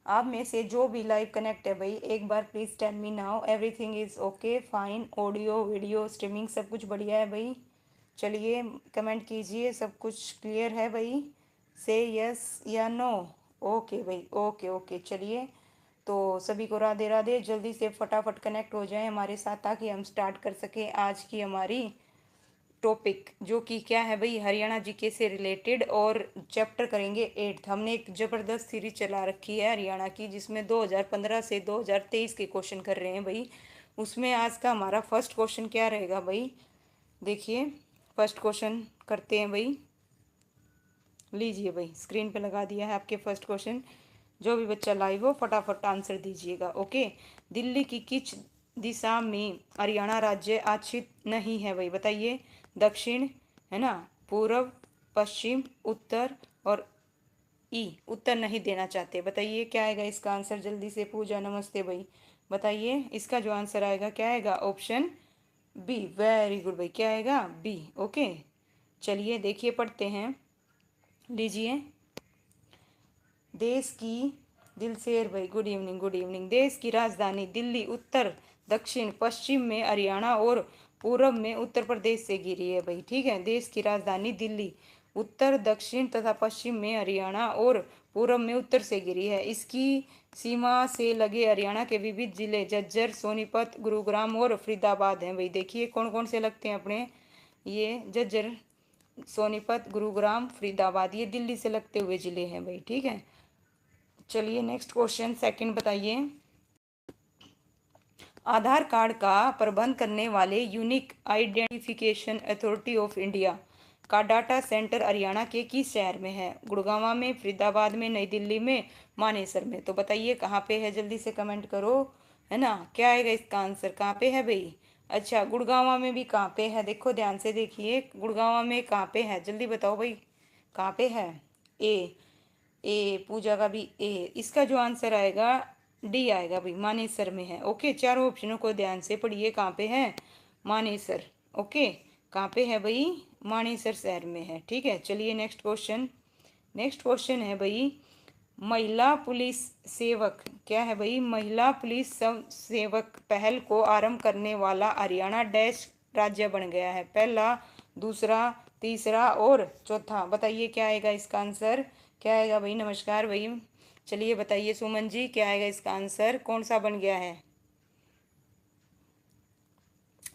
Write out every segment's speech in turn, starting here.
आप में से जो भी लाइव कनेक्ट है भाई, एक बार please tell me now everything is okay fine, audio video streaming सब कुछ बढ़िया है भाई। चलिए कमेंट कीजिए, सब कुछ क्लियर है भाई। से यस या नो। ओके भाई, ओके ओके। चलिए तो सभी को राधे राधे। जल्दी से फटाफट कनेक्ट हो जाएं हमारे साथ ताकि हम स्टार्ट कर सकें आज की हमारी टॉपिक, जो कि क्या है भाई, हरियाणा जीके से रिलेटेड। और चैप्टर करेंगे 8th। हमने एक ज़बरदस्त सीरीज चला रखी है हरियाणा की, जिसमें 2015 से 2023 के क्वेश्चन कर रहे हैं भाई। उसमें आज का हमारा फर्स्ट क्वेश्चन क्या रहेगा भाई, देखिए फर्स्ट क्वेश्चन करते हैं भाई। लीजिए भाई, स्क्रीन पे लगा दिया है आपके फर्स्ट क्वेश्चन। जो भी बच्चा लाइव हो फटाफट आंसर दीजिएगा। ओके। दिल्ली की किस दिशा में हरियाणा राज्य आश्रित नहीं है भाई, बताइए। दक्षिण, है ना, पूर्व, पश्चिम, उत्तर और ई। उत्तर नहीं देना चाहते, बताइए क्या आएगा इसका आंसर। जल्दी से पूजा नमस्ते भाई, बताइए इसका जो आंसर आएगा क्या आएगा। Option B. वेरी गुड भाई, क्या आएगा बी। ओके। चलिए देखिए पढ़ते हैं। लीजिए, देश की दिलसेर भाई, गुड इवनिंग गुड इवनिंग। देश की राजधानी दिल्ली उत्तर, दक्षिण, पश्चिम में हरियाणा और पूर्व में उत्तर प्रदेश से घिरी है भाई। ठीक है, देश की राजधानी दिल्ली उत्तर, दक्षिण तथा पश्चिम में हरियाणा और पूर्व में उत्तर से घिरी है। इसकी सीमा से लगे हरियाणा के विविध जिले झज्जर, सोनीपत, गुरुग्राम और फरीदाबाद हैं भाई। देखिए कौन कौन से लगते हैं अपने, ये झज्जर, सोनीपत, गुरुग्राम, फरीदाबाद, ये दिल्ली से लगते हुए जिले हैं भाई। ठीक है। चलिए नेक्स्ट क्वेश्चन सेकंड बताइए। आधार कार्ड का प्रबंध करने वाले unique identification authority of India का डाटा सेंटर हरियाणा के किस शहर में है। गुड़गांव में, फरीदाबाद में, नई दिल्ली में, मानेसर में। तो बताइए कहाँ पे है, जल्दी से कमेंट करो, है ना। क्या आएगा इसका आंसर, कहाँ पे है भाई। अच्छा, गुड़गांव में भी कहाँ पे है, देखो ध्यान से देखिए, गुड़गांव में कहाँ पे है, जल्दी बताओ भाई कहाँ पे है। ए, ए पूजा का भी ए। इसका जो आंसर आएगा डी आएगा भाई, मानेसर में है। ओके, चारों ऑप्शनों को ध्यान से पढ़िए, कहाँ पे है, मानेसर। ओके, कहाँ पे है भाई, मानेसर शहर में है। ठीक है। चलिए नेक्स्ट क्वेश्चन। नेक्स्ट क्वेश्चन है भाई, महिला पुलिस सेवक, क्या है भाई, महिला पुलिस सेवक पहल को आरंभ करने वाला हरियाणा डैश राज्य बन गया है। पहला, दूसरा, तीसरा और चौथा, बताइए क्या आएगा इसका आंसर। क्या आएगा भाई, नमस्कार भाई। चलिए बताइए सुमन जी, क्या आएगा इसका आंसर, कौन सा बन गया है।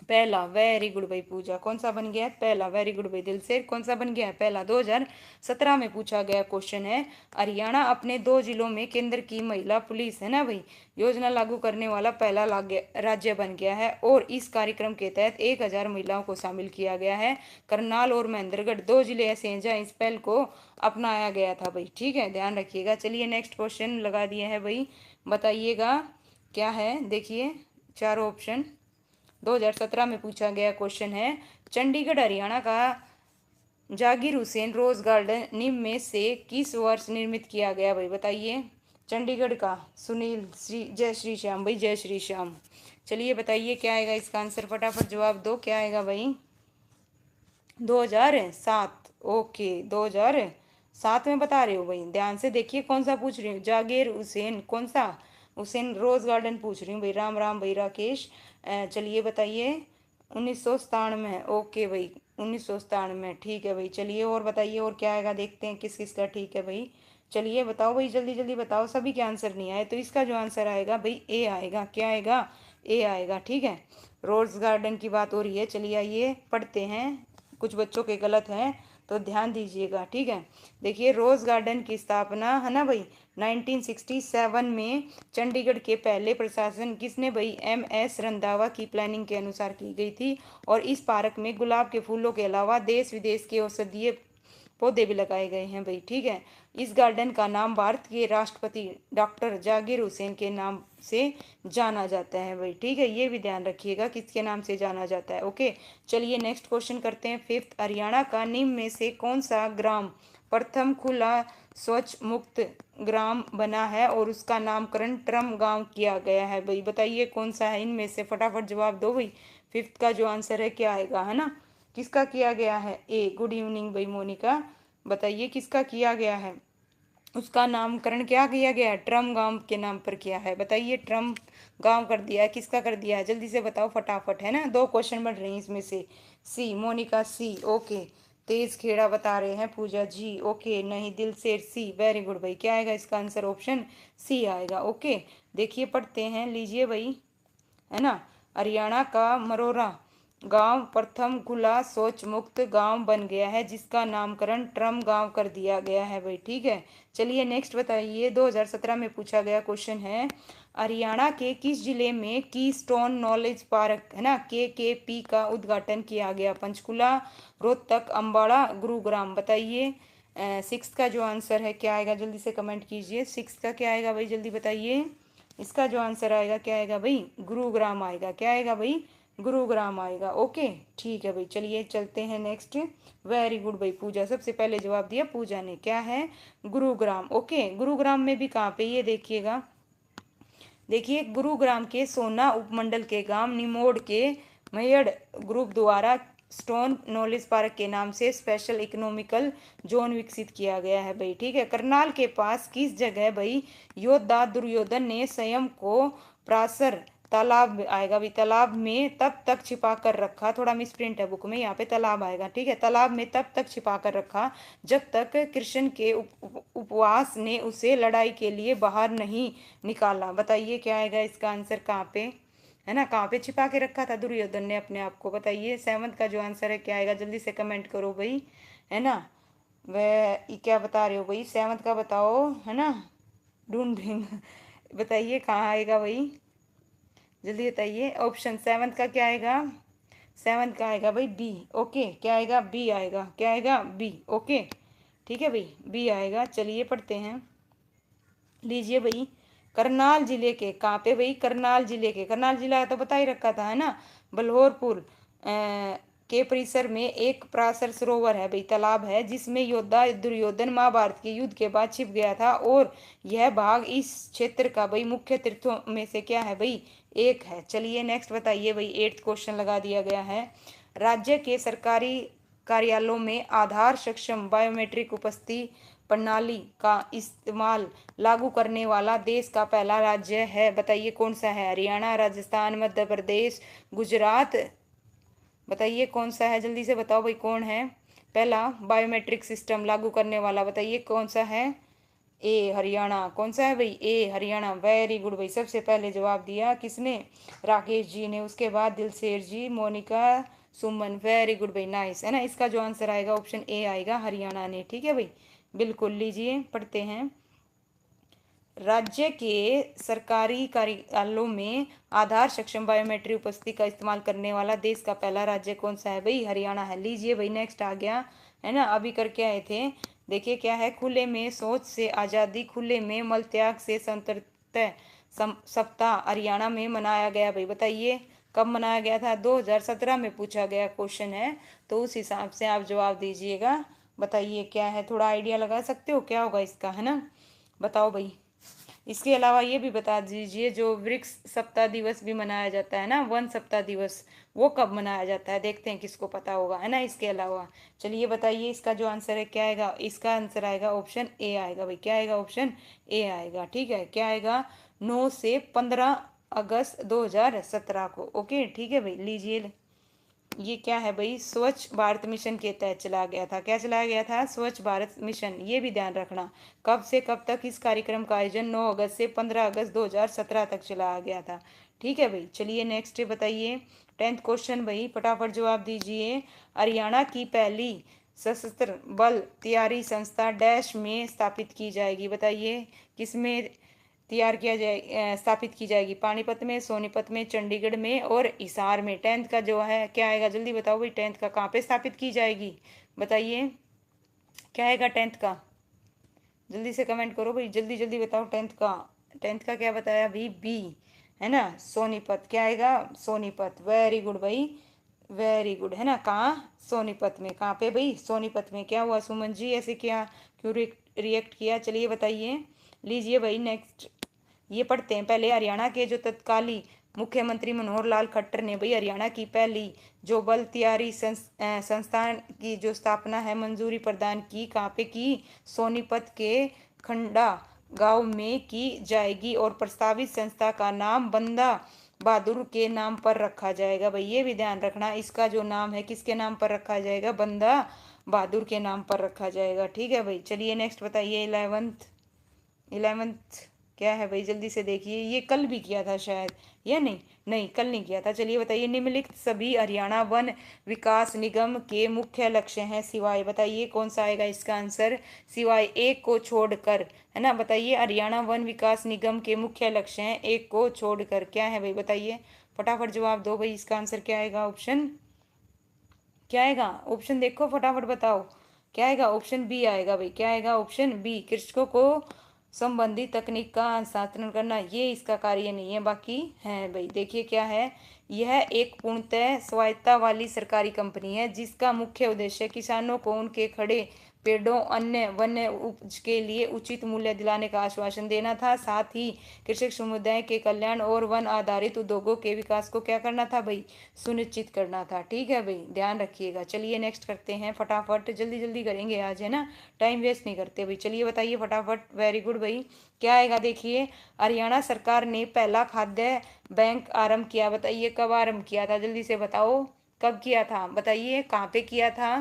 पहला, वेरी गुड भाई पूजा, कौन सा बन गया है, पहला। वेरी गुड भाई दिल से, कौन सा बन गया है, पहला। 2017 में पूछा गया क्वेश्चन है। हरियाणा अपने 2 जिलों में केंद्र की महिला पुलिस, है ना भाई, योजना लागू करने वाला पहला राज्य बन गया है। और इस कार्यक्रम के तहत 1000 महिलाओं को शामिल किया गया है। करनाल और महेंद्रगढ़ 2 जिले ऐसे हैं जहाँ इस पहल को अपनाया गया था भाई। ठीक है, ध्यान रखिएगा। चलिए नेक्स्ट क्वेश्चन लगा दिए हैं भाई, बताइएगा क्या है। देखिए चारों ऑप्शन, 2017 में पूछा गया क्वेश्चन है। चंडीगढ़ हरियाणा का जाकिर हुसैन रोज गार्डन निम्न में से किस वर्ष निर्मित किया गया भाई, बताइए। चंडीगढ़ का, सुनील श्री, जय श्री श्याम भाई, जय श्री श्याम। चलिए बताइए क्या आएगा इसका आंसर, फटाफट जवाब दो, क्या आएगा भाई। 2007। ओके, 2007 में बता रहे हो भाई, ध्यान से देखिए कौन सा पूछ रही हूँ। जागीर हुसैन, कौन सा, हुसैन रोज गार्डन पूछ रही हूँ भाई। राम राम भाई राकेश। चलिए बताइए, 1997 है। ओके भाई, 1997। ठीक है भाई। चलिए और बताइए, और क्या आएगा, देखते हैं किस किस का ठीक है भाई। चलिए बताओ भाई, जल्दी जल्दी बताओ, सभी के आंसर नहीं आए तो इसका जो आंसर आएगा भाई ए आएगा। क्या आएगा, ए आएगा। ठीक है, रोज गार्डन की बात हो रही है। चलिए आइए पढ़ते हैं, कुछ बच्चों के गलत हैं तो ध्यान दीजिएगा। ठीक है, देखिए रोज गार्डन की स्थापना, है ना भाई, 1967 में चंडीगढ़ के पहले प्रशासन किसने भाई, MS रंधावा की प्लानिंग के अनुसार की गई थी। और इस पार्क में गुलाब के फूलों के अलावा देश विदेश के औषधीय पौधे भी लगाए गए हैं भाई। ठीक है, इस गार्डन का नाम भारत के राष्ट्रपति डॉक्टर जाकिर हुसैन के नाम से जाना जाता है भाई। ठीक है, ये भी ध्यान रखिएगा किसके नाम से जाना जाता है। ओके, चलिए नेक्स्ट क्वेश्चन करते हैं। फिफ्थ, हरियाणा का निम्न में से कौन सा ग्राम प्रथम खुला स्वच्छ मुक्त ग्राम बना है और उसका नामकरण ट्रम गांव किया गया है भाई, बताइए कौन सा है इनमें से, फटाफट जवाब दो भाई। फिफ्थ का जो आंसर है क्या आएगा, है ना, किसका किया गया है, ए। गुड इवनिंग भाई मोनिका, बताइए किसका किया गया है। उसका नामकरण क्या किया गया है? ट्रम गांव के नाम पर किया है। बताइए, ट्रम गांव कर दिया है, किसका कर दिया है? जल्दी से बताओ फटाफट, है ना, दो क्वेश्चन बढ़ रहे हैं इसमें से। सी, मोनिका सी, ओके। तेज खेड़ा बता रहे हैं पूजा जी, ओके। नहीं, दिल से सी, वेरी गुड भाई। क्या आएगा इसका आंसर? ऑप्शन सी आएगा, ओके। देखिए पढ़ते हैं, लीजिए भाई, है ना। हरियाणा का मरोरा गांव प्रथम खुला शौच मुक्त गांव बन गया है, जिसका नामकरण ट्रम गांव कर दिया गया है भाई, ठीक है। चलिए नेक्स्ट बताइए, 2017 में पूछा गया क्वेश्चन है, हरियाणा के किस जिले में की स्टोन नॉलेज पार्क, है ना, के का उद्घाटन किया गया? पंचकुला, रोहतक, अम्बाड़ा, गुरुग्राम। बताइए सिक्स का जो आंसर है क्या आएगा? जल्दी से कमेंट कीजिए, सिक्स का क्या आएगा भाई, जल्दी बताइए। इसका जो आंसर आएगा क्या आएगा भाई? गुरुग्राम आएगा। क्या आएगा भाई? गुरुग्राम आएगा, ओके। ठीक है भाई, चलिए चलते हैं नेक्स्ट। वेरी गुड भाई पूजा, सबसे पहले जवाब दिया पूजा ने, क्या है? गुरुग्राम, ओके। गुरुग्राम में भी कहाँ पे, ये देखिएगा, देखिए गुरुग्राम के सोना उपमंडल के गांव निमोड़ के मयड़ ग्रुप द्वारा स्टोन नॉलेज पार्क के नाम से स्पेशल इकोनॉमिकल जोन विकसित किया गया है भाई, ठीक है। करनाल के पास किस जगह भाई योद्धा दुर्योधन ने स्वयं को प्रासर तालाब आएगा भाई, तालाब में तब तक छिपा कर रखा, थोड़ा मिसप्रिंट है बुक में, यहाँ पे तालाब आएगा, ठीक है। तालाब में तब तक छिपा कर रखा जब तक कृष्ण के उपवास ने उसे लड़ाई के लिए बाहर नहीं निकाला। बताइए क्या आएगा इसका आंसर? कहाँ पे, है ना, कहाँ पे छिपा के रखा था दुर्योधन ने अपने आप को? बताइए सेवंथ का जो आंसर है क्या आएगा? जल्दी से कमेंट करो भाई, है ना। वह क्या बता रहे हो भाई? सेवंथ का बताओ, है ना, ढूंढ रही बताइए कहाँ आएगा भाई, जल्दी बताइए। ऑप्शन सेवंथ का क्या आएगा? सेवंथ का आएगा भाई बी, ओके। क्या आएगा? बी आएगा। क्या आएगा? B, okay. ठीक है भाई, बी आएगा। चलिए पढ़ते हैं, लीजिए भाई, करनाल जिले के, कहाँ पे भाई? करनाल जिले के, करनाल जिला तो बता ही रखा था, है ना, बलहोरपुर के परिसर में एक पराशर सरोवर है भाई, तालाब है, जिसमें योद्धा दुर्योधन महाभारत के युद्ध के बाद छिप गया था, और यह भाग इस क्षेत्र का भाई मुख्य तीर्थों में से क्या है भाई? एक है। चलिए नेक्स्ट बताइए भाई, एट्थ क्वेश्चन लगा दिया गया है, राज्य के सरकारी कार्यालयों में आधार सक्षम बायोमेट्रिक उपस्थिति प्रणाली का इस्तेमाल लागू करने वाला देश का पहला राज्य है? बताइए कौन सा है? हरियाणा, राजस्थान, मध्य प्रदेश, गुजरात। बताइए कौन सा है? जल्दी से बताओ भाई, कौन है पहला बायोमेट्रिक सिस्टम लागू करने वाला? बताइए कौन सा है? ए हरियाणा। कौन सा है भाई? ए हरियाणा, वेरी गुड भाई। सबसे पहले जवाब दिया किसने? राकेश जी ने, उसके बाद दिलसेर जी, मोनिका, सुमन, वेरी गुड भाई, नाइस, है ना। इसका जो आंसर आएगा ऑप्शन ए आएगा, हरियाणा ने, ठीक है भाई, बिल्कुल। लीजिए पढ़ते हैं, राज्य के सरकारी कार्यालयों में आधार सक्षम बायोमेट्रिक उपस्थिति का इस्तेमाल करने वाला देश का पहला राज्य कौन सा है भाई? हरियाणा है। लीजिए भाई नेक्स्ट आ गया, है ना, अभी करके आए थे। देखिए क्या है, खुले में शौच से आज़ादी, खुले में मल त्याग से स्वतंत्रता सप्ताह हरियाणा में मनाया गया भाई। बताइए कब मनाया गया था? 2017 में पूछा गया क्वेश्चन है, तो उस हिसाब से आप जवाब दीजिएगा। बताइए क्या है, थोड़ा आइडिया लगा सकते हो क्या होगा इसका, है ना, बताओ भाई। इसके अलावा ये भी बता दीजिए, जो वृक्ष सप्ताह दिवस भी मनाया जाता है ना, वन सप्ताह दिवस, वो कब मनाया जाता है? देखते हैं किसको पता होगा, है ना, इसके अलावा। चलिए बताइए इसका जो आंसर है क्या आएगा? इसका आंसर आएगा ऑप्शन ए आएगा भाई। क्या आएगा? ऑप्शन ए आएगा, ठीक है। क्या आएगा? 9 से 15 अगस्त 2017 को, ओके, ठीक है भाई। लीजिए, ये क्या है भाई? स्वच्छ भारत मिशन के तहत चलाया गया था। क्या चलाया गया था? स्वच्छ भारत मिशन, ये भी ध्यान रखना। कब से कब तक इस कार्यक्रम का आयोजन? 9 अगस्त से 15 अगस्त 2017 तक चलाया गया था, ठीक है भाई। चलिए नेक्स्ट बताइए, टेंथ क्वेश्चन भाई, फटाफट जवाब दीजिए। हरियाणा की पहली सशस्त्र बल तैयारी संस्था डैश में स्थापित की जाएगी? बताइए किसमें तैयार किया जाए, स्थापित की जाएगी? पानीपत में, सोनीपत में, चंडीगढ़ में और हिसार में। टेंथ का जो है क्या आएगा? जल्दी बताओ भाई, टेंथ का कहाँ पे स्थापित की जाएगी? बताइए क्या आएगा टेंथ का? जल्दी से कमेंट करो भाई, जल्दी जल्दी बताओ टेंथ का। टेंथ का क्या बताया भाई? बी, है ना, सोनीपत। क्या आएगा? सोनीपत, वेरी गुड भाई, वेरी गुड, है ना। कहाँ? सोनीपत में। कहाँ पे भाई? सोनीपत में। क्या हुआ सुमन जी, ऐसे क्या, क्यों रिएक्ट किया? चलिए बताइए, लीजिए भाई नेक्स्ट, ये पढ़ते हैं पहले। हरियाणा के जो तत्कालीन मुख्यमंत्री मनोहर लाल खट्टर ने भाई हरियाणा की पहली जो बल तैयारी संस्थान की जो स्थापना है मंजूरी प्रदान की, कहाँ पे की? सोनीपत के खंडा गांव में की जाएगी और प्रस्तावित संस्था का नाम बंदा बहादुर के नाम पर रखा जाएगा। भाई ये भी ध्यान रखना, इसका जो नाम है किसके नाम पर रखा जाएगा, बंदा बहादुर के नाम पर रखा जाएगा। ठीक है भाई, चलिए नेक्स्ट बताइए। 11th क्या है भाई, जल्दी से देखिए। ये कल भी किया था शायद, या नहीं, नहीं कल नहीं किया था। चलिए बताइए, निम्नलिखित सभी हरियाणा वन विकास निगम के मुख्य लक्ष्य हैं सिवाय, बताइए कौन सा आएगा इसका आंसर, सिवाय एक को छोड़कर, है ना। बताइए हरियाणा वन विकास निगम के मुख्य लक्ष्य हैं एक को छोड़कर, क्या है भाई बताइए, फटाफट जवाब दो भाई। इसका आंसर क्या आएगा, ऑप्शन क्या आएगा, ऑप्शन देखो फटाफट बताओ, क्या आएगा, ऑप्शन बी आएगा भाई। क्या आएगा, ऑप्शन बी, कृषकों को संबंधित तकनीक का हस्तांतरण करना, ये इसका कार्य नहीं है, बाकी है भाई। देखिए क्या है, यह एक पूर्णतः स्वायत्ता वाली सरकारी कंपनी है जिसका मुख्य उद्देश्य किसानों को उनके खड़े पेड़ों अन्य वन्य उपज के लिए उचित मूल्य दिलाने का आश्वासन देना था। साथ ही कृषक समुदाय के कल्याण और वन आधारित उद्योगों के विकास को क्या करना था भाई, सुनिश्चित करना था। ठीक है भाई, ध्यान रखिएगा। चलिए नेक्स्ट करते हैं फटाफट, जल्दी जल्दी करेंगे आज, है ना, टाइम वेस्ट नहीं करते भाई। चलिए बताइए फटाफट, वेरी गुड भाई। क्या आएगा, देखिए हरियाणा सरकार ने पहला खाद्य बैंक आरंभ किया, बताइए कब आरंभ किया था, जल्दी से बताओ कब किया था, बताइए कहाँ पे किया था,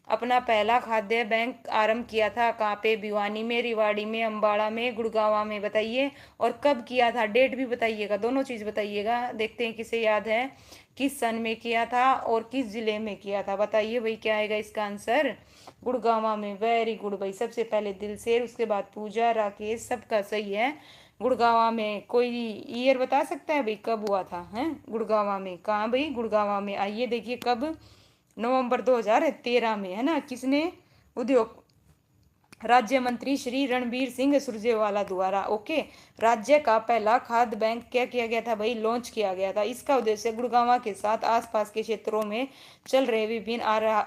अपना पहला खाद्य बैंक आरंभ किया था कहाँ पे, भिवानी में, रिवाड़ी में, अम्बाड़ा में, गुड़गांव में, बताइए। और कब किया था, डेट भी बताइएगा, दोनों चीज बताइएगा। देखते हैं किसे याद है, किस सन में किया था और किस जिले में किया था, बताइए भाई क्या आएगा इसका आंसर, गुड़गांव में। वेरी गुड भाई, सबसे पहले दिलसेर, उसके बाद पूजा, राकेश, सबका सही है। गुड़गांव में, कोई ईयर बता सकता है भाई कब हुआ था, है गुड़गांव में, कहाँ भाई, गुड़गांव में। आइए देखिए कब, नवंबर 2013 में, है ना। किसने, उद्योग राज्य मंत्री श्री रणबीर सिंह सुरजेवाला द्वारा, ओके। राज्य का पहला खाद्य बैंक क्या किया गया था भाई, लॉन्च किया गया था। इसका उद्देश्य गुड़गांव के साथ आसपास के क्षेत्रों में चल रहे विभिन्न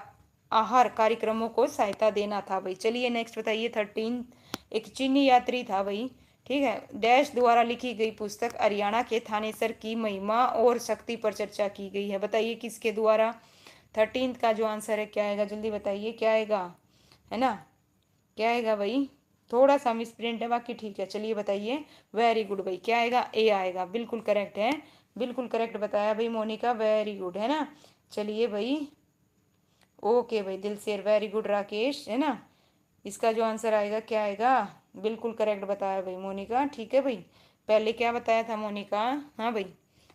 आहार कार्यक्रमों को सहायता देना था भाई। चलिए नेक्स्ट बताइए। 13, एक चीनी यात्री था भाई, ठीक है, डैश द्वारा लिखी गई पुस्तक हरियाणा के थानेसर की महिमा और शक्ति पर चर्चा की गई है, बताइए किसके द्वारा। 13 का जो आंसर है क्या आएगा, जल्दी बताइए क्या आएगा, है ना, क्या आएगा भाई, थोड़ा सा मिस प्रिंट है, बाकी ठीक है। चलिए बताइए, वेरी गुड भाई, क्या आएगा, ए आएगा, बिल्कुल करेक्ट है, बिल्कुल करेक्ट बताया भाई मोनिका, वेरी गुड, है ना। चलिए भाई, ओके भाई, दिल से वेरी गुड राकेश, है ना। इसका जो आंसर आएगा क्या आएगा, बिल्कुल करेक्ट बताया भाई मोनिका, ठीक है भाई। पहले क्या बताया था मोनिका, हाँ भाई।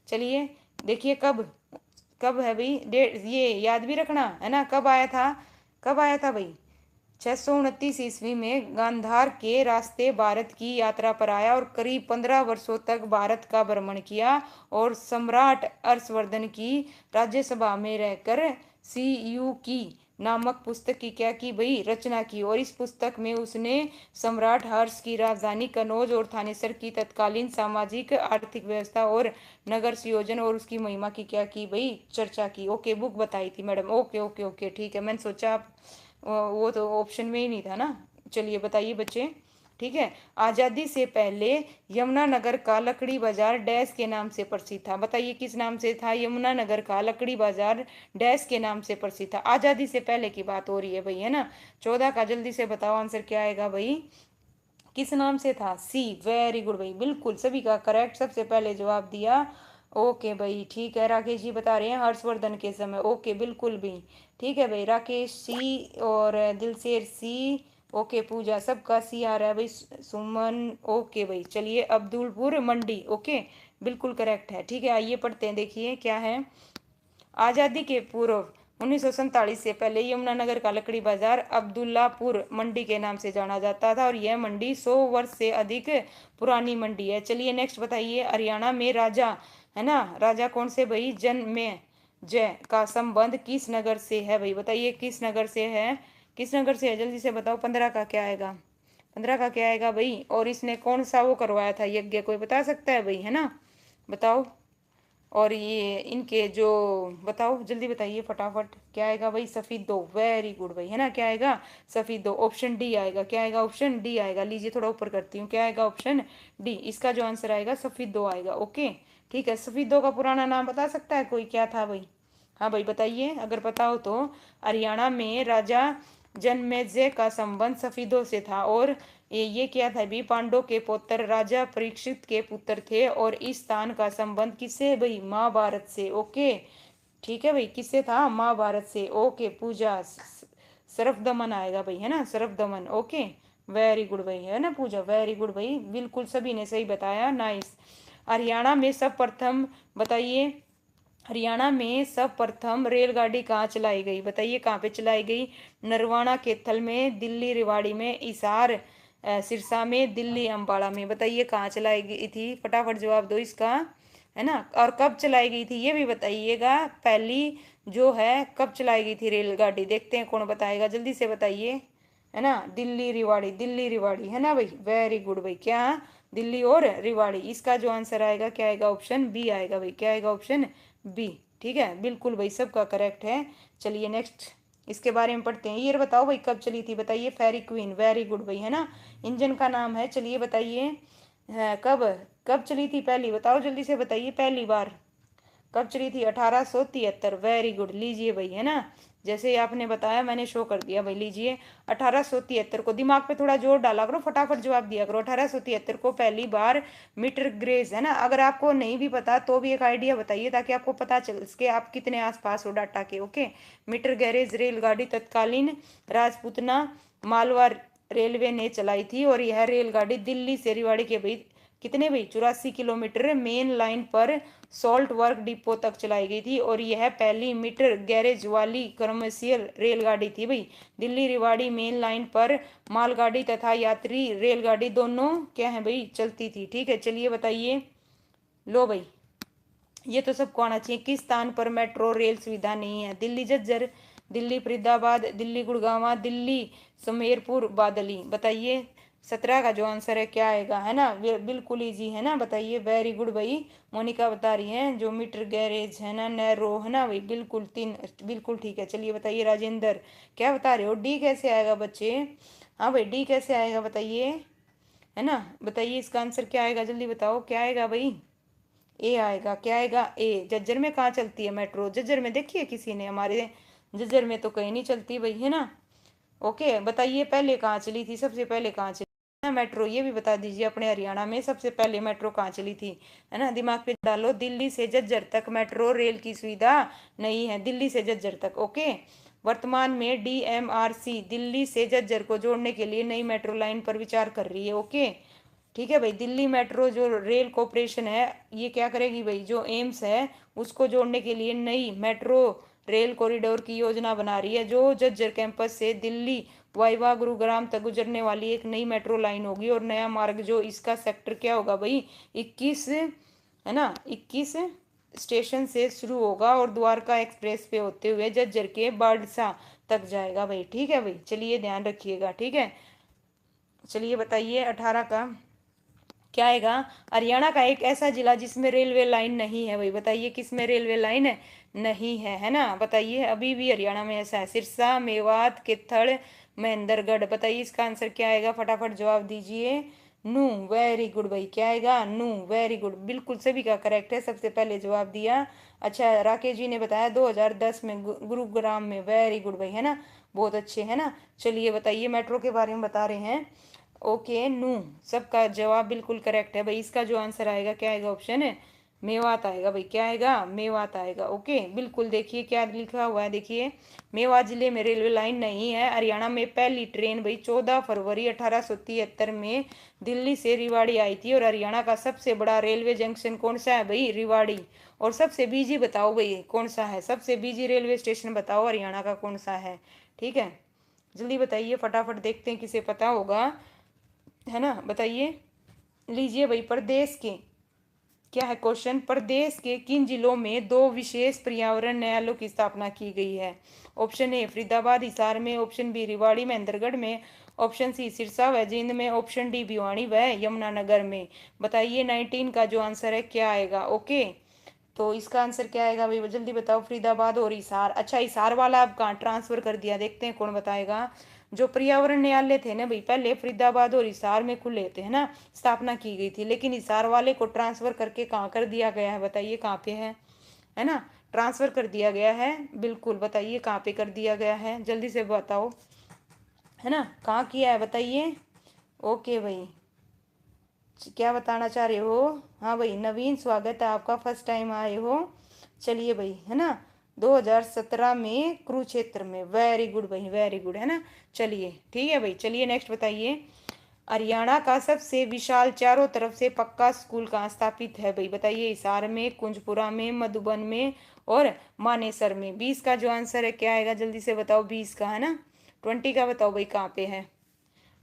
चलिए देखिए कब, कब है भाई डेट, ये याद भी रखना है ना, कब आया था, कब आया था भाई, 629 ईस्वी में गांधार के रास्ते भारत की यात्रा पर आया और करीब 15 वर्षों तक भारत का भ्रमण किया और सम्राट हर्षवर्धन की राज्यसभा में रहकर सीयू की नामक पुस्तक की क्या की भाई, रचना की। और इस पुस्तक में उसने सम्राट हर्ष की राजधानी कनौज और थानेसर की तत्कालीन सामाजिक आर्थिक व्यवस्था और नगर संयोजन और उसकी महिमा की क्या की भाई, चर्चा की। ओके, बुक बताई थी मैडम, ओके ओके ओके, ठीक है, मैंने सोचा आप वो तो ऑप्शन में ही नहीं था ना। चलिए बताइए बच्चे, ठीक है। आज़ादी से पहले यमुनानगर का लकड़ी बाजार डैश के नाम से प्रसिद्ध था, बताइए किस नाम से था, यमुनानगर का लकड़ी बाजार डैश के नाम से प्रसिद्ध था। आज़ादी से पहले की बात हो रही है भाई, है ना। 14 का जल्दी से बताओ आंसर क्या आएगा भाई, किस नाम से था, सी, वेरी गुड भाई, बिल्कुल सभी का करेक्ट, सबसे पहले जवाब दिया। ओके भाई, ठीक है, राकेश जी बता रहे हैं हर्षवर्धन के समय, ओके बिल्कुल भी ठीक है भाई, राकेश सी और दिलसेर सी, ओके, पूजा सबका सी आ रहा है भाई, सुमन, ओके भाई। चलिए अब्दुलपुर मंडी, ओके, बिल्कुल करेक्ट है, ठीक है। आइए पढ़ते हैं, देखिए क्या है। आज़ादी के पूर्व 1947 से पहले यमुनानगर का लकड़ी बाजार अब्दुल्लापुर मंडी के नाम से जाना जाता था और यह मंडी 100 वर्ष से अधिक पुरानी मंडी है। चलिए नेक्स्ट बताइए, हरियाणा में राजा, है ना, राजा कौन से भाई, जन में जय का संबंध किस नगर से है भाई, बताइए किस नगर से है, किस नगर से है, जल्दी से बताओ। 15 का क्या आएगा, 15 का क्या आएगा भाई, और इसने कौन सा वो करवाया था यज्ञ, कोई बता सकता है भाई, है ना, बताओ। और ये इनके जो, बताओ जल्दी बताइए फटाफट, क्या आएगा भाई, सफीदो, वेरी गुड भाई, है ना, क्या आएगा, सफीदो, ऑप्शन डी आएगा, क्या आएगा, ऑप्शन डी आएगा। लीजिए थोड़ा ऊपर करती हूँ, क्या आएगा, ऑप्शन डी, इसका जो आंसर आएगा सफीदो आएगा, ओके, ठीक है। सफीदो का पुराना नाम बता सकता है कोई, क्या था भाई, हाँ भाई बताइए अगर पता हो तो। हरियाणा में राजा जनमेजय का संबंध सफीदों से था और ये क्या था भाई, पांडव के पुत्र राजा परीक्षित के पुत्र थे, और इस स्थान का संबंध किससे है भाई, महाभारत से। ओके, ठीक है भाई, किससे था, महाभारत से। ओके पूजा, सरफ दमन आएगा भाई, है ना, सरफ दमन। ओके, वेरी गुड भाई, है ना पूजा, वेरी गुड भाई, बिल्कुल सभी ने सही बताया, नाइस। हरियाणा में सब प्रथम, बताइए, हरियाणा में सब प्रथम रेलगाड़ी कहाँ चलाई गई, बताइए कहाँ पे चलाई गई, नरवाना कैथल में, दिल्ली रेवाड़ी में, हिसार सिरसा में, दिल्ली अम्बाड़ा में, बताइए कहाँ चलाई गई थी, फटाफट जवाब दो इसका, है ना। और कब चलाई गई थी ये भी बताइएगा, पहली जो है कब चलाई गई थी रेलगाड़ी, देखते हैं कौन बताएगा, जल्दी से बताइए, है ना, दिल्ली रेवाड़ी, दिल्ली रेवाड़ी, है ना भाई, वेरी गुड भाई, क्या, दिल्ली और रेवाड़ी। इसका जो आंसर आएगा क्या आएगा, ऑप्शन बी आएगा भाई, क्या आएगा, ऑप्शन बी। ठीक है, बिल्कुल भाई, सबका करेक्ट है। चलिए नेक्स्ट, इसके बारे में पढ़ते हैं। ये बताओ भाई कब चली थी, बताइए, फेरी क्वीन, वेरी गुड भाई, है ना, इंजन का नाम है। चलिए बताइए, कब, कब चली थी पहली, बताओ जल्दी से बताइए, पहली बार कब चली थी, 1873, वेरी गुड, लीजिए भाई, है ना, जैसे ही आपने बताया मैंने शो कर दिया भाई, लीजिए। 1873 को, दिमाग पे थोड़ा जोर डाला करो, फटाफट जवाब दिया करो। 1873 को पहली बार मीटर ग्रेज, है ना, अगर आपको नहीं भी पता तो भी एक आइडिया बताइए ताकि आपको पता चल सके आप कितने आसपास हो डाटा के। ओके, मीटर गैरेज रेलगाड़ी तत्कालीन राजपूतना मालवा रेलवे ने चलाई थी, और यह रेलगाड़ी दिल्ली से रेवाड़ी के भाई कितने भाई, 84 किलोमीटर मेन लाइन पर सॉल्ट वर्क डिपो तक चलाई गई थी, और यह पहली मीटर गैरेज वाली कमर्शियल रेलगाड़ी थी भाई। दिल्ली रेवाड़ी मेन लाइन पर मालगाड़ी तथा यात्री रेलगाड़ी दोनों क्या है भाई, चलती थी। ठीक है, चलिए बताइए, लो भाई, ये तो सबको आना चाहिए, किस स्थान पर मेट्रो रेल सुविधा नहीं है, दिल्ली झज्जर, दिल्ली फरीदाबाद, दिल्ली गुड़गांव, दिल्ली सुमेरपुर, बादली, बताइए 17 का जो आंसर है क्या आएगा, है ना, बिल्कुल इजी है ना, बताइए, वेरी गुड भाई, मोनिका बता रही है, जो मीटर गैरेज है ना, नैरो, है ना भाई, बिल्कुल तीन, बिल्कुल ठीक है। चलिए बताइए राजेंद्र, क्या बता रहे हो, डी कैसे आएगा बच्चे, हाँ भाई, डी कैसे आएगा बताइए, है ना, बताइए इसका आंसर क्या आएगा, जल्दी बताओ क्या आएगा भाई, ए आएगा, क्या आएगा, ए। जज्जर में कहाँ चलती है मेट्रो, जज्जर में देखिए किसी ने, हमारे जज्जर में तो कहीं नहीं चलती भाई, है ना। ओके, बताइए पहले कहाँ चली थी, सबसे पहले कहाँ चली ना मेट्रो, ये भी बता दीजिए, अपने हरियाणा में सबसे पहले मेट्रो कहाँ चली थी, है ना, दिमाग पे डालो, दिल्ली से जज्जर तक मेट्रो रेल की सुविधा नहीं है, दिल्ली से जज्जर तक। ओके, वर्तमान में डीएमआरसी दिल्ली से जज्जर को जोड़ने के लिए नई मेट्रो लाइन पर विचार कर रही है। ओके, ठीक है भाई, दिल्ली मेट्रो जो रेल कॉरपोरेशन है, ये क्या करेगी भाई, जो एम्स है उसको जोड़ने के लिए नई मेट्रो रेल कॉरिडोर की योजना बना रही है, जो झज्जर कैंपस से दिल्ली वाइवा गुरुग्राम तक गुजरने वाली एक नई मेट्रो लाइन होगी, और नया मार्ग जो इसका सेक्टर क्या होगा भाई, 21, है ना, 21 स्टेशन से शुरू होगा, और द्वारका एक्सप्रेस पे होते हुए झज्जर के बाड़सा तक जाएगा भाई। ठीक है भाई, चलिए ध्यान रखिएगा, ठीक है। चलिए बताइए 18 का क्या आएगा, हरियाणा का एक ऐसा जिला जिसमें रेलवे लाइन नहीं है भाई, बताइए किसमें रेलवे लाइन है नहीं है ना, बताइए, अभी भी हरियाणा में ऐसा है, सिरसा, मेवात, कित्थड़, महेंद्रगढ़, बताइए इसका आंसर क्या आएगा, फटाफट जवाब दीजिए। नू, वेरी गुड भाई, क्या आएगा, नू, वेरी गुड, बिल्कुल सभी का करेक्ट है, सबसे पहले जवाब दिया। अच्छा, राकेश जी ने बताया 2010 में गुरुग्राम में, वेरी गुड भाई, है ना, बहुत अच्छे, है ना। चलिए बताइए, मेट्रो के बारे में बता रहे हैं। ओके, नू, सबका जवाब बिल्कुल करेक्ट है भाई, इसका जो आंसर आएगा क्या आएगा, ऑप्शन है मेवात आएगा भाई, क्या आएगा, मेवात आएगा। ओके, बिल्कुल, देखिए क्या लिखा हुआ है, देखिए, मेवात जिले में रेलवे लाइन नहीं है, हरियाणा में पहली ट्रेन भाई 14 फरवरी 1873 में दिल्ली से रेवाड़ी आई थी, और हरियाणा का सबसे बड़ा रेलवे जंक्शन कौन सा है भाई, रेवाड़ी। और सबसे बिजी बताओ भाई कौन सा है, सबसे बिजी रेलवे स्टेशन बताओ हरियाणा का कौन सा है, ठीक है, जल्दी बताइए, फटाफट देखते हैं किसे पता होगा, है ना, बताइए, लीजिए भाई, प्रदेश के, क्या है क्वेश्चन, प्रदेश के किन जिलों में दो विशेष पर्यावरण न्यायालयों की स्थापना की गई है, ऑप्शन ए फरीदाबाद हिसार में, ऑप्शन बी रेवाड़ी महेंद्रगढ़ में, ऑप्शन सी सिरसा व जींद में, ऑप्शन डी भिवानी व यमुनानगर में, बताइए 19 का जो आंसर है क्या आएगा। ओके, तो इसका आंसर क्या आएगा भाई, जल्दी बताओ, फरीदाबाद और हिसार। अच्छा, हिसार वाला अब कहाँ ट्रांसफर कर दिया, देखते हैं कौन बताएगा। जो पर्यावरण न्यायालय थे ना भाई, पहले फरीदाबाद और हिसार में खुले थे, है ना, स्थापना की गई थी, लेकिन हिसार वाले को ट्रांसफर करके कहाँ कर दिया गया है, बताइए कहाँ पे है ना, ट्रांसफर कर दिया गया है, बिल्कुल, बताइए कहाँ पे कर दिया गया है, जल्दी से बताओ, है ना, कहाँ किया है बताइए। ओके भाई, क्या बताना चाह रहे हो? हाँ भाई नवीन, स्वागत है आपका, फर्स्ट टाइम आए हो। चलिए भाई, है ना, 2017 में कुरुक्षेत्र में, वेरी गुड भाई, वेरी गुड, है ना। चलिए ठीक है भाई, चलिए नेक्स्ट बताइए। हरियाणा का सबसे विशाल चारों तरफ से पक्का स्कूल कहाँ स्थापित है भाई? बताइए, हिसार में, कुंजपुरा में, मधुबन में और मानेसर में। 20 का जो आंसर है क्या आएगा, जल्दी से बताओ, 20 का, है ना। 20 का बताओ भाई कहाँ पे है।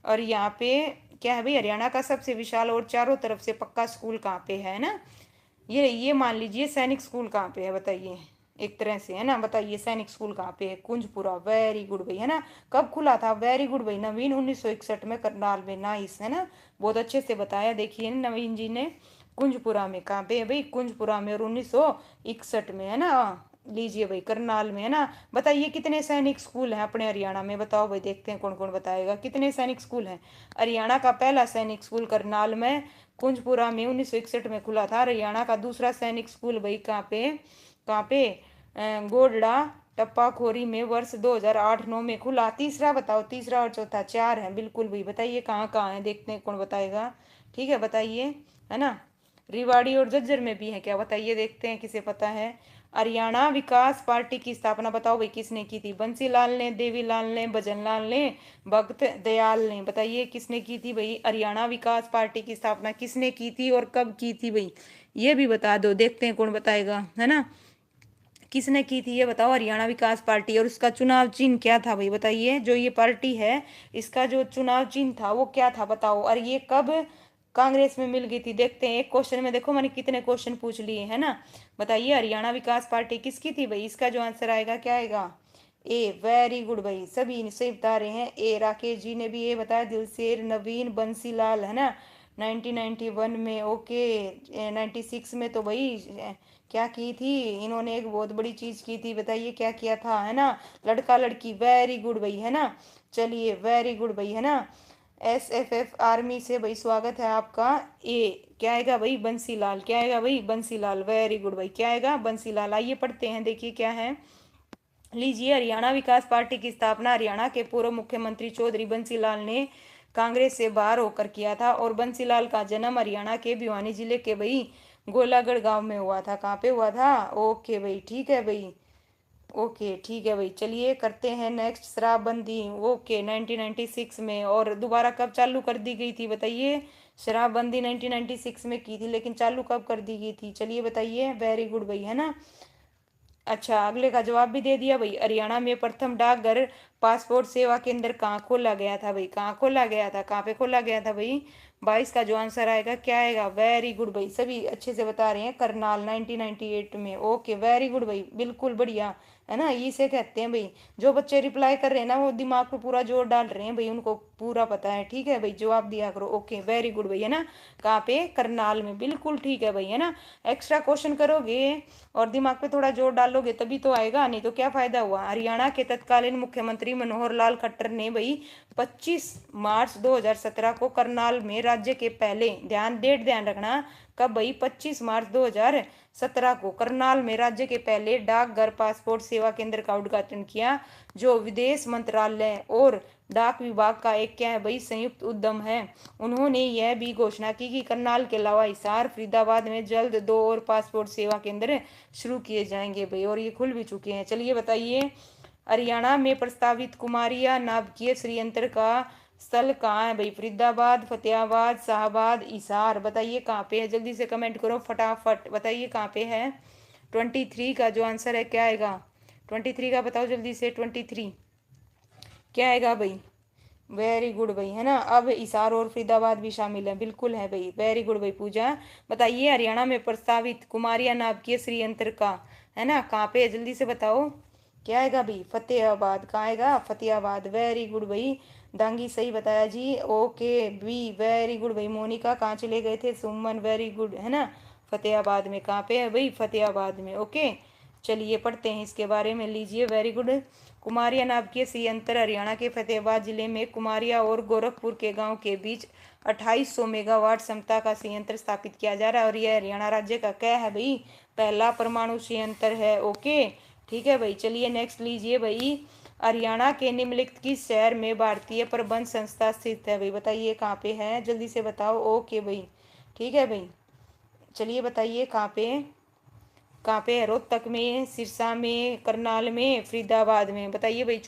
और यहाँ पे क्या है भाई, हरियाणा का सबसे विशाल और चारों तरफ से पक्का स्कूल कहाँ पे है ना। ये मान लीजिए सैनिक स्कूल कहाँ पे है बताइए, एक तरह से, है ना। बताइए सैनिक स्कूल कहाँ पे है? कुंजपुरा, वेरी गुड भाई, है ना। कब खुला था? वेरी गुड भाई नवीन, 1961 में, करनाल में, नाइस, है ना। बहुत अच्छे से बताया, देखिए नवीन जी ने। कुंजपुरा में कहाँ पे है भाई? कुंजपुरा में, और 1961 में, है ना। लीजिए भाई, करनाल में, है ना। बताइए कितने सैनिक स्कूल हैं अपने हरियाणा में, बताओ भाई, देखते हैं कौन कौन बताएगा कितने सैनिक स्कूल हैं। हरियाणा का पहला सैनिक स्कूल करनाल में, कुंजपुरा में, 1961 में खुला था। हरियाणा का दूसरा सैनिक स्कूल भाई कहाँ पे? कहाँ पे? गोडड़ा टप्पाखोरी में, वर्ष 2008-9 में खुला। तीसरा बताओ, तीसरा और चौथा, चार है बिल्कुल भाई, बताइए कहाँ कहाँ है, देखते हैं कौन बताएगा। ठीक है बताइए, है ना। रिवाड़ी और झज्जर में भी है क्या, बताइए, देखते हैं किसे पता है। हरियाणा विकास पार्टी की स्थापना बताओ भाई किसने की थी? बंसीलाल ने, देवीलाल ने, भजनलाल ने, भगत दयाल ने। बताइए किसने की थी भाई? हरियाणा विकास पार्टी की स्थापना किसने की थी और कब की थी भाई? ये भी बता दो, देखते हैं कौन बताएगा, है ना। किसने की थी ये बताओ, हरियाणा विकास पार्टी। और उसका चुनाव चिन्ह क्या था भाई? बताइए, जो ये पार्टी है, इसका जो चुनाव चिन्ह था वो क्या था बताओ। और ये कब कांग्रेस में मिल गई थी? देखते हैं, एक क्वेश्चन में देखो मैंने कितने क्वेश्चन पूछ लिए, है ना। बताइए हरियाणा विकास पार्टी किसकी थी भाई? इसका जो आंसर आएगा क्या आएगा? ए, वेरी गुड भाई, सभी सही बता रहे हैं। ए, राकेश जी ने भी ये बताया, दिलसेर, नवीन, बंसीलाल, है ना। 1991 में, ओके। 96 में तो भाई क्या की थी इन्होंने? एक बहुत बड़ी चीज की थी, बताइए क्या किया था, है ना। लड़का लड़की, वेरी गुड भाई, है ना। चलिए वेरी गुड भाई, है ना। SFF आर्मी से भाई स्वागत है आपका। ए, क्या आएगा भाई? बंसीलाल, क्या आएगा भाई? बंसीलाल, वेरी गुड भाई, क्या आएगा? बंसीलाल। आइए पढ़ते हैं, देखिए क्या है। लीजिए, हरियाणा विकास पार्टी की स्थापना हरियाणा के पूर्व मुख्यमंत्री चौधरी बंसीलाल ने कांग्रेस से बाहर होकर किया था। और बंसीलाल का जन्म हरियाणा के भिवानी जिले के भाई गोलागढ़ गांव में हुआ था। कहाँ पे हुआ था? ओके भाई, ठीक है भाई, ओके ठीक है भाई। चलिए करते हैं नेक्स्ट, शराबबंदी, ओके, 1996 में। और दोबारा कब चालू कर दी गई थी बताइए? शराबबंदी 1996 में की थी, लेकिन चालू कब कर दी गई थी? चलिए बताइए, वेरी गुड भाई, है ना। अच्छा, अगले का जवाब भी दे दिया भाई। हरियाणा में प्रथम डाकघर पासपोर्ट सेवा केंद्र कहाँ खोला गया था भाई? कहाँ खोला गया था? कहाँ पे खोला गया था भाई? 22 का जो आंसर आएगा क्या आएगा? वेरी गुड भाई, सभी अच्छे से बता रहे हैं। करनाल, 1998 में, ओके, वेरी गुड भाई, बिल्कुल बढ़िया, है ना। इसे कहते हैं भाई, जो बच्चे रिप्लाई कर रहे हैं ना वो दिमाग पे पूरा जोर डाल रहे हैं भाई, उनको पूरा पता है। ठीक है भाई, जवाब दिया करो, ओके, वेरी गुड भाई, है ना। कहाँ पे? करनाल में, बिल्कुल ठीक है भाई, है ना। एक्स्ट्रा क्वेश्चन करोगे और दिमाग पे थोड़ा जोर डालोगे तभी तो आएगा, नहीं तो क्या फायदा हुआ। हरियाणा के तत्कालीन मुख्यमंत्री मनोहर लाल खट्टर ने भाई 25 मार्च 2017 को करनाल में राज्य के पहले, ध्यान, डेट ध्यान रखना, कब भाई? 25 मार्च 2017 को करनाल में राज्य के पहले डाकघर पासपोर्ट सेवा केंद्र का उद्घाटन किया, जो विदेश मंत्रालय और डाक विभाग का एक क्या है भाई? संयुक्त उद्यम है। उन्होंने यह भी घोषणा की कि करनाल के अलावा हिसार, फरीदाबाद में जल्द 2 और पासपोर्ट सेवा केंद्र शुरू किए जाएंगे भाई, और ये खुल भी चुके हैं। चलिए बताइए, हरियाणा में प्रस्तावित कुमारिया नाभिकीय श्रीयंत्र का स्थल कहाँ है भाई? फरीदाबाद, फतेहाबाद, शाहबाद, हिसार। बताइए कहाँ पे है, जल्दी से कमेंट करो फटाफट, बताइए कहाँ पे है। 23 का जो आंसर है क्या आएगा? 23 का बताओ जल्दी से, 23 क्या आएगा भाई? वेरी गुड भाई, है ना। अब हिसार और फरीदाबाद भी शामिल है, बिल्कुल है भाई, वेरी गुड भाई पूजा। बताइए, हरियाणा में प्रस्तावित कुमारिया नाभिकीय श्रीयंत्र का, है ना, कहाँ पे है? जल्दी से बताओ क्या आएगा भाई? फतेहाबाद, कहाँ आएगा? फतेहाबाद, वेरी गुड भाई। दांगी सही बताया जी, ओके बी, वेरी गुड भाई। मोनिका कहाँ चले गए थे? सुमन, वेरी गुड, है ना। फतेहाबाद में, कहाँ पे है भाई? फतेहाबाद में, ओके। चलिए पढ़ते हैं इसके बारे में, लीजिए, वेरी गुड। कुमारिया नाभिकीय संयंत्र हरियाणा के फतेहाबाद जिले में कुमारिया और गोरखपुर के गांव के बीच 2800 मेगावाट क्षमता का संयंत्र स्थापित किया जा रहा है। और यह हरियाणा राज्य का क्या है भाई? पहला परमाणु संयंत्र है, ओके ठीक है भाई। चलिए नेक्स्ट लीजिए भाई, हरियाणा के निम्नलिखित किस शहर में भारतीय प्रबंध संस्था स्थित है भाई? बताइए कहाँ पे है, जल्दी से बताओ। ओके भाई, ठीक है भाई, चलिए बताइए कहाँ पे है? रोहतक में, सिरसा में, करनाल में, फरीदाबाद में? बताइए भाई।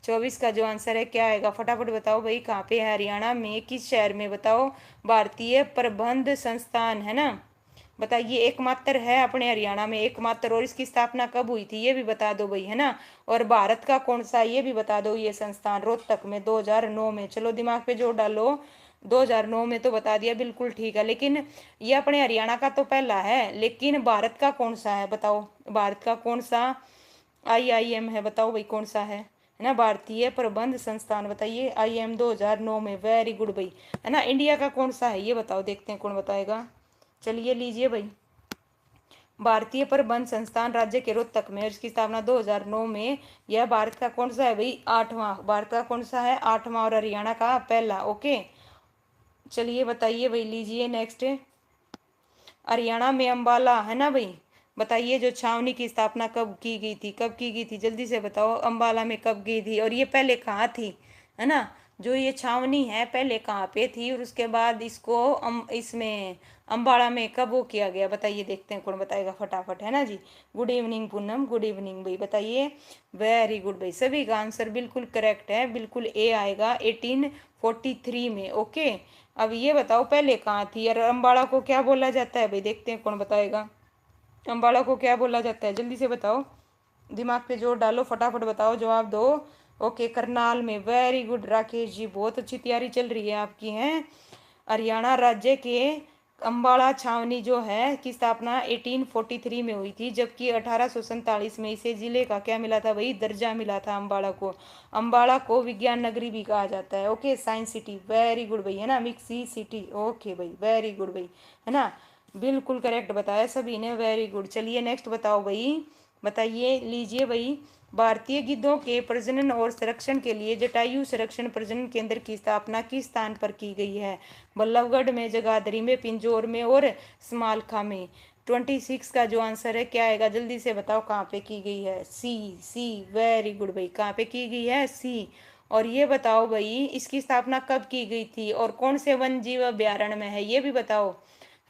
24 का जो आंसर है क्या आएगा? फटाफट बताओ भाई, कहाँ पे है? हरियाणा में किस शहर में? बताओ। भारतीय प्रबंध संस्थान है ना, बताइए। एकमात्र है अपने हरियाणा में, एकमात्र। और इसकी स्थापना कब हुई थी ये भी बता दो भाई, है ना। और भारत का कौन सा, ये भी बता दो। ये संस्थान रोहतक में 2009 में, चलो दिमाग पे जोर डालो। 2009 में तो बता दिया, बिल्कुल ठीक है। लेकिन ये अपने हरियाणा का तो पहला है, लेकिन भारत का कौन सा है बताओ? भारत का कौन सा IIM है? बताओ भाई कौन सा है ना? भारतीय प्रबंध संस्थान, बताइए। IIM 2009 में, वेरी गुड भाई, है ना। इंडिया का कौन सा है ये बताओ, देखते हैं कौन बताएगा। चलिए लीजिए भाई। भारतीय प्रबंध संस्थान राज्य के रोहतक में, इसकी स्थापना 2009 में। यह भारत का कौन सा है भाई? आठवां। भारत का कौन सा है? आठवां। और हरियाणा का पहला। ओके, चलिए बताइए भाई, लीजिए नेक्स्ट। हरियाणा में अंबाला है ना भाई, बताइए। जो छावनी की स्थापना कब की गई थी? कब की गई थी जल्दी से बताओ, अंबाला में कब गई थी? और ये पहले कहाँ थी, है ना? जो ये छावनी है पहले कहाँ पे थी, और उसके बाद इसको इसमें अंबाला में कब वो किया गया? बताइए, देखते हैं कौन बताएगा फटाफट, है ना जी। Good evening Poonam, good evening भाई, बताइए। वेरी गुड भाई, सभी का आंसर बिल्कुल करेक्ट है, बिल्कुल ए आएगा 1843 में। ओके, अब ये बताओ पहले कहाँ थी, और अम्बाड़ा को क्या बोला जाता है भाई? देखते हैं कौन बताएगा। अम्बाड़ा को क्या बोला जाता है, जल्दी से बताओ, दिमाग पे जोर डालो, फटाफट बताओ, जवाब दो। ओके, करनाल में, वेरी गुड राकेश जी, बहुत अच्छी तैयारी चल रही है आपकी, हैं। हरियाणा राज्य के अम्बाड़ा छावनी जो है की स्थापना 1843 में हुई थी, जबकि 1847 में इसे जिले का क्या मिला था भाई? दर्जा मिला था अम्बाड़ा को। अम्बाड़ा को विज्ञान नगरी भी कहा जाता है। Okay, science city, very good भाई, है ना। मिक्सी सिटी, ओके भाई, वेरी गुड भाई, है ना। बिल्कुल करेक्ट बताया सभी ने, वेरी गुड। चलिए नेक्स्ट बताओ भाई, बताइए, लीजिए भाई। भारतीय गिद्धों के प्रजनन और संरक्षण के लिए जटायु संरक्षण प्रजनन केंद्र की स्थापना किस स्थान पर की गई है? बल्लभगढ़ में, जगाधरी में, पिंजौर में, और समालखा में? 26 का जो आंसर है क्या आएगा, जल्दी से बताओ, कहाँ पे की गई है? सी, वेरी गुड भाई, कहाँ पे की गई है? सी। और ये बताओ भाई, इसकी स्थापना कब की गई थी, और कौन से वन जीव अभ्यारण्य में है, ये भी बताओ,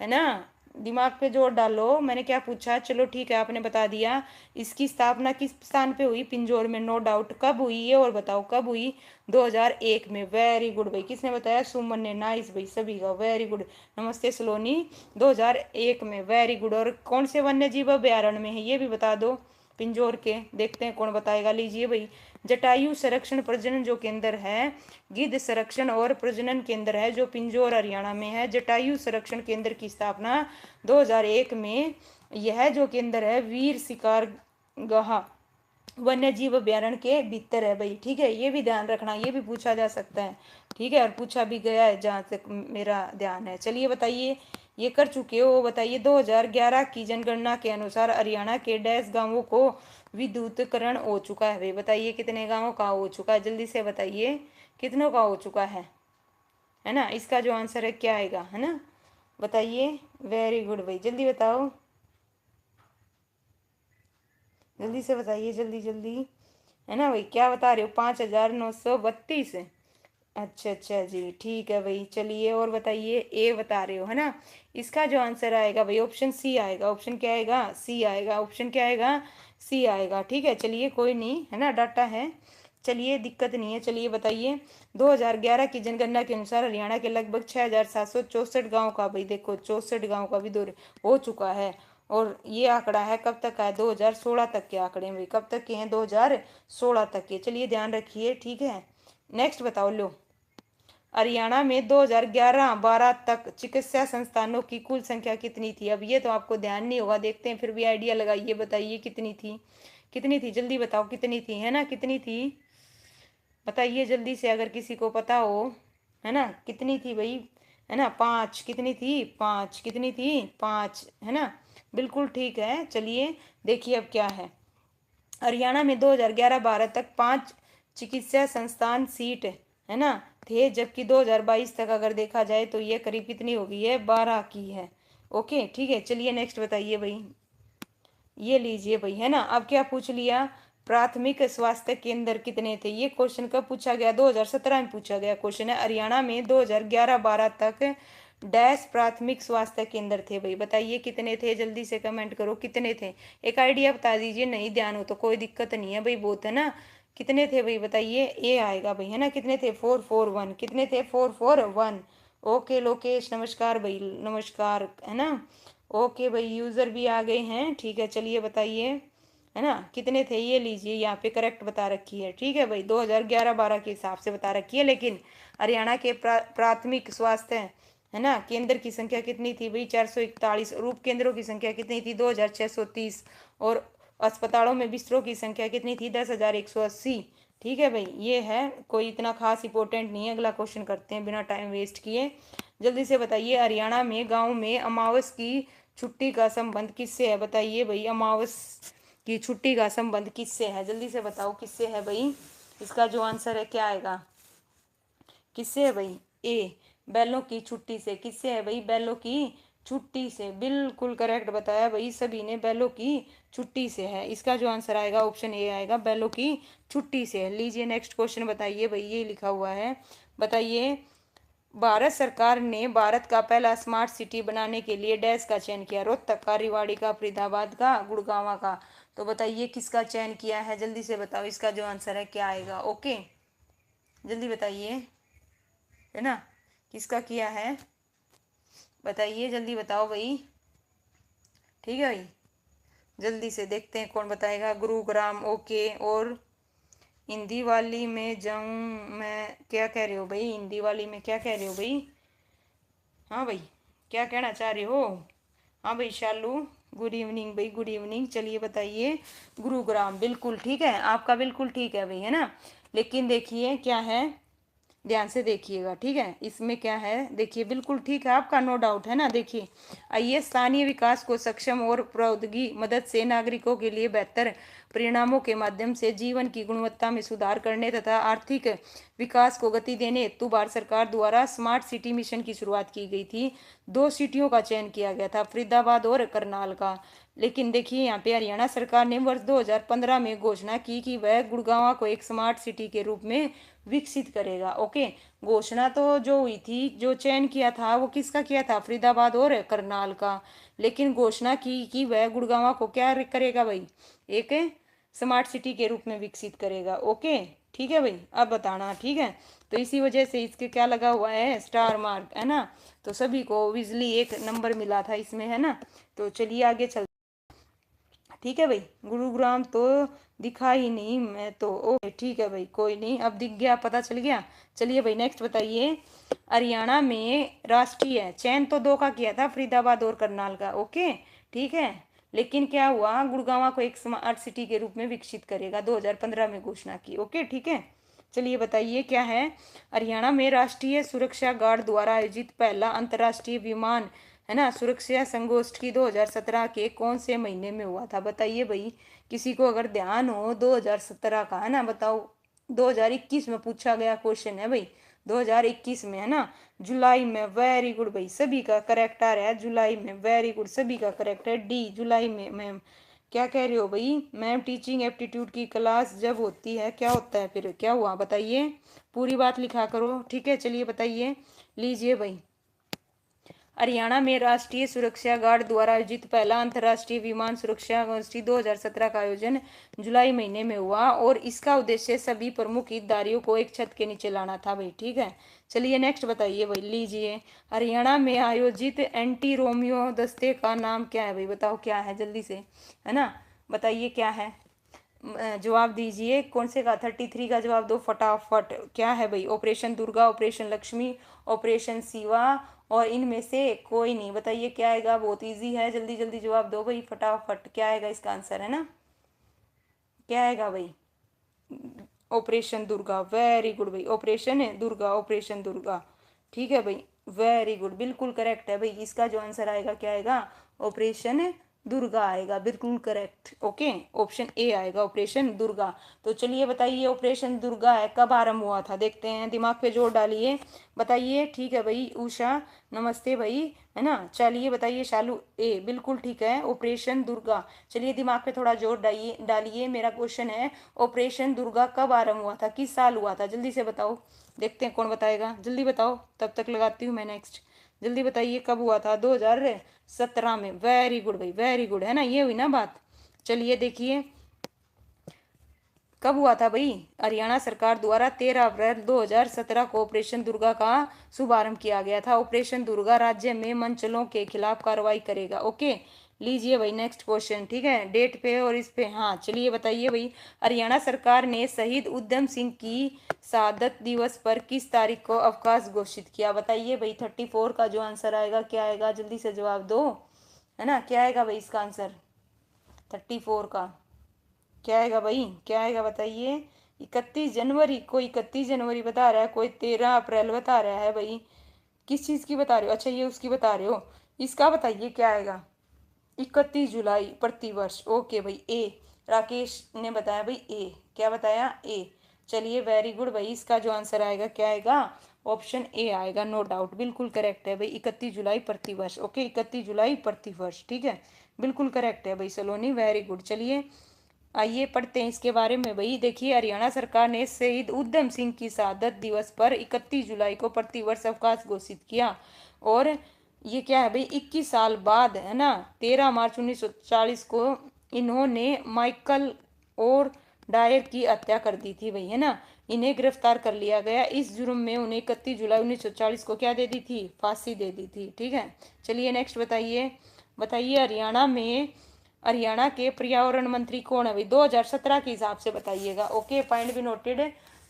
है ना। दिमाग पे जोर डालो, मैंने क्या पूछा? चलो ठीक है, आपने बता दिया। इसकी स्थापना किस स्थान पे हुई? पिंजौर में, नो डाउट। कब हुई ये और बताओ, कब हुई? 2001 में, वेरी गुड भाई, किसने बताया? सुमन ने, नाइस भाई, सभी का वेरी गुड। नमस्ते सलोनी, 2001 में, वेरी गुड। और कौन से वन्य जीव अभ्यारण्य में है ये भी बता दो, पिंजौर के, देखते हैं कौन बताएगा। लीजिए भाई, जटायु संरक्षण प्रजनन जो केंद्र है, गिद्ध संरक्षण और प्रजनन केंद्र है जो पिंजौर हरियाणा में है। जटायु संरक्षण केंद्र की स्थापना 2001 में। यह जो केंद्र है वीर शिकार गहा वन्य जीव अभ्यारण्य के भीतर है भाई, ठीक है। ये भी ध्यान रखना, ये भी पूछा जा सकता है, ठीक है, और पूछा भी गया है जहाँ तक मेरा ध्यान है। चलिए बताइए, ये कर चुके हो, बताइए। 2011 की जनगणना के अनुसार हरियाणा के डैश गांवों को विद्युतीकरण हो चुका है भाई? बताइए कितने गांवों का हो चुका है, जल्दी से बताइए, कितनों का हो चुका है ना। इसका जो आंसर है क्या आएगा, है ना, बताइए। वेरी गुड भाई, जल्दी बताओ, जल्दी से बताइए, जल्दी जल्दी, है ना भाई। क्या बता रहे हो? 5,932। अच्छा अच्छा जी, ठीक है भाई, चलिए और बताइए। ए बता रहे हो, है ना। इसका जो आंसर आएगा भाई, ऑप्शन सी आएगा। ऑप्शन क्या आएगा? सी आएगा। ऑप्शन क्या आएगा? सी आएगा, ठीक है। चलिए कोई नहीं, है ना, डाटा है, चलिए दिक्कत नहीं है। चलिए बताइए, 2011 की जनगणना के अनुसार हरियाणा के लगभग 6,764 गाँव का, भाई देखो 64 गाँव का विदूर हो चुका है। और ये आंकड़ा है कब तक का है? 2016 तक के आंकड़े हैं भाई, कब तक के हैं? 2016 तक के, चलिए ध्यान रखिए, ठीक है। नेक्स्ट बताओ लो। हरियाणा में 2011-12 तक चिकित्सा संस्थानों की कुल संख्या कितनी थी? अब ये तो आपको ध्यान नहीं होगा, देखते हैं फिर भी आइडिया लगाइए, बताइए कितनी थी, कितनी थी, जल्दी बताओ कितनी थी, है ना, कितनी थी, बताइए जल्दी से, अगर किसी को पता हो, है ना, कितनी थी भाई, है ना। 5, कितनी थी? 5, कितनी थी? 5, है ना, बिल्कुल ठीक है। चलिए देखिए अब क्या है। हरियाणा में 2011-12 तक 5 चिकित्सा संस्थान सीट, है ना, थे, जबकि 2022 तक अगर देखा जाए तो ये करीब कितनी हो गई है? 12 की है। ओके ठीक है, चलिए नेक्स्ट बताइए भाई। ये लीजिए भाई, है ना। अब क्या पूछ लिया? प्राथमिक स्वास्थ्य केंद्र कितने थे? ये क्वेश्चन कब पूछा गया? 2017 में पूछा गया क्वेश्चन है। हरियाणा में 2011-12 तक डैश प्राथमिक स्वास्थ्य केंद्र थे भाई। बताइए कितने थे, जल्दी से कमेंट करो कितने थे। एक आइडिया बता दीजिए, नहीं ध्यान हो तो कोई दिक्कत नहीं है भाई, बहुत है ना। कितने थे भाई बताइए, ए आएगा भाई, है ना। कितने थे? 441। कितने थे? 441। ओके लोकेश, नमस्कार भाई, नमस्कार, है ना। ओके भाई, यूजर भी आ गए हैं, ठीक है। चलिए बताइए, है ना, कितने थे? ये लीजिए, यहाँ पे करेक्ट बता रखी है, ठीक है भाई, 2011-12 के हिसाब से बता रखी है। लेकिन हरियाणा के प्राथमिक स्वास्थ्य, है ना, केंद्र की संख्या कितनी थी भाई? 441। और उप केंद्रों की संख्या कितनी थी? 2630। और अस्पतालों में बिस्तरों की संख्या कितनी थी? 10,180। ठीक है भाई, ये है, कोई इतना खास इंपॉर्टेंट नहीं है। अगला क्वेश्चन करते हैं बिना टाइम वेस्ट किए। जल्दी से बताइए, हरियाणा में गांव में अमावस की छुट्टी का संबंध किससे है? बताइए भाई, अमावस की छुट्टी का संबंध किससे है? जल्दी से बताओ किससे है भाई। इसका जो आंसर है क्या आएगा? किससे है भाई? ए, बैलों की छुट्टी से। किससे है भाई? बैलों की छुट्टी से। बिल्कुल करेक्ट बताया भाई सभी ने, बैलों की छुट्टी से है। इसका जो आंसर आएगा ऑप्शन ए आएगा, बैलों की छुट्टी से है। लीजिए नेक्स्ट क्वेश्चन बताइए भाई, ये लिखा हुआ है, बताइए, भारत सरकार ने भारत का पहला स्मार्ट सिटी बनाने के लिए डैश का चयन किया? रोहतक का, रेवाड़ी का, फरीदाबाद का, गुड़गांव का। तो बताइए किसका चयन किया है? जल्दी से बताओ, इसका जो आंसर है क्या आएगा? ओके, जल्दी बताइए, है ना, किसका किया है? बताइए, जल्दी बताओ भाई, ठीक है भाई, जल्दी से देखते हैं कौन बताएगा। गुरुग्राम, ओके। और हिंदी वाली में जाऊं मैं, क्या कह रहे हो भाई? हिंदी वाली में क्या कह रहे हो भाई? हाँ भाई, क्या कहना चाह रहे हो? हाँ भाई शालू, गुड इवनिंग भाई, गुड इवनिंग। चलिए बताइए, गुरुग्राम, बिल्कुल ठीक है आपका, बिल्कुल ठीक है भाई, है ना। लेकिन देखिए क्या है, ध्यान से देखिएगा, ठीक है, इसमें क्या है, देखिए, बिल्कुल ठीक है आपका, नो डाउट, है ना। देखिए, आइए, स्थानीय विकास को सक्षम और प्रौद्योगिकी मदद से नागरिकों के लिए बेहतर परिणामों के माध्यम से जीवन की गुणवत्ता में सुधार करने तथा आर्थिक विकास को गति देने हेतु भारत सरकार द्वारा स्मार्ट सिटी मिशन की शुरुआत की गई थी। 2 सिटियों का चयन किया गया था, फरीदाबाद और करनाल का। लेकिन देखिए यहाँ पे हरियाणा सरकार ने वर्ष 2015 में घोषणा की कि वह गुड़गांव को एक स्मार्ट सिटी के रूप में विकसित करेगा। ओके, घोषणा तो जो हुई थी, जो चयन किया था वो किसका किया था? फरीदाबाद और करनाल का। लेकिन घोषणा की कि वह गुड़गांव को क्या करेगा भाई? एक स्मार्ट सिटी के रूप में विकसित करेगा। ओके, ठीक है भाई, अब बताना, ठीक है। तो इसी वजह से इसके क्या लगा हुआ है? स्टार मार्क, है ना। तो सभी को विजली 1 नंबर मिला था इसमें, है ना। तो चलिए आगे चल, ठीक है भाई। गुरुग्राम तो दिखा ही नहीं मैं तो, ओके ठीक है भाई, कोई नहीं, अब दिख गया, पता चल गया। चलिए भाई नेक्स्ट बताइए, हरियाणा में राष्ट्रीय चयन तो 2 का किया था, फरीदाबाद और करनाल का। ओके, ठीक है। लेकिन क्या हुआ? गुड़गांव को एक स्मार्ट सिटी के रूप में विकसित करेगा, 2015 में घोषणा की। ओके, ठीक है। चलिए बताइए क्या है? हरियाणा में राष्ट्रीय सुरक्षा गार्ड द्वारा आयोजित पहला अंतर्राष्ट्रीय विमान, है ना, सुरक्षा संगोष्ठी 2017 के कौन से महीने में हुआ था? बताइए भाई, किसी को अगर ध्यान हो 2017 का, है ना, बताओ। 2021 में पूछा गया क्वेश्चन है भाई, 2021 में, है ना, जुलाई में। वेरी गुड भाई, सभी का करेक्ट आ रहा है, जुलाई में, वेरी गुड, सभी का करेक्ट है, डी, जुलाई में। मैम क्या कह रहे हो भाई? मैम टीचिंग एप्टीट्यूड की क्लास जब होती है क्या होता है, फिर क्या हुआ बताइए, पूरी बात लिखा करो, ठीक है। चलिए बताइए, लीजिए भाई, हरियाणा में राष्ट्रीय सुरक्षा गार्ड द्वारा आयोजित पहला अंतर्राष्ट्रीय विमान सुरक्षा गोष्ठी 2017 का आयोजन जुलाई महीने में हुआ और इसका उद्देश्य सभी प्रमुख हितधारियों को एक छत के नीचे लाना था भाई, ठीक है। चलिए नेक्स्ट बताइए भाई, लीजिए, हरियाणा में आयोजित एंटी रोमियो दस्ते का नाम क्या है भाई? बताओ क्या है, जल्दी से, है ना, बताइए क्या है? जवाब दीजिए, कौन से का? 33 का जवाब दो फटाफट। क्या है भाई? Operation Durga, operation Lakshmi, operation Shiva, और इनमें से कोई नहीं। बताइए क्या आएगा? बहुत इजी है, जल्दी जल्दी जवाब दो भाई फटाफट, क्या आएगा इसका आंसर, है ना, क्या आएगा भाई? ऑपरेशन दुर्गा, वेरी गुड भाई, ऑपरेशन है दुर्गा, ऑपरेशन दुर्गा, ठीक है भाई, वेरी गुड, बिल्कुल करेक्ट है भाई। इसका जो आंसर आएगा क्या आएगा? ऑपरेशन दुर्गा आएगा, बिल्कुल करेक्ट। ओके, ऑप्शन ए आएगा, ऑपरेशन दुर्गा। तो चलिए बताइए, ऑपरेशन दुर्गा है कब आरंभ हुआ था, देखते हैं, दिमाग पे जोर डालिए, बताइए। ठीक है भाई उषा, नमस्ते भाई, है ना। चलिए बताइए शालू, ए बिल्कुल ठीक है, ऑपरेशन दुर्गा। चलिए दिमाग पे थोड़ा जोर डालिए डालिए। मेरा क्वेश्चन है, ऑपरेशन दुर्गा कब आरंभ हुआ था, किस साल हुआ था, जल्दी से बताओ। देखते हैं कौन बताएगा, जल्दी बताओ, तब तक लगाती हूँ मैं नेक्स्ट। जल्दी बताइए कब हुआ था, 2017 में। वेरी गुड भाई, वेरी गुड, है ना, ये हुई ना बात। चलिए देखिए कब हुआ था भाई। हरियाणा सरकार द्वारा 13 अप्रैल 2017 को ऑपरेशन दुर्गा का शुभारंभ किया गया था। ऑपरेशन दुर्गा राज्य में मंचलों के खिलाफ कार्रवाई करेगा। ओके, लीजिए भाई नेक्स्ट क्वेश्चन, ठीक है, डेट पे और इस पे। हाँ चलिए बताइए भाई, हरियाणा सरकार ने शहीद उधम सिंह की शहादत दिवस पर किस तारीख को अवकाश घोषित किया, बताइए भाई। 34 का जो आंसर आएगा क्या आएगा, जल्दी से जवाब दो, है ना, क्या आएगा भाई इसका आंसर 34 का, क्या आएगा भाई, क्या आएगा बताइए। 31 जनवरी, कोई 31 जनवरी बता रहा है, कोई 13 अप्रैल बता रहा है भाई, किस चीज़ की बता रहे हो, अच्छा ये उसकी बता रहे हो, इसका बताइए क्या आएगा। 31 जुलाई प्रतिवर्ष, ओके भाई ए, राकेश ने बताया भाई ए, क्या बताया ए। चलिए वेरी गुड भाई, इसका जो आंसर आएगा क्या आएगा, ऑप्शन ए आएगा, नो डाउट, बिल्कुल करेक्ट है भाई, 31 जुलाई प्रतिवर्ष। ओके, 31 जुलाई प्रतिवर्ष, ठीक है, बिल्कुल करेक्ट है भाई सलोनी, वेरी गुड। चलिए आइए पढ़ते हैं इसके बारे में भाई। देखिए, हरियाणा सरकार ने शहीद उधम सिंह की शहादत दिवस पर 31 जुलाई को प्रतिवर्ष अवकाश घोषित किया। और ये क्या है भाई, 21 साल बाद, है ना, 13 मार्च 1940 को इन्होंने माइकल और डायर की हत्या कर दी थी भाई, है ना। इन्हें गिरफ्तार कर लिया गया, इस जुर्म में उन्हें 31 जुलाई 1940 को क्या दे दी थी, फांसी दे दी थी, ठीक है। चलिए नेक्स्ट बताइए, बताइए हरियाणा के पर्यावरण मंत्री कौन है भाई, 2017 के हिसाब से बताइएगा। ओके, पॉइंट भी नोटेड,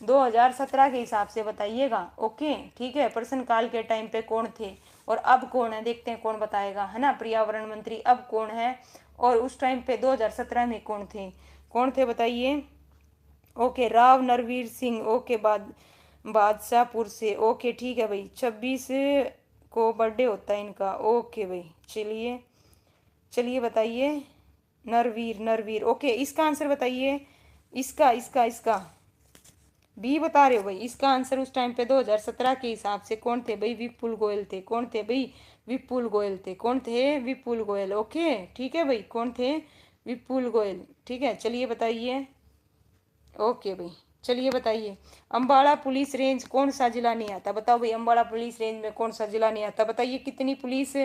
2017 के हिसाब से बताइएगा। ओके ठीक है, प्रश्न काल के टाइम पे कौन थे और अब कौन है, देखते हैं कौन बताएगा, है ना। पर्यावरण मंत्री अब कौन है और उस टाइम पे 2017 में कौन थे बताइए। ओके, राव नरवीर सिंह, ओके, बादशाहपुर से। ओके ठीक है भाई, 26 को बर्थडे होता है इनका। ओके भाई, चलिए चलिए बताइए, नरवीर नरवीर, ओके, इसका आंसर बताइए, इसका इसका इसका बी बता रहे हो भाई, इसका आंसर उस टाइम पे 2017 के हिसाब से कौन थे भाई, विपुल गोयल थे। कौन थे भाई, विपुल गोयल थे। कौन थे, विपुल गोयल। ओके ठीक है भाई, कौन थे, विपुल गोयल, ठीक है। चलिए बताइए, ओके भाई, चलिए बताइए, अम्बाड़ा पुलिस रेंज कौन सा जिला नहीं आता, बताओ भाई, अम्बाड़ा पुलिस रेंज में कौन सा जिला नहीं आता, बताइए। कितनी पुलिस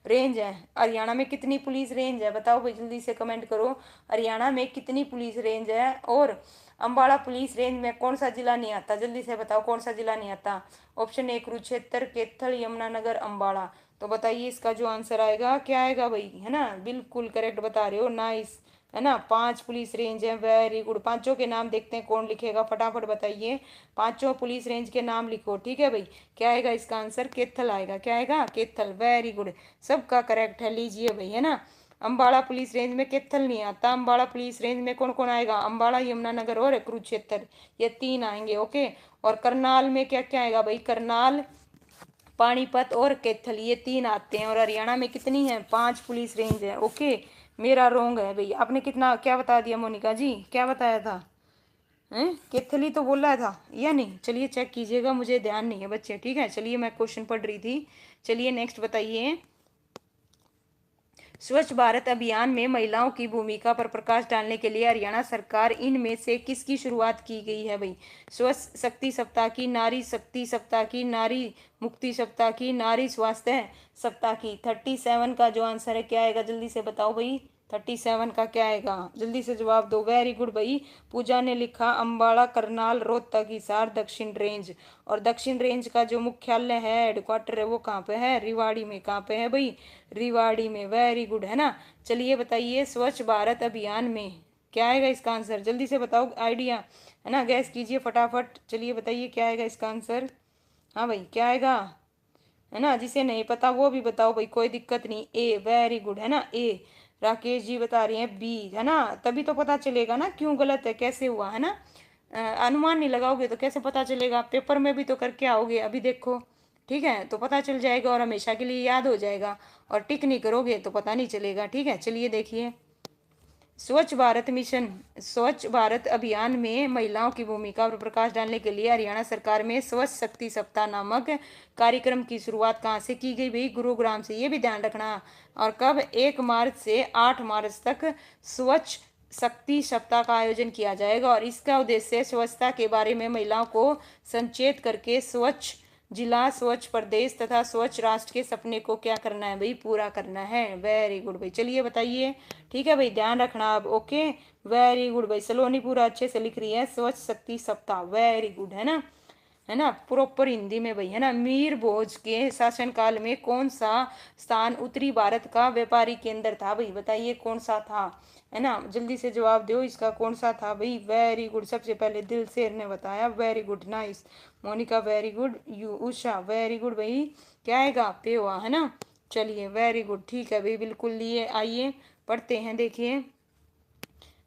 रेंज है हरियाणा में, कितनी पुलिस रेंज है, बताओ भाई, जल्दी से कमेंट करो, हरियाणा में कितनी पुलिस रेंज है और अम्बाड़ा पुलिस रेंज में कौन सा जिला नहीं आता, जल्दी से बताओ कौन सा जिला नहीं आता। Option A Kurukshetra, Kaithal, Yamunanagar, Ambala. तो बताइए इसका जो आंसर आएगा क्या आएगा भाई, है ना, बिल्कुल करेक्ट बता रहे हो, नाइस, है ना। 5 पुलिस रेंज है, वेरी गुड। पांचों के नाम देखते हैं कौन लिखेगा, फटाफट बताइए, पांचों पुलिस रेंज के नाम लिखो, ठीक है भाई। क्या आएगा इसका आंसर, कैथल आएगा, क्या आएगा, कैथल, वेरी गुड, सबका करेक्ट है। लीजिए भाई, है ना, अम्बाड़ा पुलिस रेंज में कैथल नहीं आता, अम्बाड़ा पुलिस रेंज में कौन कौन आएगा, अम्बाड़ा, यमुनानगर और कुरुक्षेत्र, ये 3 आएंगे। ओके, और करनाल में क्या क्या आएगा भाई, करनाल, पानीपत और कैथल, ये 3 आते हैं। और हरियाणा में कितनी है, 5 पुलिस रेंज है। ओके, मेरा रोंग है भाई, आपने कितना क्या बता दिया मोनिका जी, क्या बताया था, हैं, कैथल ही तो बोल रहा था या नहीं, चलिए चेक कीजिएगा, मुझे ध्यान नहीं है बच्चे, ठीक है। चलिए मैं क्वेश्चन पढ़ रही थी, चलिए नेक्स्ट बताइए। स्वच्छ भारत अभियान में महिलाओं की भूमिका पर प्रकाश डालने के लिए हरियाणा सरकार इनमें से किसकी शुरुआत की गई है भाई, स्वच्छ शक्ति सप्ताह की, नारी शक्ति सप्ताह की, नारी मुक्ति सप्ताह की, नारी स्वास्थ्य सप्ताह की। 37 का जो आंसर है क्या आएगा, जल्दी से बताओ भाई, 37 का क्या आएगा, जल्दी से जवाब दो। वेरी गुड भाई, पूजा ने लिखा अम्बाड़ा, करनाल, रोहतक, हिसार, दक्षिण रेंज। और दक्षिण रेंज का जो मुख्यालय है, हेडक्वार्टर है, वो कहाँ पे है, रिवाड़ी में। कहाँ पे है भाई, रिवाड़ी में, वेरी गुड, है ना। चलिए बताइए, स्वच्छ भारत अभियान में क्या आएगा इसका आंसर, जल्दी से बताओ, आइडिया, है ना, गैस कीजिए फटाफट। चलिए बताइए क्या आएगा इसका आंसर, हाँ भाई क्या आएगा, है ना, जिसे नहीं पता वो भी बताओ भाई, कोई दिक्कत नहीं, ए, वेरी गुड, है ना, ए। राकेश जी बता रहे हैं बी, है ना, तभी तो पता चलेगा ना क्यों गलत है, कैसे हुआ, है ना। अनुमान नहीं लगाओगे तो कैसे पता चलेगा, पेपर में भी तो करके आओगे, अभी देखो, ठीक है, तो पता चल जाएगा और हमेशा के लिए याद हो जाएगा। और टिक नहीं करोगे तो पता नहीं चलेगा। ठीक है, चलिए देखिए। स्वच्छ भारत मिशन, स्वच्छ भारत अभियान में महिलाओं की भूमिका पर प्रकाश डालने के लिए हरियाणा सरकार में स्वच्छ शक्ति सप्ताह नामक कार्यक्रम की शुरुआत कहाँ से की गई भाई? गुरुग्राम से। ये भी ध्यान रखना। और कब? 1 मार्च से 8 मार्च तक स्वच्छ शक्ति सप्ताह का आयोजन किया जाएगा। और इसका उद्देश्य स्वच्छता के बारे में महिलाओं को संचेत करके स्वच्छ जिला, स्वच्छ प्रदेश तथा स्वच्छ राष्ट्र के सपने को क्या करना है भाई? पूरा करना है। वेरी गुड भाई, चलिए बताइए। ठीक है भाई, ध्यान रखना आप। ओके, वेरी गुड भाई। सलोनी पूरा अच्छे से लिख रही है, स्वच्छ शक्ति सप्ताह, वेरी गुड, है ना? है ना, प्रॉपर हिंदी में भाई, है ना? मीर भोज के शासनकाल में कौन सा स्थान उत्तरी भारत का व्यापारी केंद्र था भाई? बताइए कौन सा था, है ना? जल्दी से जवाब दो, इसका कौन सा था भाई? वेरी गुड, सबसे पहले दिलशेर ने बताया, very good, nice. Monika very good, you Usha very good भाई। क्या आएगा? पेवा, है ना? चलिए वेरी गुड, ठीक है भाई, बिल्कुल लिए। आइए पढ़ते हैं, देखिए,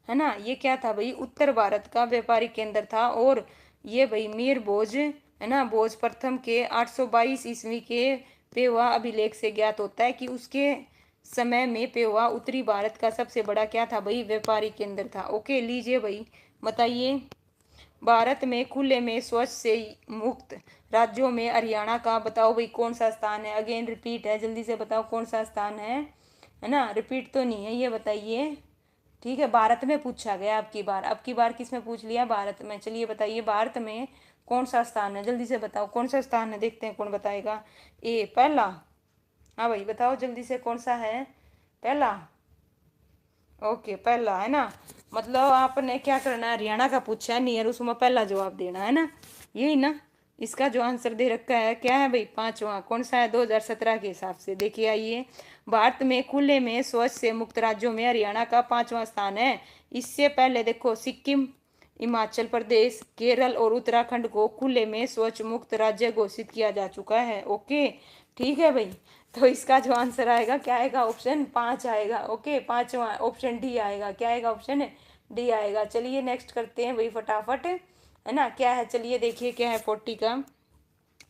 है ना? ये क्या था भाई? उत्तर भारत का व्यापारिक केंद्र था। और ये भाई मीर भोज, है ना, भोज प्रथम के 822 ईस्वी के पेवा अभिलेख से ज्ञात होता है कि उसके समय में पेवा उत्तरी भारत का सबसे बड़ा क्या था भाई? व्यापारिक केंद्र था। ओके, लीजिए भाई, बताइए। भारत में खुले में शौच से मुक्त राज्यों में हरियाणा का बताओ भाई कौन सा स्थान है? अगेन रिपीट है, जल्दी से बताओ कौन सा स्थान है ना? रिपीट तो नहीं है, ये बताइए। ठीक है, भारत में पूछा गया अब की बार किस में पूछ लिया? भारत में। चलिए बताइए, भारत में कौन सा स्थान है? जल्दी से बताओ कौन सा स्थान है, देखते हैं कौन बताएगा। ए पहला। हाँ भाई बताओ जल्दी से, कौन सा है? पहला। ओके, पहला, है ना? मतलब आपने क्या करना है, हरियाणा का पूछा है नियर, उसमें पहला जवाब देना है ना, यही ना? इसका जो आंसर दे रखा है क्या है भाई? पांचवा। कौन सा है? 2017 के हिसाब से। देखिए, आइए, भारत में खुले में शौच से मुक्त राज्यों में हरियाणा का 5वां स्थान है। इससे पहले देखो, सिक्किम, हिमाचल प्रदेश, केरल और उत्तराखंड को खुले में शौच मुक्त राज्य घोषित किया जा चुका है। ओके, ठीक है भाई। तो इसका जो आंसर आएगा क्या आएगा? ऑप्शन 5 आएगा। ओके, पांचवा ऑप्शन डी आएगा। क्या आएगा? ऑप्शन डी आएगा। चलिए नेक्स्ट करते हैं भाई फटाफट, है ना? क्या है? चलिए देखिए क्या है 40 का।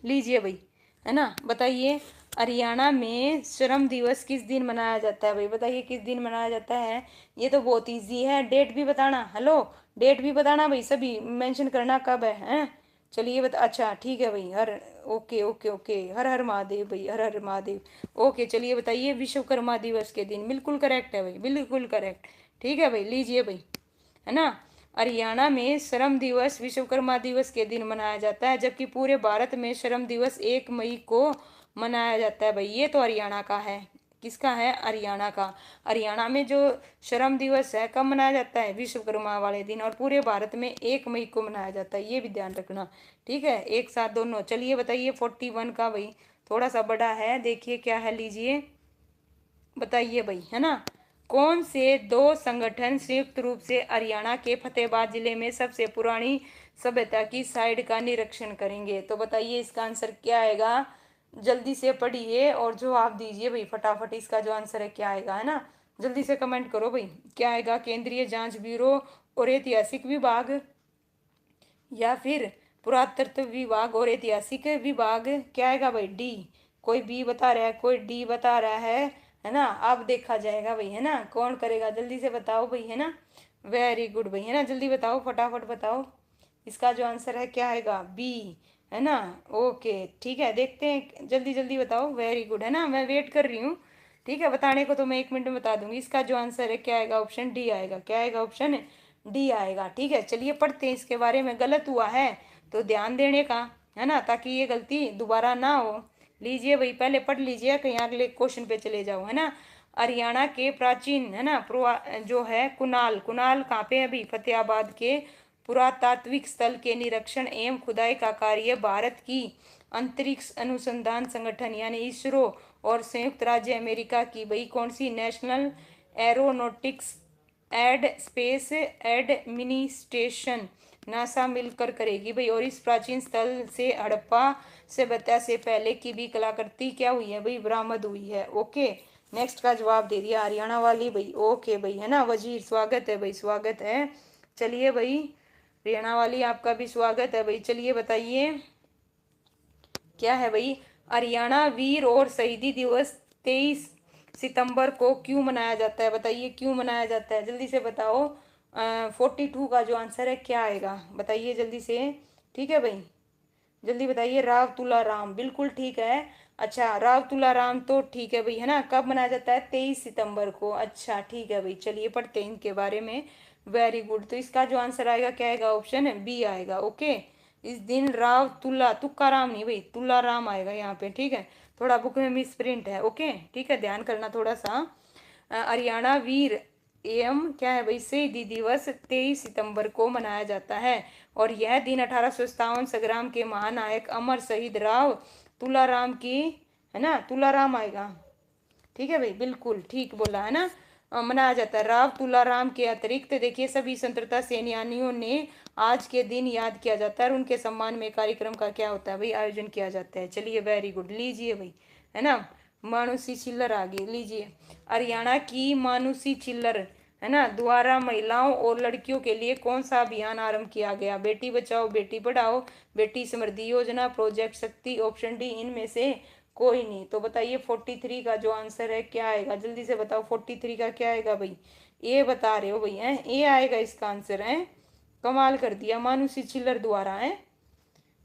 लीजिए भाई, है ना, बताइए। हरियाणा में श्रम दिवस किस दिन मनाया जाता है भाई? बताइए किस दिन मनाया जाता है? ये तो बहुत इजी है, डेट भी बताना। हेलो, डेट भी बताना भाई, सभी मेंशन करना कब है? चलिए बता। अच्छा ठीक है भाई, हर ओके ओके ओके, हर हर महादेव भाई, हर हर महादेव। ओके, चलिए बताइए, विश्वकर्मा दिवस के दिन। बिल्कुल करेक्ट है भाई, बिल्कुल करेक्ट। ठीक है भाई, लीजिए भाई, है ना? हरियाणा में श्रम दिवस विश्वकर्मा दिवस के दिन मनाया जाता है, जबकि पूरे भारत में श्रम दिवस 1 मई को मनाया जाता है भाई। ये तो हरियाणा का है। किसका है? हरियाणा का। हरियाणा में जो श्रम दिवस है कब मनाया जाता है? विश्वकर्मा वाले दिन। और पूरे भारत में 1 मई को मनाया जाता है, ये भी ध्यान रखना। ठीक है, एक साथ दोनों। चलिए बताइए 41 का भाई, थोड़ा सा बड़ा है, देखिए क्या है, लीजिए बताइए भाई, है ना? कौन से दो संगठन संयुक्त रूप से हरियाणा के फतेहाबाद जिले में सबसे पुरानी सभ्यता की साइट का निरीक्षण करेंगे? तो बताइए इसका आंसर क्या आएगा? जल्दी से पढ़िए और जवाब दीजिए भाई फटाफट। इसका जो आंसर है क्या आएगा, है ना? जल्दी से कमेंट करो भाई, क्या आएगा? केंद्रीय जांच ब्यूरो और ऐतिहासिक विभाग, या फिर पुरातत्व विभाग और ऐतिहासिक विभाग? क्या आएगा भाई? डी। कोई बी बता रहा है, कोई डी बता रहा है ना? अब देखा जाएगा भाई, है ना, कौन करेगा? जल्दी से बताओ भाई, है ना? वेरी गुड भाई, है ना? जल्दी बताओ, फटाफट बताओ। इसका जो आंसर है क्या आएगा? बी, है ना? ओके, ठीक है, देखते हैं, जल्दी जल्दी बताओ। वेरी गुड, है ना, मैं वेट कर रही हूँ। ठीक है, बताने को तो मैं 1 मिनट में बता दूंगी। इसका जो आंसर है क्या आएगा? ऑप्शन डी आएगा। क्या आएगा? ऑप्शन डी आएगा। ठीक है, चलिए पढ़ते हैं इसके बारे में। गलत हुआ है तो ध्यान देने का, है ना, ताकि ये गलती दोबारा ना हो। लीजिए भाई, पहले पढ़ लीजिए, कहीं अगले क्वेश्चन पे चले जाओ, है ना? हरियाणा के प्राचीन, है ना, जो है कुनाल, कुनाल कहाँ पे है अभी? फतेहाबाद के पुरातात्विक स्थल के निरीक्षण एवं खुदाई का कार्य भारत की अंतरिक्ष अनुसंधान संगठन यानी इसरो और संयुक्त राज्य अमेरिका की भाई कौन सी National Aeronautics and Space Administration NASA मिलकर करेगी भाई। और इस प्राचीन स्थल से हड़प्पा सभ्यता से पहले की भी कलाकृति क्या हुई है भाई? बरामद हुई है। ओके, नेक्स्ट का जवाब दे दिया हरियाणा वाली भाई। ओके भाई, है ना? वजीर, स्वागत है भाई, स्वागत है। चलिए भाई, हरियाणा वाली आपका भी स्वागत है भाई। चलिए बताइए क्या है भाई? हरियाणा वीर और शहीदी दिवस 23 सितंबर को क्यों मनाया जाता है? बताइए क्यों मनाया जाता है, जल्दी से बताओ। 42 का जो आंसर है क्या आएगा, बताइए जल्दी से। ठीक है भाई, जल्दी बताइए। राव तुलाराम, बिल्कुल ठीक है। अच्छा, राव तुलाराम तो ठीक है भाई, है ना। कब मनाया जाता है? 23 सितंबर को। अच्छा ठीक है भाई, चलिए पढ़ते हैं इनके बारे में। Very good. तो इसका जो आंसर आएगा क्या आएगा? ऑप्शन है बी आएगा। ओके, इस दिन राव तुक्का राम नहीं भाई, तुलाराम आएगा यहाँ पे। ठीक है, थोड़ा बुक में मिस प्रिंट है। ओके ठीक है, ध्यान करना थोड़ा सा। हरियाणा वीर एवं क्या है भाई, शहीदी दिवस 23 सितंबर को मनाया जाता है। और यह दिन 1857 संग्राम के महानायक अमर शहीद राव तुलाराम की, है ना, तुलाराम आएगा। ठीक है भाई, बिल्कुल ठीक बोला, है ना। मनाया जाता है। राव तुलाराम के अतिरिक्त देखिए सभी स्वतंत्रता सेनानियों ने आज के दिन याद किया जाता है, और उनके सम्मान में कार्यक्रम का क्या होता है भाई, आयोजन किया जाता है। चलिए वेरी गुड, लीजिए भाई, है ना। मानुषी चिल्लर आ गई, लीजिए। हरियाणा की मानुषी चिल्लर, है ना, द्वारा महिलाओं और लड़कियों के लिए कौन सा अभियान आरंभ किया गया? बेटी बचाओ बेटी पढ़ाओ, बेटी समृद्धि योजना, प्रोजेक्ट शक्ति, ऑप्शन डी इनमें से कोई नहीं। तो बताइए 43 का जो आंसर है क्या आएगा, जल्दी से बताओ। 43 का क्या आएगा भाई? ए बता रहे हो भाई, है ए आएगा इसका आंसर, है। कमाल कर दिया, मानुषी चिल्लर द्वारा, है।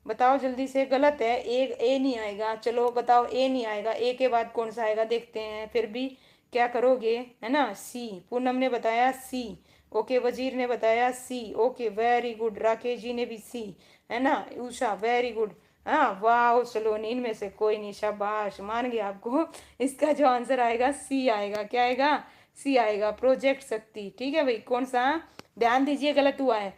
बताओ जल्दी से। गलत है, ए नहीं आएगा। चलो बताओ, ए नहीं आएगा, ए के बाद कौन सा आएगा देखते हैं। फिर भी क्या करोगे, है ना। सी, पूनम ने बताया सी। ओके, वजीर ने बताया सी। ओके वेरी गुड, राकेश जी ने भी सी, है ना। Usha very good. हाँ वाह, सलोनी, इनमें से कोई नहीं, शाबाश, मान गया आपको। इसका जो आंसर आएगा सी आएगा। क्या आएगा? सी आएगा, प्रोजेक्ट शक्ति। ठीक है भाई, कौन सा? ध्यान दीजिए, गलत हुआ है।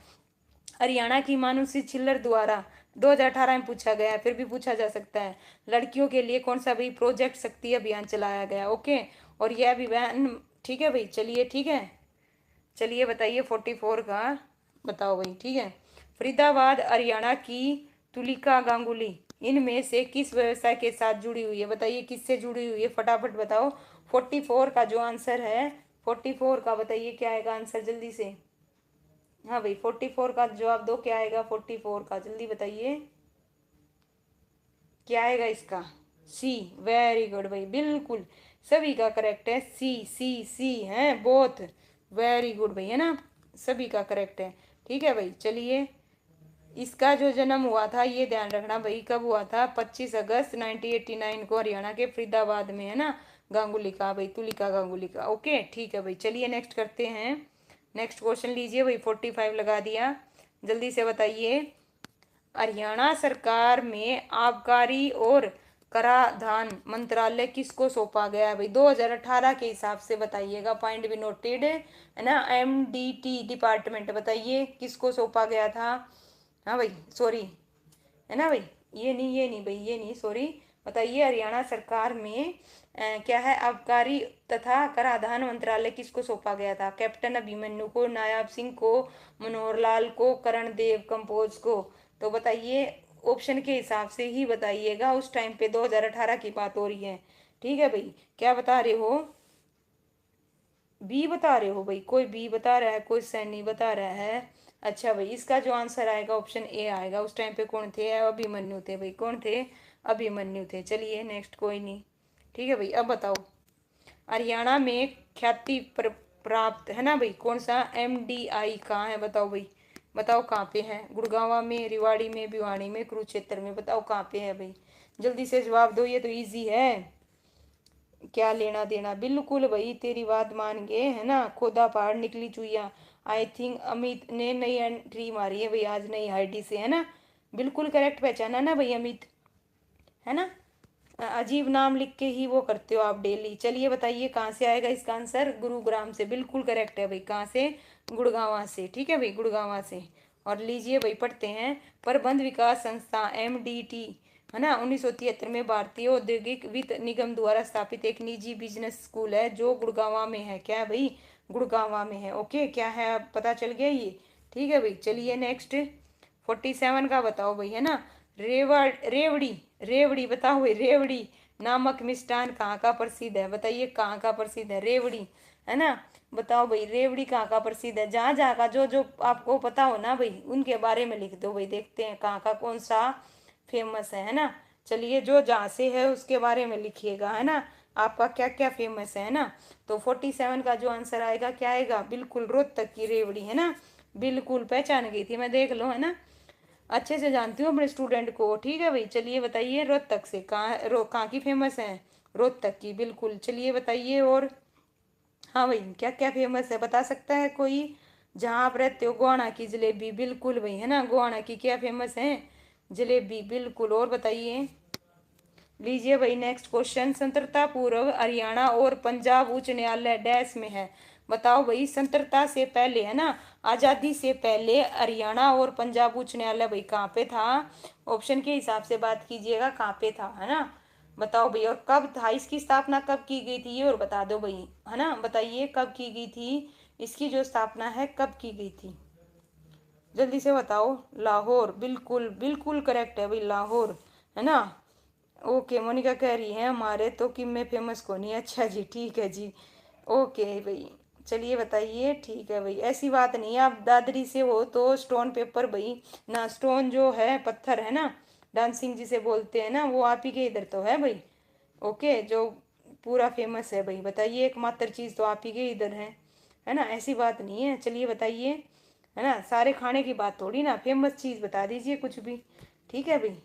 हरियाणा की मानुषी छिल्लर द्वारा 2018 में पूछा गया है, फिर भी पूछा जा सकता है। लड़कियों के लिए कौन सा भी प्रोजेक्ट शक्ति अभियान चलाया गया? ओके, और यह अभियान, ठीक है भाई, चलिए ठीक है। चलिए बताइए 44 का, बताओ भाई। ठीक है, फरीदाबाद हरियाणा की तुलिका गांगुली इनमें से किस व्यवसाय के साथ जुड़ी हुई है? बताइए किससे जुड़ी हुई है, फटाफट बताओ। 44 का जो आंसर है, 44 का बताइए क्या आएगा आंसर, जल्दी से। हाँ भाई, 44 का जवाब दो, क्या आएगा 44 का, जल्दी बताइए क्या आएगा इसका। सी, वेरी गुड भाई, बिल्कुल सभी का करेक्ट है। सी सी सी है, बोथ वेरी गुड भाई, है ना, सभी का करेक्ट है। ठीक है भाई, चलिए। इसका जो जन्म हुआ था ये ध्यान रखना भाई, कब हुआ था? 25 अगस्त 1989 को, हरियाणा के फरीदाबाद में, है ना। गांगुली का भाई, तुलिका गांगुली का। ओके ठीक है भाई, चलिए नेक्स्ट करते हैं। नेक्स्ट क्वेश्चन लीजिए भाई, 45 लगा दिया, जल्दी से बताइए। हरियाणा सरकार में आबकारी और कराधान मंत्रालय किसको सौंपा गया है भाई? 2018 के हिसाब से बताइएगा, पॉइंट भी नोटेड, है ना। एमडीटी डिपार्टमेंट, बताइए किसको सौंपा गया था? हाँ भाई, सॉरी, है ना भाई, ये नहीं भाई, ये नहीं, सॉरी। बताइए हरियाणा सरकार में क्या है, आबकारी तथा कराधान मंत्रालय किसको सौंपा गया था? कैप्टन अभिमन्यु को, नायाब सिंह को, मनोहर लाल को, करण देव कंपोज को? तो बताइए, ऑप्शन के हिसाब से ही बताइएगा, उस टाइम पे 2018 की बात हो रही है। ठीक है भाई, क्या बता रहे हो? बी बता रहे हो भाई, कोई बी बता रहा है, कोई सैनी बता रहा है। अच्छा भाई, इसका जो आंसर आएगा ऑप्शन ए आएगा। उस टाइम पे कौन थे? अभिमन्यु थे भाई, कौन थे? अभिमन्यु थे। चलिए नेक्स्ट, कोई नहीं। ठीक है भाई, अब बताओ। हरियाणा में ख्याति प्राप्त, है ना भाई, कौन सा एमडीआई कहाँ है? बताओ भाई, बताओ कहाँ पे है? गुड़गांव में, रेवाड़ी में, भिवानी में, कुरुक्षेत्र में? बताओ कहाँ पे है भाई, जल्दी से जवाब दो, ये तो इजी है। क्या लेना देना, बिल्कुल भाई, तेरी बात मान गए, है ना। खोदा पहाड़ निकली चुईया। आई थिंक अमित ने नई एंट्री मारी है भाई आज, नई आईडी से, है ना। बिल्कुल करेक्ट पहचाना ना भाई अमित, है ना। अजीब नाम लिख के ही वो करते हो आप डेली। चलिए बताइए कहाँ से आएगा इसका आंसर? गुरुग्राम से, बिल्कुल करेक्ट है भाई। कहाँ से? गुड़गांवा से। ठीक है भाई, गुड़गांवा से। और लीजिए भाई, पढ़ते हैं। प्रबंध विकास संस्था एमडीटी, है ना, 1973 में भारतीय औद्योगिक वित्त निगम द्वारा स्थापित एक निजी बिजनेस स्कूल है जो गुड़गांवा में है। क्या है भाई? गुड़गांवा में है। ओके, क्या है अब पता चल गया ये? ठीक है भाई, चलिए नेक्स्ट। 47 का बताओ भाई, है ना। रेवड़ी, रेवड़ी बताओ भाई, रेवड़ी नामक मिष्ठान कहाँ का प्रसिद्ध है? बताइए कहाँ का प्रसिद्ध है रेवड़ी, है ना। बताओ भाई, रेवड़ी कहाँ का प्रसिद्ध है? जहाँ जहाँ का जो जो आपको पता हो ना भाई, उनके बारे में लिख दो भाई, देखते हैं कहाँ का कौन सा फेमस है ना। चलिए, जो जहाँ से है उसके बारे में लिखिएगा, है ना, आपका क्या क्या फेमस है ना। तो 47 का जो आंसर आएगा क्या आएगा, बिल्कुल रोहतक की रेवड़ी, है ना। बिल्कुल पहचान गई थी मैं, देख लो, है ना। अच्छे से जानती हूँ अपने स्टूडेंट को, ठीक है भाई। चलिए बताइए, रोहतक से कहाँ की फेमस है, रोहतक की, बिल्कुल। चलिए बताइए, और हाँ भाई, क्या क्या फेमस है बता सकता है कोई। जहाँ आप रहते हो, गोहाना की जलेबी, बिल्कुल भाई, है ना। गोहाना की क्या फेमस है, जलेबी, बिल्कुल। और बताइए, लीजिए भाई नेक्स्ट क्वेश्चन। स्वतंत्रता पूर्व हरियाणा और पंजाब उच्च न्यायालय डैश में है। बताओ भाई, स्वतंत्रता से पहले, है ना, आजादी से पहले हरियाणा और पंजाब उच्च न्यायालय भाई कहाँ पे था। ऑप्शन के हिसाब से बात कीजिएगा, कहाँ पे था, है ना। बताओ भाई, और कब था, इसकी स्थापना कब की गई थी ये और बता दो भाई, है ना। बताइए कब की गई थी, इसकी जो स्थापना है कब की गई थी, जल्दी से बताओ। लाहौर, बिल्कुल बिल्कुल करेक्ट है भाई, लाहौर, है ना। ओके, मोनिका कह रही है हमारे तो किम में फेमस को नहीं, अच्छा जी, ठीक है जी। ओके भाई, चलिए बताइए, ठीक है भाई, ऐसी बात नहीं है, आप दादरी से हो तो स्टोन पेपर भाई ना, स्टोन जो है पत्थर, है ना, डांसिंग जिसे बोलते हैं ना, वो आप ही के इधर तो है भाई। ओके, जो पूरा फेमस है भाई, बताइए, एकमात्र चीज़ तो आप ही के इधर है ना, ऐसी बात नहीं है। चलिए बताइए, है ना, सारे खाने की बात थोड़ी ना, फेमस चीज़ बता दीजिए कुछ भी, ठीक है भाई।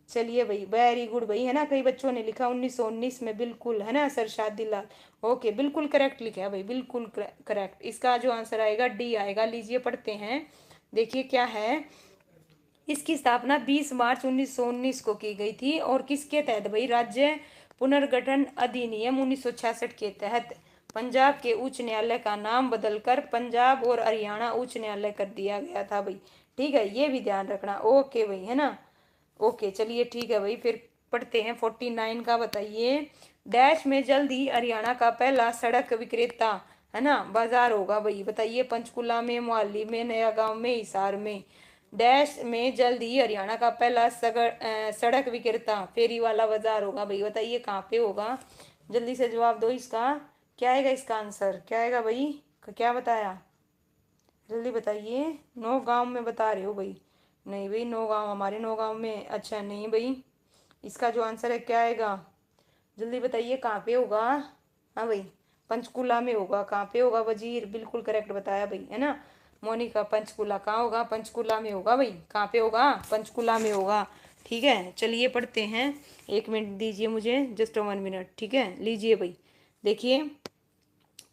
चलिए भाई, वेरी गुड भाई, है ना। कई बच्चों ने लिखा 1919 में, बिल्कुल, है ना, सर शादी लाल। ओके, बिल्कुल करेक्ट लिखा है भाई, बिल्कुल करेक्ट। इसका जो आंसर आएगा डी आएगा। लीजिए पढ़ते हैं, देखिए क्या है। इसकी स्थापना 20 मार्च 1919 को की गई थी, और किसके तहत भाई, राज्य पुनर्गठन अधिनियम 1966 के तहत पंजाब के उच्च न्यायालय का नाम बदलकर पंजाब और हरियाणा उच्च न्यायालय कर दिया गया था भाई, ठीक है, ये भी ध्यान रखना। ओके भाई, है ना। ओके, चलिए ठीक है भाई, फिर पढ़ते हैं 49 का। बताइए, डैश में जल्द ही हरियाणा का पहला सड़क विक्रेता, है ना, बाजार होगा भाई। बताइए, पंचकुला में, मोहाली में, नया गांव में, हिसार में। डैश में जल्द ही हरियाणा का पहला सड़क विक्रेता फेरी वाला बाजार होगा भाई। बताइए कहाँ पे होगा, जल्दी से जवाब दो इसका। क्या आएगा इसका आंसर, क्या आएगा भाई, क्या बताया, जल्दी बताइए। नौ गांव में बता रहे हो भाई, नहीं भाई, नौ गांव, हमारे नौ गांव में, अच्छा नहीं भाई। इसका जो आंसर है क्या आएगा, जल्दी बताइए, कहाँ पे होगा। हाँ भाई, पंचकुला में होगा। कहाँ पे होगा, वजीर, बिल्कुल करेक्ट बताया भाई, है ना। मोनिका, पंचकुला कहाँ होगा, पंचकुला में होगा भाई। कहाँ पे होगा, पंचकुला में होगा, ठीक है। चलिए पढ़ते हैं, 1 मिनट दीजिए मुझे, जस्ट 1 मिनट, ठीक है। लीजिए भाई, देखिए,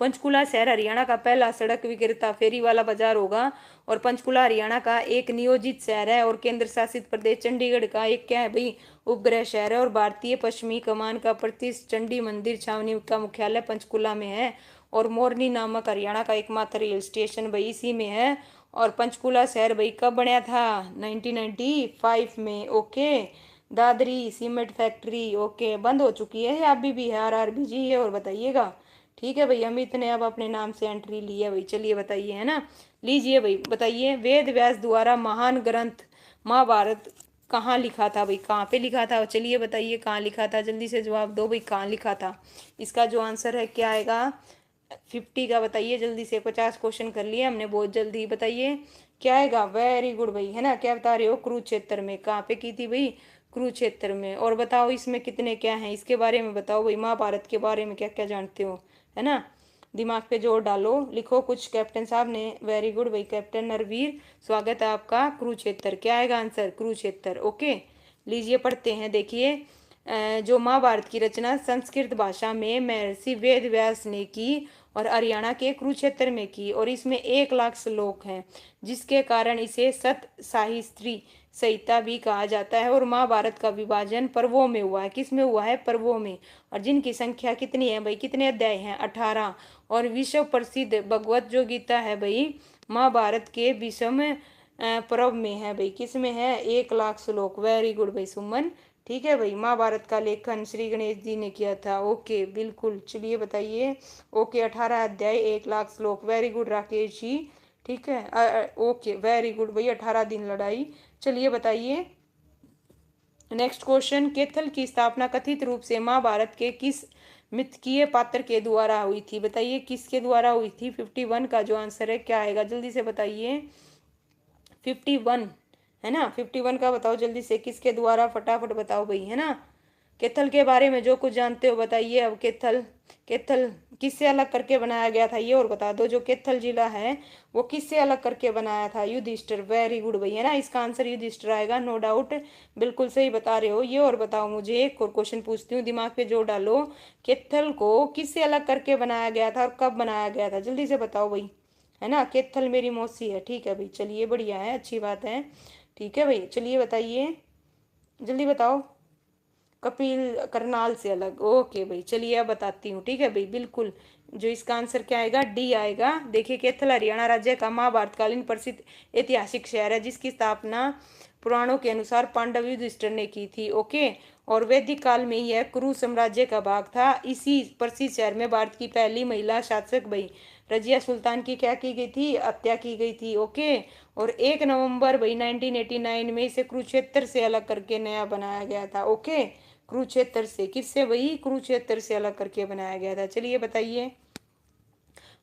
पंचकुला शहर हरियाणा का पहला सड़क विक्रेता फेरी वाला बाजार होगा। और पंचकुला हरियाणा का एक नियोजित शहर है, और केंद्र शासित प्रदेश चंडीगढ़ का एक क्या है भाई, उपग्रह शहर है। और भारतीय पश्चिमी कमान का प्रतिष्ठ चंडी मंदिर छावनी का मुख्यालय पंचकुला में है। और मोरनी नामक हरियाणा का एकमात्र रेल स्टेशन भाई इसी में है। और पंचकुला शहर भाई कब बनया था, 1995 में। Okay, Dadri cement factory, okay, बंद हो चुकी है या अभी भी है, RRB जी है, और बताइएगा, ठीक है भाई। अमित ने अब अपने नाम से एंट्री ली है भाई। चलिए बताइए, है ना। लीजिए भाई, बताइए, वेद व्यास द्वारा महान ग्रंथ महाभारत कहाँ लिखा था भाई, कहाँ पे लिखा था, चलिए बताइए कहाँ लिखा था, जल्दी से जवाब दो भाई, कहाँ लिखा था। इसका जो आंसर है क्या आएगा, 50 का बताइए जल्दी से, 50 क्वेश्चन कर लिए हमने बहुत जल्दी, बताइए क्या आएगा। वेरी गुड भाई, है ना, क्या बता रहे हो, कुरुक्षेत्र में। कहाँ पे की थी भाई, कुरुक्षेत्र में। और बताओ इसमें कितने क्या हैं, इसके बारे में बताओ भाई, महाभारत के बारे में क्या क्या जानते हो, है ना। दिमाग पे जोर डालो, लिखो कुछ, कैप्टन साहब ने, वेरी गुड भाई, कैप्टन नरवीर, स्वागत है आपका। कुरुक्षेत्र, क्या आएगा आंसर, कुरुक्षेत्र। ओके, लीजिए पढ़ते हैं, देखिए, जो महाभारत की रचना संस्कृत भाषा में महर्षि वेद व्यास ने की, और हरियाणा के कुरुक्षेत्र में की। और इसमें 1 लाख श्लोक हैं, जिसके कारण इसे सत साहित्री संहिता भी कहा जाता है। और महाभारत का विभाजन पर्वों में हुआ है, किस में हुआ है, पर्वों में। और जिनकी संख्या कितनी है भाई, कितने अध्याय हैं, 18। और विश्व प्रसिद्ध भगवत जो गीता है भाई, महाभारत के विषम पर्व में है भाई, किस में है, 1 लाख श्लोक। वेरी गुड भाई सुमन, ठीक है भाई। महाभारत का लेखन श्री गणेश जी ने किया था। ओके, बिल्कुल, चलिए बताइए। ओके, 18 अध्याय, 1 लाख श्लोक, वेरी गुड राकेश जी, ठीक है। ओके, वेरी गुड भाई, 18 दिन लड़ाई। चलिए बताइए नेक्स्ट क्वेश्चन, केथल की स्थापना कथित रूप से महाभारत के किस मिथकीय पात्र के द्वारा हुई थी। बताइए किसके द्वारा हुई थी। 51 का जो आंसर है क्या आएगा, जल्दी से बताइए। 51, है ना। 51 का बताओ जल्दी से, किसके द्वारा, फटाफट बताओ भाई, है ना। कैथल के बारे में जो कुछ जानते हो बताइए। अब कैथल, कैथल किससे अलग करके बनाया गया था ये और बता दो। जो कैथल जिला है वो किससे अलग करके बनाया था? युधिष्ठिर, वेरी गुड भाई, है ना। इसका आंसर युधिष्ठिर आएगा, नो डाउट, बिल्कुल सही बता रहे हो। ये और बताओ मुझे, एक और क्वेश्चन पूछती हूँ, दिमाग पे जोर डालो। कैथल को किससे अलग करके बनाया गया था और कब बनाया गया था? जल्दी से बताओ भाई, है ना। कैथल मेरी मौसी है, ठीक है भाई, चलिए बढ़िया है, अच्छी बात है। ठीक है भाई, चलिए बताइए, जल्दी बताओ। कपिल करनाल से अलग, ओके भाई, चलिए अब बताती हूँ, ठीक है भाई, बिल्कुल। जो इसका आंसर क्या आएगा, डी आएगा। देखिए, कैथल हरियाणा राज्य का महाभारतकालीन प्रसिद्ध ऐतिहासिक शहर है, जिसकी स्थापना पुराणों के अनुसार पांडव युधिष्ठिर ने की थी, ओके। और वैदिक काल में यह कुरु साम्राज्य का भाग था। इसी प्रसिद्ध शहर में भारत की पहली महिला शासक भाई रजिया सुल्तान की क्या की गई थी, हत्या की गई थी, ओके। और 1 नवंबर भाई 1989 में इसे कुरुक्षेत्र से अलग करके नया बनाया गया था, ओके। कुरुक्षेत्र से, किससे भाई, कुरुक्षेत्र से अलग करके बनाया गया था। चलिए बताइए,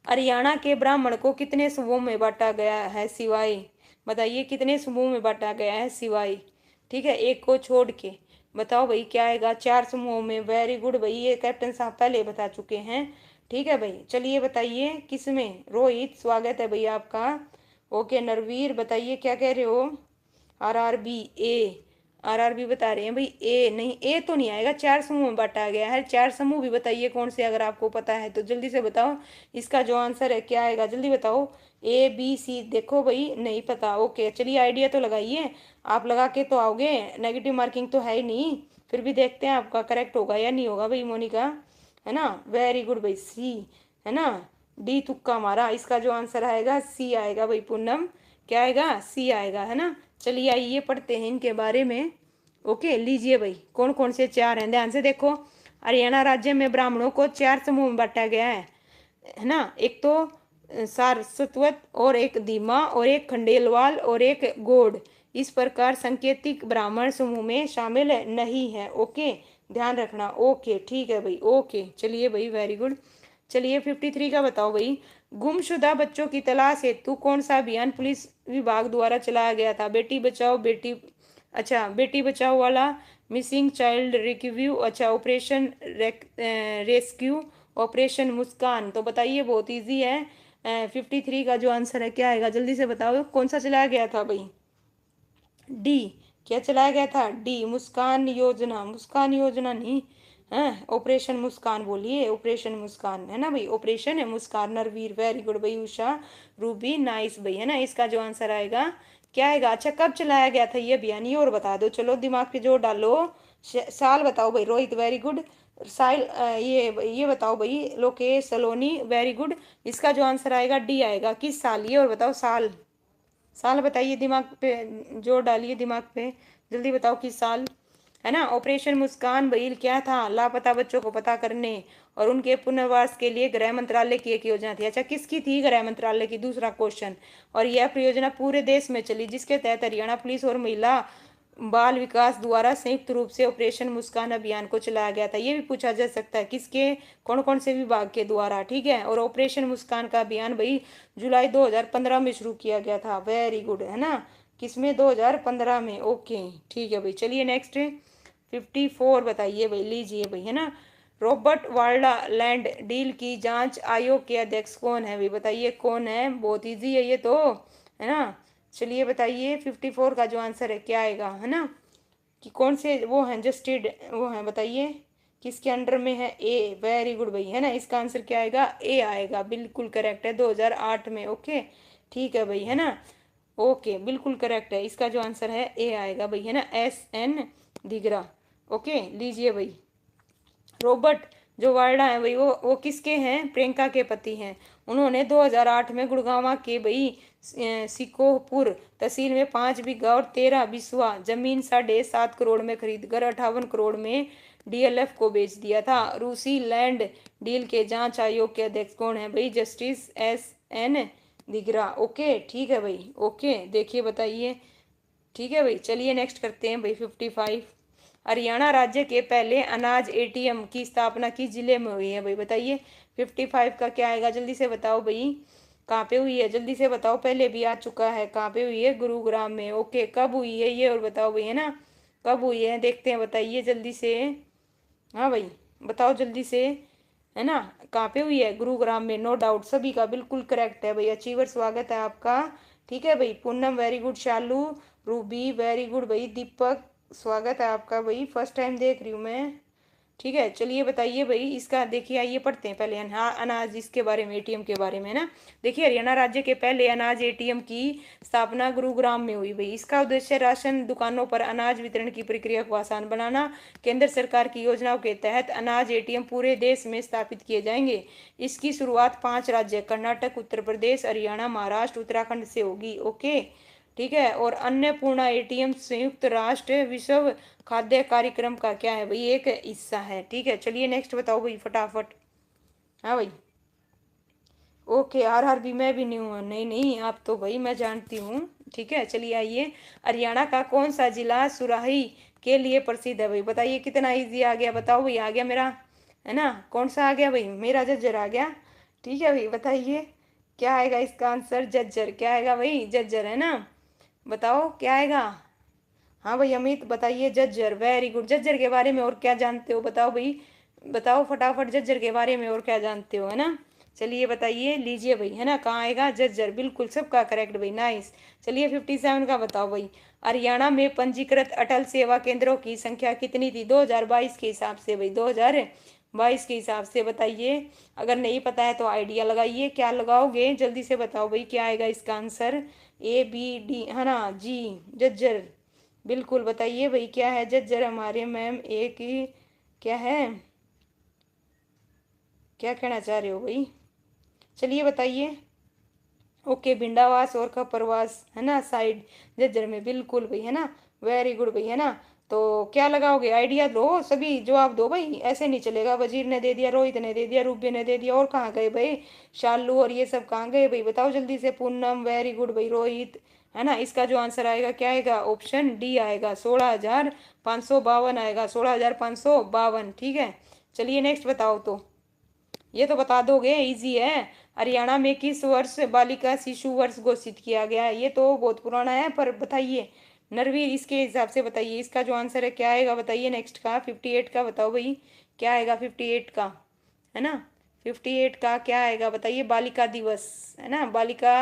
हरियाणा के ब्राह्मण को कितने समूह में बांटा गया है सिवाय, बताइए कितने समूह में बांटा गया है सिवाय, ठीक है, एक को छोड़ के। बताओ भाई क्या आएगा, 4 समूहों में, वेरी गुड भाई, ये कैप्टन साहब पहले बता चुके हैं। ठीक है भाई, चलिए बताइए किसमें, रोहित स्वागत है भाई आपका, ओके। नरवीर बताइए क्या कह रहे हो, RRB ए, RRB बता रहे हैं भाई, ए नहीं, ए तो नहीं आएगा, 4 समूह में बांटा गया है। 4 समूह भी बताइए कौन से, अगर आपको पता है तो जल्दी से बताओ। इसका जो आंसर है क्या आएगा, जल्दी बताओ। ABC, देखो भाई नहीं पता, ओके, चलिए आइडिया तो लगाइए, आप लगा के तो आओगे, नेगेटिव मार्किंग तो है ही नहीं। फिर भी देखते हैं आपका करेक्ट होगा या नहीं होगा भाई, मोनिका, है ना। वेरी गुड भाई, सी, है ना। डी तुक्का मारा, इसका जो आंसर आएगा सी आएगा भाई, पूनम क्या आएगा, सी आएगा, है ना। चलिए आइए पढ़ते हैं इनके बारे में, ओके। लीजिए भाई, कौन कौन से 4 हैं, ध्यान से देखो। हरियाणा राज्य में ब्राह्मणों को 4 समूह में बांटा गया है ना। एक तो सारस्वत, और एक धीमा, और एक खंडेलवाल, और एक गोड। इस प्रकार संकेतिक ब्राह्मण समूह में शामिल नहीं है, ओके, ध्यान रखना, ओके, ठीक है भाई, ओके। चलिए भाई, वेरी गुड। चलिए 53 का बताओ भाई, गुमशुदा बच्चों की तलाश हेतु कौन सा अभियान पुलिस विभाग द्वारा चलाया गया था? बेटी बचाओ बेटी, अच्छा बेटी बचाओ वाला, मिसिंग चाइल्ड रिक्व्यू, अच्छा ऑपरेशन रेस्क्यू, ऑपरेशन मुस्कान। तो बताइए, बहुत इजी है। 53 का जो आंसर है क्या आएगा, जल्दी से बताओ, कौन सा चलाया गया था भाई? डी, क्या चलाया गया था, डी, मुस्कान योजना, मुस्कान योजना नहीं है, ऑपरेशन मुस्कान बोलिए, ऑपरेशन मुस्कान, है ना भाई, ऑपरेशन है मुस्कान। नरवीर, वेरी गुड भाई। उषा, रूबी, नाइस भाई, है ना। इसका जो आंसर आएगा क्या आएगा, अच्छा कब चलाया गया था ये अभियान, ये और बता दो, चलो दिमाग पे जोर डालो। साल बताओ भाई, रोहित वेरी गुड। साइल ये बताओ भाई, लोकेश सलोनी, वेरी गुड। इसका जो आंसर आएगा डी आएगा, किस साल, ये और बताओ साल, साल बताइए, दिमाग पे जोर डालिए, दिमाग पे, जल्दी बताओ किस साल, है ना। ऑपरेशन मुस्कान भाई क्या था, लापता बच्चों को पता करने और उनके पुनर्वास के लिए गृह मंत्रालय की एक योजना थी। अच्छा किसकी थी, गृह मंत्रालय की, दूसरा क्वेश्चन। और यह परियोजना पूरे देश में चली, जिसके तहत हरियाणा पुलिस और महिला बाल विकास द्वारा संयुक्त रूप से ऑपरेशन मुस्कान अभियान को चलाया गया था। ये भी पूछा जा सकता है, किसके, कौन कौन से विभाग के द्वारा, ठीक है। और ऑपरेशन मुस्कान का अभियान भाई जुलाई 2015 में शुरू किया गया था, वेरी गुड, है ना। किसमें, 2015 में, ओके, ठीक है भाई। चलिए नेक्स्ट 54 बताइए भाई, लीजिए भाई, है ना। रॉबर्ट वाड्रा लैंड डील की जांच आयोग के अध्यक्ष कौन है भाई, बताइए कौन है, बहुत इजी है ये तो, है ना। चलिए बताइए 54 का जो आंसर है क्या आएगा, है ना, कि कौन से वो हैं जस्टिड, वो हैं, बताइए किसके अंडर में है, ए, वेरी गुड भाई, है ना। इसका आंसर क्या आएगा, ए आएगा, बिल्कुल करेक्ट है, 2008 में, ओके, ठीक है भाई, है ना, ओके, बिल्कुल करेक्ट है। इसका जो आंसर है ए आएगा भाई, है ना, SN दिगरा, ओके। लीजिए भाई, रॉबर्ट जो वाड्रा है भाई, वो किसके हैं, प्रियंका के पति हैं। उन्होंने 2008 में गुड़गांव के भाई सिकोहपुर तहसील में 5 बीघा और 13 बिस्वा जमीन 7.5 करोड़ में खरीद कर 58 करोड़ में DLF को बेच दिया था। रूसी लैंड डील के जांच आयोग के अध्यक्ष कौन है भाई, जस्टिस SN दिगरा, ओके, ठीक है भाई, ओके। देखिए बताइए, ठीक है भाई, चलिए नेक्स्ट करते हैं भाई 55। हरियाणा राज्य के पहले अनाज ATM की स्थापना किस जिले में हुई है भाई, बताइए 55 का क्या आएगा, जल्दी से बताओ भाई, कहाँ पे हुई है जल्दी से बताओ, पहले भी आ चुका है, कहाँ पे हुई है, गुरुग्राम में। ओके, कब हुई है ये और बताओ भाई, है ना, कब हुई है, देखते हैं, बताइए जल्दी से। हाँ भाई, बताओ जल्दी से, है ना, कहाँ पे हुई है, गुरुग्राम में, नो डाउट, सभी का बिल्कुल करेक्ट है भाई, अचीवर स्वागत है आपका। ठीक है भाई, पूनम वेरी गुड, शालू, रूबी वेरी गुड भाई, दीपक स्वागत है आपका भाई, फर्स्ट टाइम देख रही हूँ मैं। ठीक है, चलिए बताइए भाई इसका, देखिए आइए पढ़ते हैं पहले, हाँ अनाज इसके बारे में, एटीएम के बारे में ना। देखिए, हरियाणा राज्य के पहले अनाज एटीएम की स्थापना गुरुग्राम में हुई भाई। इसका उद्देश्य राशन दुकानों पर अनाज वितरण की प्रक्रिया को आसान बनाना। केंद्र सरकार की योजनाओं के तहत अनाज एटीएम पूरे देश में स्थापित किए जाएंगे। इसकी शुरुआत 5 राज्य कर्नाटक, उत्तर प्रदेश, हरियाणा, महाराष्ट्र, उत्तराखंड से होगी। ओके, ठीक है, और अन्नपूर्णा एटीएम संयुक्त राष्ट्र विश्व खाद्य कार्यक्रम का क्या है भाई, एक हिस्सा है। ठीक है, चलिए नेक्स्ट बताओ भाई फटाफट। हाँ भाई, ओके, आर भी मैं भी नहीं हूँ, नहीं नहीं, आप तो भाई मैं जानती हूँ। ठीक है, चलिए आइए, हरियाणा का कौन सा जिला सुराही के लिए प्रसिद्ध है भाई, बताइए, कितना इजी आ गया, बताओ भाई, आ गया मेरा, है ना, कौन सा आ गया भाई, मेरा झज्जर आ गया। ठीक है भाई, बताइए क्या आएगा इसका आंसर, झज्जर, क्या आएगा भाई, झज्जर, है ना, बताओ क्या आएगा। हाँ भाई अमित, बताइए, जज्जर, वेरी गुड, जज्जर के बारे में और क्या जानते हो, बताओ भाई, बताओ फटाफट, जज्जर के बारे में और क्या जानते हो, है ना, चलिए बताइए, लीजिए भाई, है ना, कहाँ आएगा, जज्जर, बिल्कुल सबका करेक्ट भाई, नाइस। चलिए 57 का बताओ भाई, हरियाणा में पंजीकृत अटल सेवा केंद्रों की संख्या कितनी थी 2022 के हिसाब से भाई, 2022 के हिसाब से बताइए। अगर नहीं पता है तो आइडिया लगाइए, क्या लगाओगे, जल्दी से बताओ भाई, क्या आएगा इसका आंसर, A B D, है ना जी, जज्जर, बिल्कुल बताइए भाई क्या है, जज्जर हमारे मैम, एक ही, क्या है, क्या कहना चाह रहे हो भाई, चलिए बताइए। ओके, भिंडावास और खपरवास, है ना, साइड जज्जर में, बिल्कुल भाई, है ना, वेरी गुड भाई, है ना। तो क्या लगाओगे, आइडिया दो, सभी जवाब दो भाई, ऐसे नहीं चलेगा, वजीर ने दे दिया, रोहित ने दे दिया, रूबी ने दे दिया, और कहाँ गए भाई, शालू और ये सब कहाँ गए भाई, बताओ जल्दी से, पूनम वेरी गुड भाई, रोहित, है ना, इसका जो आंसर आएगा क्या आएगा, ऑप्शन डी आएगा, 16,552 आएगा, 16,552, ठीक है। चलिए नेक्स्ट बताओ तो, ये तो बता दोगे, इजी है। हरियाणा में किस वर्ष बालिका शिशु वर्ष घोषित किया गया है, ये तो बहुत पुराना है, पर बताइए नरवीर, इसके हिसाब से बताइए, इसका जो आंसर है क्या आएगा, बताइए नेक्स्ट का, 58 का बताओ भाई, क्या आएगा 58 का, है ना, 58 का क्या आएगा बताइए, बालिका दिवस, है ना, बालिका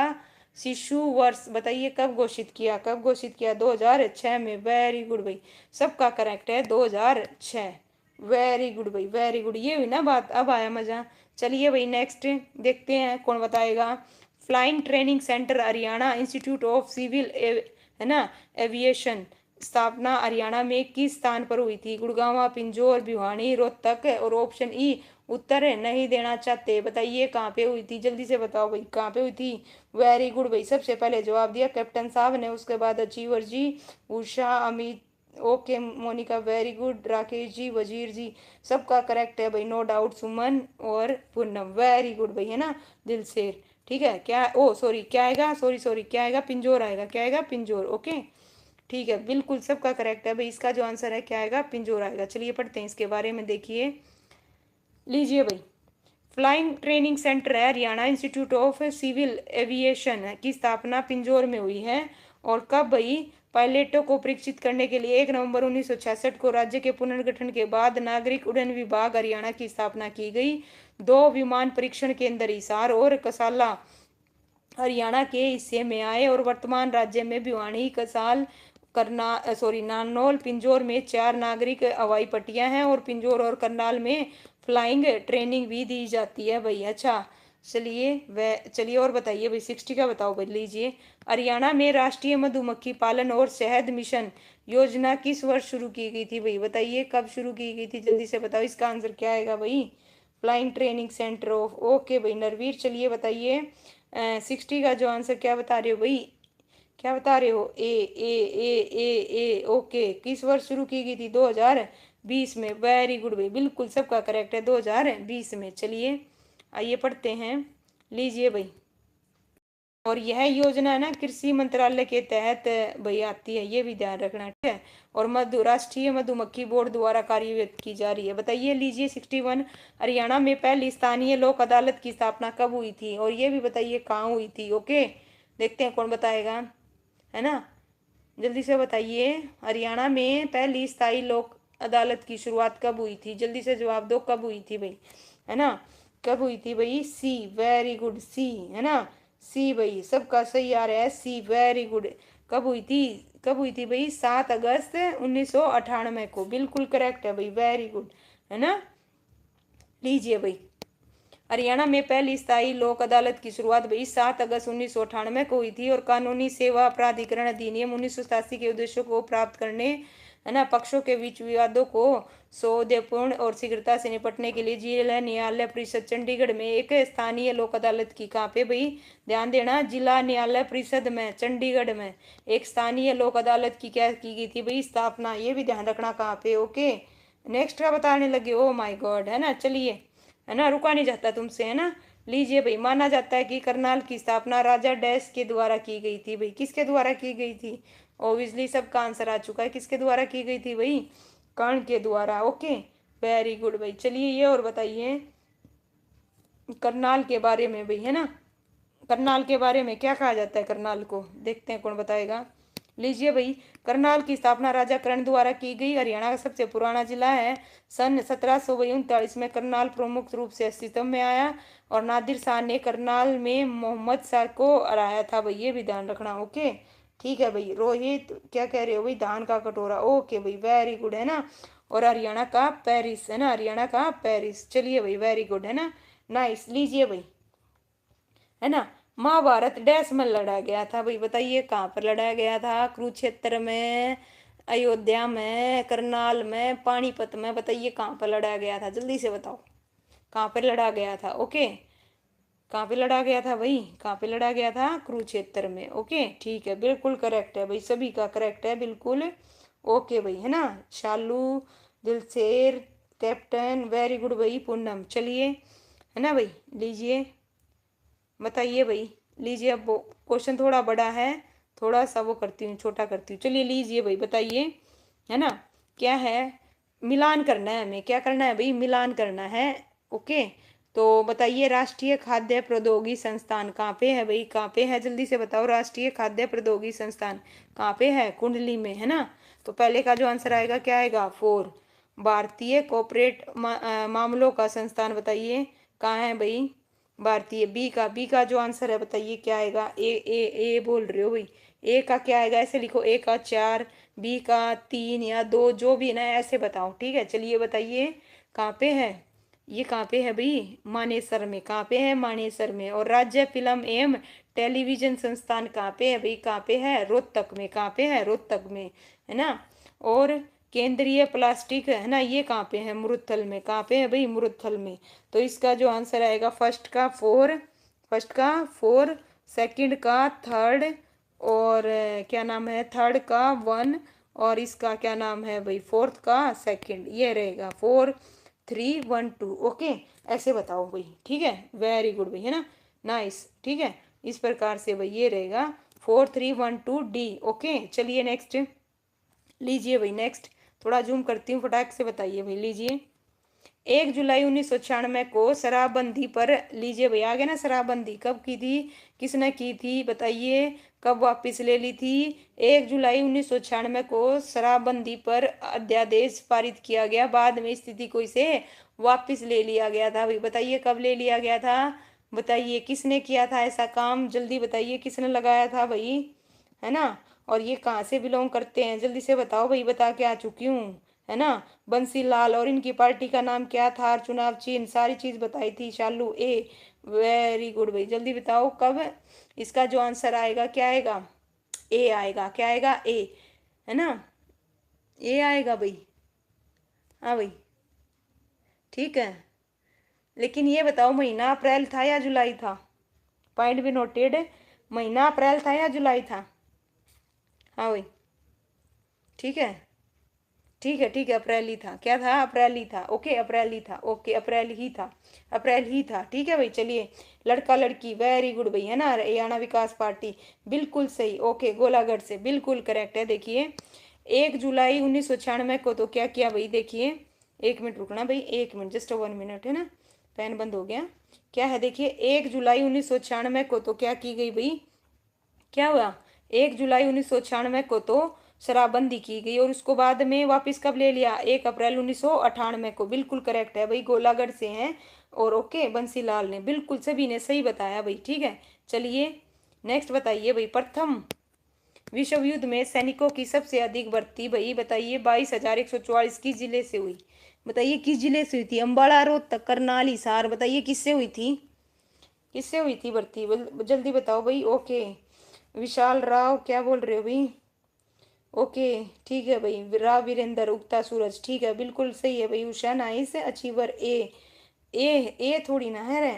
शिशु वर्ष, बताइए कब घोषित किया, कब घोषित किया, 2006 में, वेरी गुड भाई, सबका करेक्ट है, 2006, वेरी गुड भाई, वेरी गुड, ये हुई ना बात, अब आया मजा। चलिए भाई नेक्स्ट देखते हैं कौन बताएगा। Flying training centre Haryana institute of civil है ना, एविएशन, स्थापना हरियाणा में किस स्थान पर हुई थी, गुड़गांव, पिंजौर, भिवानी, रोहतक, और ऑप्शन ई उत्तर नहीं देना चाहते, बताइए कहाँ पे हुई थी, जल्दी से बताओ भाई कहाँ पे हुई थी। वेरी गुड भाई, सबसे पहले जवाब दिया कैप्टन साहब ने, उसके बाद अचीवर जी, Usha, Amit, okay Monica very good, Rakesh ji, Wazir ji, सबका करेक्ट है भाई, नो डाउट, सुमन और पूनम वेरी गुड भाई, है ना, दिल से। ठीक है, क्या, ओ सॉरी, क्या आएगा, सॉरी सॉरी, क्या आएगा, पिंजौर आएगा, क्या आएगा, पिंजौर, ओके, ठीक है, बिल्कुल सबका करेक्ट है भाई, इसका जो आंसर है क्या आएगा, पिंजौर आएगा। चलिए पढ़ते हैं इसके बारे में, देखिए, लीजिए भाई, फ्लाइंग ट्रेनिंग सेंटर है Haryana institute of civil aviation की स्थापना पिंजौर में हुई है, और कब भाई, पायलटों को परीक्षित करने के लिए 1 नवंबर 1966 को राज्य के पुनर्गठन के बाद नागरिक उड्डयन विभाग हरियाणा की स्थापना की गई। 2 विमान परीक्षण केंद्र हिसार और कसाला हरियाणा के हिस्से में आए, और वर्तमान राज्य में भिवानी, कसाल, करना सॉरी नानौल, पिंजौर में 4 नागरिक हवाई पट्टियां हैं, और पिंजौर और करनाल में फ्लाइंग ट्रेनिंग भी दी जाती है भाई, अच्छा। चलिए वह, चलिए और बताइए भाई, 60 का बताओ भाई, लीजिए, हरियाणा में राष्ट्रीय मधुमक्खी पालन और शहद मिशन योजना किस वर्ष शुरू की गई थी भाई, बताइए कब शुरू की गई थी, जल्दी से बताओ, इसका आंसर क्या आएगा भाई, flying training centre of, okay भाई नरवीर, चलिए बताइए, 60 का जो आंसर क्या बता रहे हो भाई, क्या बता रहे हो, ए ओके, किस वर्ष शुरू की गई थी, 2020 में, वेरी गुड भाई, बिल्कुल सबका करेक्ट है, 2020 में। चलिए आइए पढ़ते हैं, लीजिए भाई, और यह योजना है ना कृषि मंत्रालय के तहत भाई आती है, ये भी ध्यान रखना, ठीक है। और राष्ट्रीय मधुमक्खी बोर्ड द्वारा कार्यरत की जा रही है। बताइए लीजिए 61, हरियाणा में पहली स्थानीय लोक अदालत की स्थापना कब हुई थी, और ये भी बताइए कहाँ हुई थी। ओके, देखते हैं कौन बताएगा, है ना। जल्दी से बताइए, हरियाणा में पहली स्थायी लोक अदालत की शुरुआत कब हुई थी, जल्दी से जवाब दो, कब हुई थी भाई, है ना। कब हुई थी भाई, सी, वेरी गुड, सी, है ना। सी भाई, सबका सही आ रहा है, सी, वेरी गुड। कब हुई थी, कब हुई थी भाई, 7 अगस्त 1998 को, बिल्कुल करेक्ट है भाई, वेरी गुड, है ना। लीजिए भाई, हरियाणा में पहली स्थायी लोक अदालत की शुरुआत भाई 7 अगस्त 1998 को हुई थी, और कानूनी सेवा प्राधिकरण अधिनियम 1987 के उद्देश्यों को प्राप्त करने, है ना, पक्षों के बीच विवादों को सौदेपूर्ण और शीघ्रता से निपटने के लिए जिला न्यायालय परिषद चंडीगढ़ में एक स्थानीय लोक अदालत की, कहाँ पे भाई, ध्यान देना, जिला न्यायालय परिषद में चंडीगढ़ में एक स्थानीय लोक अदालत की क्या की गई थी भाई, स्थापना, ये भी ध्यान रखना कहाँ पे। ओके, नेक्स्ट का बताने लगे, ओ माय गॉड, है ना। चलिए, है ना, रुका नहीं जाता तुमसे, है ना। लीजिए भाई, माना जाता है कि करनाल की स्थापना राजा डैश के द्वारा की गई थी भाई, किसके द्वारा की गई थी, ओबियसली सबका आंसर आ चुका है, किसके द्वारा की गई थी भाई, कर्ण के द्वारा। ओके, वेरी गुड भाई। चलिए ये और बताइए करनाल के बारे में भाई, है ना। करनाल के बारे में क्या कहा जाता है, करनाल को देखते हैं कौन बताएगा। लीजिए भाई, करनाल की स्थापना राजा कर्ण द्वारा की गई, हरियाणा का सबसे पुराना जिला है। सन 1739 में करनाल प्रमुख रूप से अस्तित्व में आया, और नादिर शाह ने करनाल में मोहम्मद शाह को हराया था भाई, ये भी ध्यान रखना। ओके, ठीक है भाई। रोहित क्या कह रहे हो भाई, धान का कटोरा, ओके भाई, वेरी गुड, है ना। और हरियाणा का पेरिस, है ना, हरियाणा का पेरिस। चलिए भाई, वेरी गुड, है ना, नाइस। लीजिए भाई, है ना, महाभारत डैश में लड़ा गया था भाई, बताइए कहाँ पर लड़ा गया था, कुरुक्षेत्र में, अयोध्या में, करनाल में, पानीपत में, बताइए कहाँ पर लड़ा गया था, जल्दी से बताओ कहाँ पर लड़ा गया था। ओके, कहाँ पे लड़ा गया था भाई, कहाँ पे लड़ा गया था, कुरुक्षेत्र में। ओके, ठीक है, बिल्कुल करेक्ट है भाई, सभी का करेक्ट है बिल्कुल। ओके भाई, है ना, शालू, दिलशेर, कैप्टन, वेरी गुड भाई, पूनम। चलिए, है ना भाई, लीजिए बताइए भाई, लीजिए। अब क्वेश्चन थोड़ा बड़ा है, थोड़ा सा वो करती हूँ, छोटा करती हूँ। चलिए लीजिए भाई, बताइए, है ना, क्या है, मिलान करना है हमें, क्या करना है भाई, मिलान करना है। ओके, तो बताइए राष्ट्रीय खाद्य प्रौद्योगिकी संस्थान कहाँ पे है भाई, कहाँ पे है, जल्दी से बताओ, राष्ट्रीय खाद्य प्रौद्योगिकी संस्थान कहाँ पे है, कुंडली में, है ना। तो पहले का जो आंसर आएगा क्या आएगा, 4। भारतीय कॉर्पोरेट मामलों का संस्थान, बताइए कहाँ है भाई, भारतीय। बी का जो आंसर है बताइए क्या आएगा, ए बोल रहे हो भाई, ए का क्या आएगा, ऐसे लिखो, ए का 4, बी का 3 या 2, जो भी ना ऐसे बताओ, ठीक है। चलिए बताइए कहाँ पे है, ये कहाँ पे है भाई, मानेसर में, कहाँ पे है, मानेसर में। और राज्य फिल्म एवं टेलीविजन संस्थान कहाँ पे है भाई, कहाँ पे है, रोहतक में, कहाँ पे है, रोहतक में, है ना। और केंद्रीय प्लास्टिक, है ना, ये कहाँ पे है, मुरुथल में, कहाँ पे है भाई, मुरुथल में। तो इसका जो आंसर आएगा, फर्स्ट का 4, सेकंड का 3, और क्या नाम है, थर्ड का 1, और इसका क्या नाम है भाई, फोर्थ का 2, ये रहेगा 4, 3, 1, 2। ओके, ऐसे बताओ भाई, ठीक है, वेरी गुड भाई, है ना, नाइस, ठीक है। इस प्रकार से भाई ये रहेगा 4, 3, 1, 2, डी। ओके, चलिए नेक्स्ट, लीजिए भाई नेक्स्ट, थोड़ा जूम करती हूँ, फटाक से बताइए भाई, लीजिए। 1 जुलाई 1996 को शराबबंदी पर, लीजिए भैया आ गया ना, शराबबंदी कब की थी, किसने की थी बताइए, कब वापस ले ली थी। 1 जुलाई 1996 को शराबबंदी पर अध्यादेश पारित किया गया, बाद में स्थिति को इसे वापस ले लिया गया था भाई, बताइए कब ले लिया गया था, बताइए किसने किया था ऐसा काम, जल्दी बताइए किसने लगाया था भाई, है ना। और ये कहाँ से बिलोंग करते हैं, जल्दी से बताओ भाई, बता के आ चुकी हूँ, है ना। बंसी लाल, और इनकी पार्टी का नाम क्या था, और चुनाव चिन्ह, सारी चीज बताई थी, शालू, ए, वेरी गुड भाई, जल्दी बताओ कब। इसका जो आंसर आएगा क्या आएगा, ए आएगा, क्या आएगा, ए, है ना, ए आएगा भाई, हाँ भाई, ठीक है। लेकिन ये बताओ महीना अप्रैल था या जुलाई था, पॉइंट भी नोटेड, महीना अप्रैल था या जुलाई था, हाँ भाई, ठीक है, ठीक है, अप्रैल ही था। क्या था? अप्रैल ही था। ओके, अप्रैल ही था। ओके, अप्रैल ही था। अप्रैल ही था। ठीक है भाई, चलिए। लड़का लड़की, वेरी गुड भाई, है ना, हरियाणा विकास पार्टी, बिल्कुल सही। ओके, गोलागढ़ से, बिल्कुल करेक्ट है। देखिए, 1 जुलाई 1996 को तो क्या किया भाई, देखिए, 1 मिनट रुकना भाई, 1 मिनट, जस्ट 1 मिनट, है ना, पेन बंद हो गया। क्या है, देखिए, 1 जुलाई 1996 को तो क्या की गई भाई, क्या हुआ, 1 जुलाई 1996 को तो शराबबंदी की गई, और उसको बाद में वापस कब ले लिया, 1 अप्रैल 1998 को। बिल्कुल करेक्ट है भाई, गोलागढ़ से हैं। और ओके, बंसीलाल ने, बिल्कुल सभी ने सही बताया भाई। ठीक है, चलिए नेक्स्ट बताइए भाई। प्रथम विश्व युद्ध में सैनिकों की सबसे अधिक भर्ती भाई बताइए, 22,144 किस जिले से हुई? बताइए किस जिले से हुई थी? अम्बाला, रोहतक, करनाल, हिसार, बताइए किससे हुई थी? किससे हुई थी भर्ती? जल्दी बताओ भाई। ओके, विशाल राव, क्या बोल रहे हो भाई? ओके, ठीक है भाई, राव वीरेंद्र, उगता सूरज, ठीक है, बिल्कुल सही है भाई। उषा नाइस, अचीवर ए। ए, ए थोड़ी ना है रे,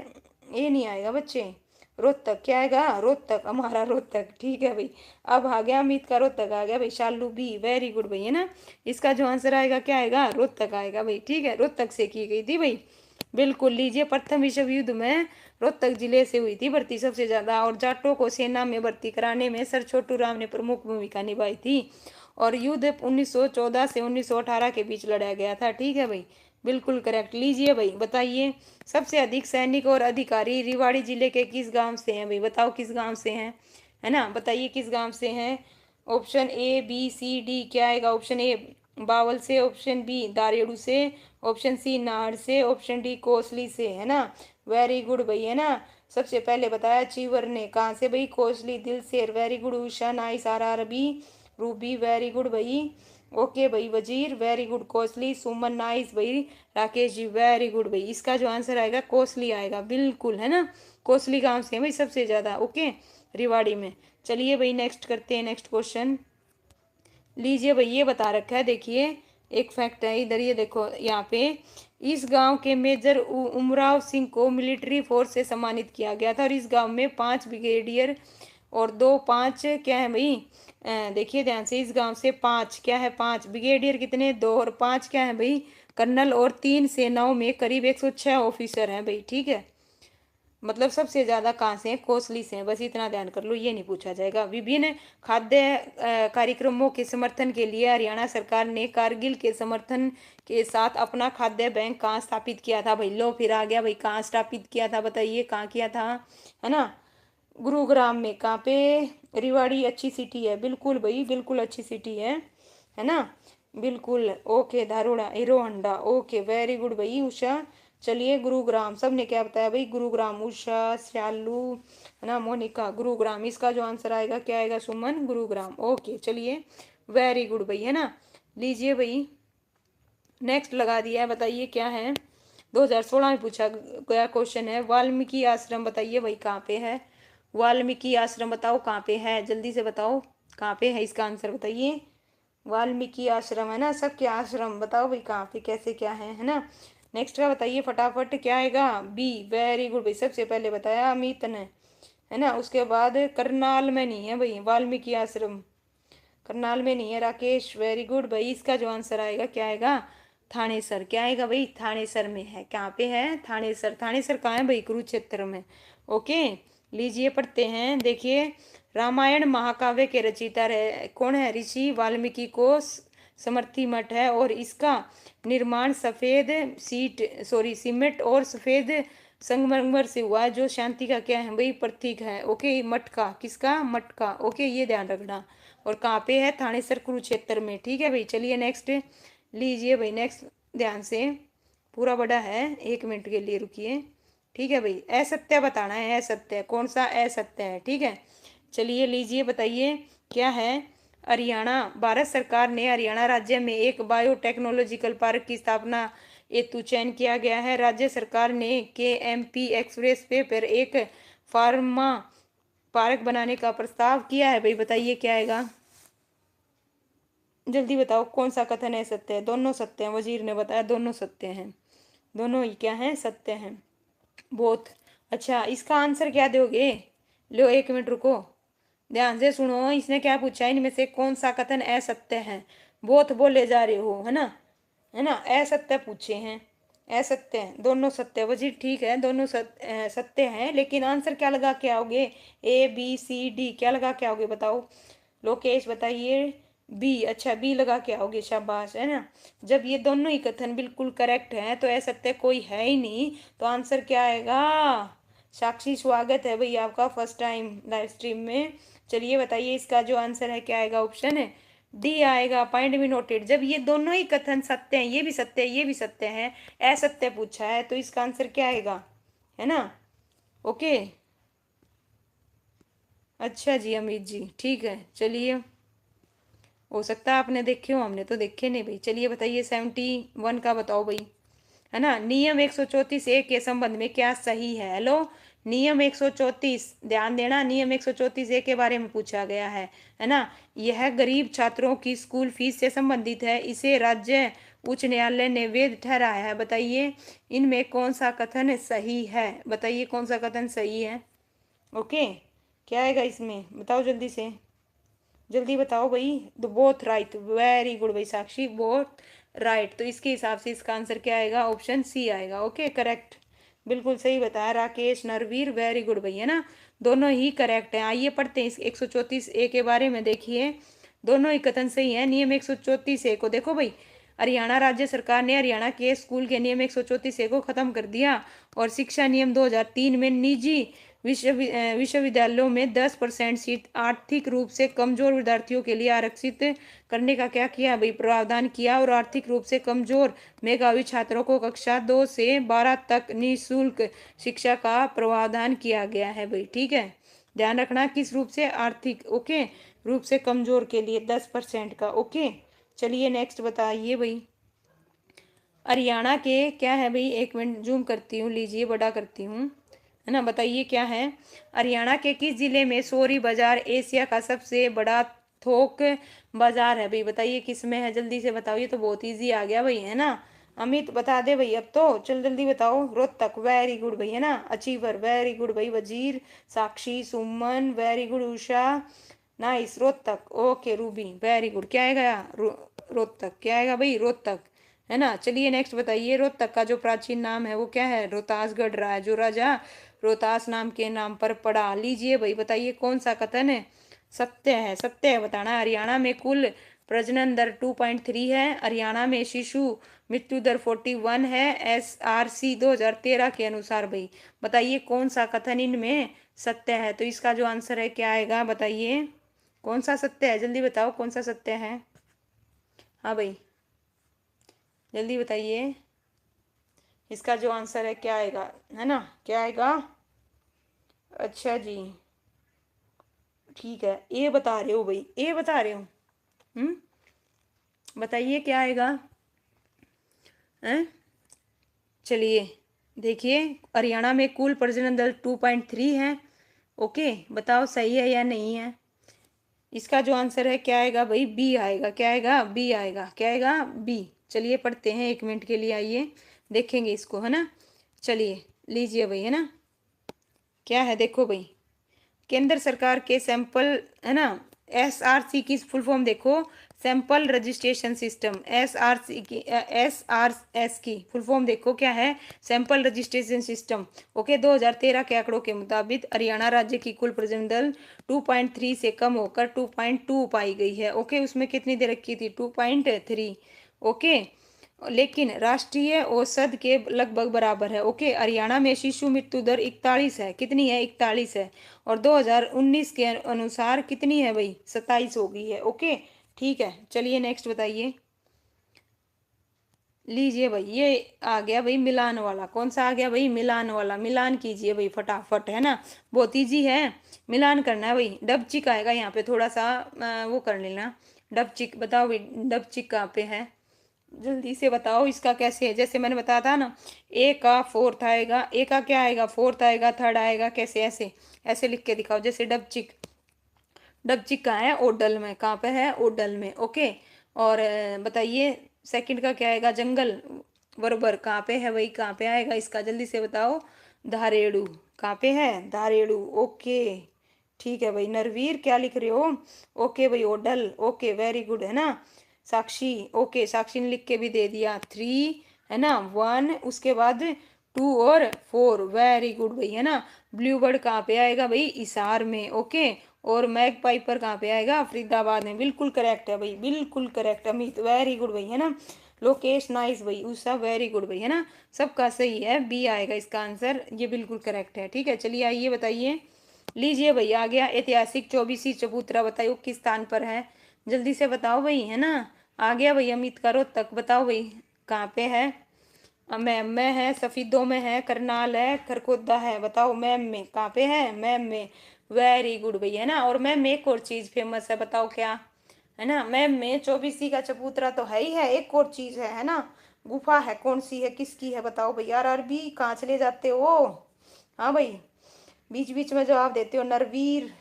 ए नहीं आएगा बच्चे। रोहतक क्या आएगा? रोहतक, हमारा रोहतक, ठीक है भाई। अब आ गया अमित का रोहतक आ गया भाई। शालू बी, वेरी गुड भाई, है ना। इसका जो आंसर आएगा क्या आएगा? रोहतक आएगा भाई। ठीक है, रोहतक से की गई थी भाई। बिल्कुल, लीजिए, प्रथम विश्व युद्ध में रोहतक जिले से हुई थी भर्ती सबसे ज्यादा, और जाटों को सेना में भर्ती कराने में सर छोटू राम ने प्रमुख भूमिका निभाई थी। और युद्ध 1914 से 1918 के बीच लड़ा गया था। ठीक है भाई, बिल्कुल करेक्ट। लीजिए भाई, बताइए, सबसे अधिक सैनिक और अधिकारी रेवाड़ी जिले के किस गांव से हैं भाई? बताओ किस गांव से हैं, है ना, बताइए किस गांव से हैं? Option A, B, C, D, क्या आएगा? ऑप्शन ए बावल से, ऑप्शन बी दारेड़ू से, ऑप्शन सी नाहर से, ऑप्शन डी कोसली से, है ना। वेरी गुड भाई, है ना। सबसे पहले बताया चीवर ने, कहाँ से भाई? कोसली, दिल से, very good. Usha nice, R R B, Ruby, very good भाई। ओके भाई, Wazir, very good. Kosli, Suman, nice भाई। राकेश जी, वेरी गुड भाई। इसका जो आंसर आएगा कोसली आएगा, बिल्कुल, है ना। कोसली गांव से है भाई सबसे ज्यादा। ओके, रिवाड़ी में। चलिए भाई, नेक्स्ट करते हैं, नेक्स्ट क्वेश्चन। लीजिए भाई, ये बता रखा है, देखिए, एक फैक्ट है इधर, ये देखो यहाँ पे, इस गांव के मेजर उमराव सिंह को मिलिट्री फोर्स से सम्मानित किया गया था, और इस गांव में 5 ब्रिगेडियर और 2 5 क्या है भाई? देखिए ध्यान से, इस गांव से 5 क्या है? 5 ब्रिगेडियर, कितने? 2, और 5 क्या है भाई? कर्नल, और 3 सेनाओं में करीब 106 ऑफिसर हैं भाई। ठीक है, मतलब सबसे ज्यादा कहाँ से हैं? कोसली से हैं, बस इतना ध्यान कर लो, ये नहीं पूछा जाएगा। विभिन्न खाद्य कार्यक्रमों के समर्थन के लिए हरियाणा सरकार ने कारगिल के समर्थन के साथ अपना खाद्य बैंक कहाँ स्थापित किया था भाई? लो फिर आ गया भाई, कहाँ स्थापित किया था बताइए, कहाँ किया था, है ना। गुरुग्राम में। कहाँ पे? रिवाड़ी अच्छी सिटी है, बिल्कुल भाई, बिल्कुल अच्छी सिटी है ना, बिल्कुल। Okay, Dharoda, Hero Honda, okay, very good भाई उषा। चलिए, गुरुग्राम, सबने क्या बताया भाई? गुरुग्राम, उषा, शालू, है ना, मोनिका, गुरुग्राम। इसका जो आंसर आएगा क्या आएगा? सुमन, गुरुग्राम। ओके, चलिए, वेरी गुड भाई, है ना। लीजिए भाई, नेक्स्ट लगा दिया है, बताइए क्या है? 2016 में पूछा गया क्वेश्चन है, वाल्मीकि आश्रम बताइए भाई कहाँ पे है? वाल्मीकि आश्रम बताओ कहाँ पे है, जल्दी से बताओ कहाँ पे है, इसका आंसर बताइए। वाल्मीकि आश्रम, है ना, सबके आश्रम, बताओ भाई कहाँ पे, कैसे, क्या है ना। नेक्स्ट का बताइए फटाफट, क्या आएगा? बी, वेरी गुड भाई, सबसे पहले बताया अमित ने, है ना। उसके बाद करनाल में नहीं है भाई वाल्मीकि आश्रम, करनाल में नहीं है। राकेश, वेरी गुड भाई। इसका जो आंसर आएगा क्या आएगा? थानेसर, क्या आएगा भाई? थानेसर में है। कहाँ पे है? थानेसर। थानेसर कहाँ है भाई? कुरुक्षेत्र में। ओके, लीजिए पढ़ते हैं, देखिए, रामायण महाकाव्य के रचयिता कौन है? ऋषि वाल्मीकि को समर्थी मठ है, और इसका निर्माण सफेद सीट सॉरी सीमेंट और सफेद संगमरमर से हुआ है, जो शांति का क्या है भाई? प्रतीक है। ओके, मठ का, किसका? मठ का। ओके, ये ध्यान रखना। और कहाँ पे है? थानेसर, कुरुक्षेत्र में। ठीक है भाई, चलिए नेक्स्ट। लीजिए भाई, नेक्स्ट ध्यान से, पूरा बड़ा है, 1 मिनट के लिए रुकिए। ठीक है भाई, असत्य बताना है, असत्य, कौन सा असत्य है? ठीक है, चलिए, लीजिए बताइए क्या है? हरियाणा, भारत सरकार ने हरियाणा राज्य में एक बायोटेक्नोलॉजिकल पार्क की स्थापना हेतु चयन किया गया है। राज्य सरकार ने KMP एक्सप्रेस वे पर एक फार्मा पार्क बनाने का प्रस्ताव किया है भाई, बताइए क्या आएगा? जल्दी बताओ, कौन सा कथन है सत्य है? दोनों सत्य हैं, वजीर ने बताया दोनों सत्य हैं, दोनों ही क्या हैं? सत्य हैं, बहुत अच्छा। इसका आंसर क्या दोगे? लो 1 मिनट रुको, ध्यान से सुनो, इसने क्या पूछा, इनमें से कौन सा कथन असत्य है? बोथ बोले जा रहे हो, है ना। असत्य पूछे हैं, असत्य हैं, दोनों सत्य वजीर, ठीक है, दोनों सत्य हैं, लेकिन आंसर क्या लगा के आओगे? ABCD क्या लगा के आओगे बताओ? लोकेश बताइए। बी, अच्छा बी लगा के आओगे, शाबाश, है ना। जब ये दोनों ही कथन बिल्कुल करेक्ट हैं तो असत्य कोई है ही नहीं, तो आंसर क्या आएगा? साक्षी, स्वागत है भाई आपका फर्स्ट टाइम लाइव स्ट्रीम में। चलिए बताइए इसका जो आंसर है क्या आएगा? ऑप्शन है डी आएगा। पॉइंट भी नोटेड। जब ये दोनों ही कथन सत्य हैं, ये भी सत्य है, ये भी सत्य है, असत्य पूछा है, तो इसका आंसर क्या आएगा? है ना। ओके, अच्छा जी अमित जी, ठीक है, चलिए। हो सकता है आपने देखे हो, हमने तो देखे नहीं भाई। चलिए बताइए 71 का बताओ भाई, है ना। नियम 134 A के संबंध में क्या सही है? हेलो, नियम 134, ध्यान देना, नियम 134 A के बारे में पूछा गया है ना। यह गरीब छात्रों की स्कूल फीस से संबंधित है, इसे राज्य उच्च न्यायालय ने वैध ठहराया है। बताइए इनमें कौन सा कथन सही है? बताइए कौन सा कथन सही है? ओके, क्या आएगा इसमें बताओ जल्दी से, जल्दी बताओ भाई। The both right, very good भाई साक्षी, बोथ राइट। तो इसके हिसाब से इसका आंसर क्या आएगा? ऑप्शन सी आएगा। ओके, करेक्ट, बिल्कुल सही बताया राकेश, नरवीर, वेरी गुड भाई, है ना। दोनों ही करेक्ट हैं। आइए पढ़ते हैं इस 134A के बारे में। देखिए दोनों ही कथन सही है। नियम 134A को देखो भाई, हरियाणा राज्य सरकार ने हरियाणा के स्कूल के नियम 134A को खत्म कर दिया और शिक्षा नियम 2003 में निजी विश्वविद्यालयों में 10% सीट आर्थिक रूप से कमजोर विद्यार्थियों के लिए आरक्षित करने का क्या किया भाई? प्रावधान किया। और आर्थिक रूप से कमजोर मेधावी छात्रों को कक्षा 2 से 12 तक निःशुल्क शिक्षा का प्रावधान किया गया है भाई, ठीक है। ध्यान रखना किस रूप से? आर्थिक, ओके, रूप से कमजोर के लिए 10% का। ओके, चलिए नेक्स्ट बताइए भाई। हरियाणा के क्या है भाई? एक मिनट जूम करती हूँ, लीजिए बड़ा करती हूँ, है ना। बताइए क्या है? हरियाणा के किस जिले में सोरी बाजार एशिया का सबसे बड़ा थोक बाजार है भाई? बताइए किस में है? जल्दी से बताओ, ये तो बहुत इजी आ गया भाई, है ना। अमित बता दे भाई, अब तो चल जल्दी बताओ। रोहतक, वेरी गुड भाई, है ना। अचीवर, वेरी गुड भाई। Wazir, Sakshi, Suman, very good. Usha, nice. Rohtak, okay. Ruby, very good. क्या आएगा? रोहतक, क्या आएगा भाई? रोहतक, है ना। चलिए नेक्स्ट बताइए। रोहतक का जो प्राचीन नाम है वो क्या है? रोहतासगढ़ रहा है, जो राजा रोहतास नाम के नाम पर पड़ा। लीजिए भाई बताइए कौन सा कथन है सत्य है? सत्य है बताना। हरियाणा में कुल प्रजनन दर 2.3 है। हरियाणा में शिशु मृत्यु दर 41 है, SRC 2013 के अनुसार भाई। बताइए कौन सा कथन इनमें सत्य है? तो इसका जो आंसर है क्या आएगा? बताइए कौन सा सत्य है, जल्दी बताओ कौन सा सत्य है। हाँ भाई, जल्दी बताइए इसका जो आंसर है क्या आएगा, है ना। क्या आएगा? अच्छा जी, ठीक है, ए बता रहे हो भाई, ए बता रहे हो। हम्म, बताइए क्या आएगा? हैं? चलिए देखिए, हरियाणा में कुल प्रजनन दर 2.3 है। ओके, बताओ सही है या नहीं है? इसका जो आंसर है क्या आएगा भाई? बी आएगा। क्या आएगा? बी आएगा। क्या आएगा? बी। चलिए पढ़ते हैं, 1 मिनट के लिए आइए, देखेंगे इसको, है ना। चलिए लीजिए भाई, है ना। क्या है देखो भाई, केंद्र सरकार के सैंपल, है ना, SRC की फुल फॉर्म देखो, सैंपल रजिस्ट्रेशन सिस्टम। SRC की SRS की फुल फॉर्म देखो क्या है? Sample registration system. ओके, 2013 के आंकड़ों के मुताबिक हरियाणा राज्य की कुल प्रजनन दर 2.3 से कम होकर 2.2 पाई गई है। ओके, उसमें कितनी दे रखी थी? 2.3। ओके, लेकिन राष्ट्रीय औसत के लगभग बराबर है। ओके, हरियाणा में शिशु मृत्यु दर 41 है। कितनी है? 41 है। और 2019 के अनुसार कितनी है भाई? 27 हो गई है। ओके, ठीक है, चलिए नेक्स्ट बताइए। लीजिए भाई, ये आ गया भाई मिलान वाला। कौन सा आ गया भाई? मिलान वाला। मिलान कीजिए भाई फटाफट, है ना। बहुत ईजी है, मिलान करना है भाई। डबचिक आएगा यहाँ पे, थोड़ा सा वो कर लेना। डबचिक बताओ भाई, डबचिक कहाँ पे है? जल्दी से बताओ इसका कैसे है? जैसे मैंने बताया था ना, ए का फोर्थ आएगा, ए का क्या आएगा? फोर्थ आएगा, थर्ड आएगा, कैसे? ऐसे ऐसे लिख के दिखाओ। जैसे डबचिक, डबचिक कहाँ है? ओडल में। कहाँ पे है? ओडल में। ओके, और बताइए सेकंड का क्या आएगा? जंगल। बरोबर, कहाँ पे है भाई? कहाँ पे आएगा इसका? जल्दी से बताओ। धारेड़ू, कहाँ पे है? धारेड़ू। ओके, ठीक है भाई। नरवीर क्या लिख रहे हो? ओके भाई, ओडल। ओके, वेरी गुड, है ना। साक्षी, ओके, साक्षी ने लिख के भी दे दिया। 3 है ना, 1, उसके बाद 2 और 4, वेरी गुड भाई, है ना। ब्लू बर्ड कहाँ पे आएगा भाई? हिसार में, ओके। और मैग पाइपर कहाँ पे आएगा? फरीदाबाद में। बिल्कुल करेक्ट है भाई, बिल्कुल करेक्ट। अमित वेरी गुड भाई, है ना। लोकेश नाइस भाई, उषा वेरी गुड भाई, है ना। सबका सही है, बी आएगा इसका आंसर, ये बिल्कुल करेक्ट है। ठीक है, चलिए आइए बताइए। लीजिए भाई, आ गया ऐतिहासिक चौबीसी चबूतरा, बताइए वो किस स्थान पर है? जल्दी से बताओ भाई, है ना। आ गया भाई अमित का रोहतक, बताओ भाई कहाँ पे है? मैम में है, सफीदों में है, करनाल है, खरखोदा है, बताओ मैम में कहाँ पे है? मैम में, वेरी गुड भैया, है ना। और मैम में एक और चीज फेमस है, बताओ क्या? है ना, मैम में चौबीसी का चबूतरा तो है ही है, एक और चीज है ना। गुफा है, कौन सी है, किसकी है, बताओ भैया। यार अरबी कहाँ चले जाते हो? हाँ भाई, बीच बीच में जवाब देते हो। नरवीर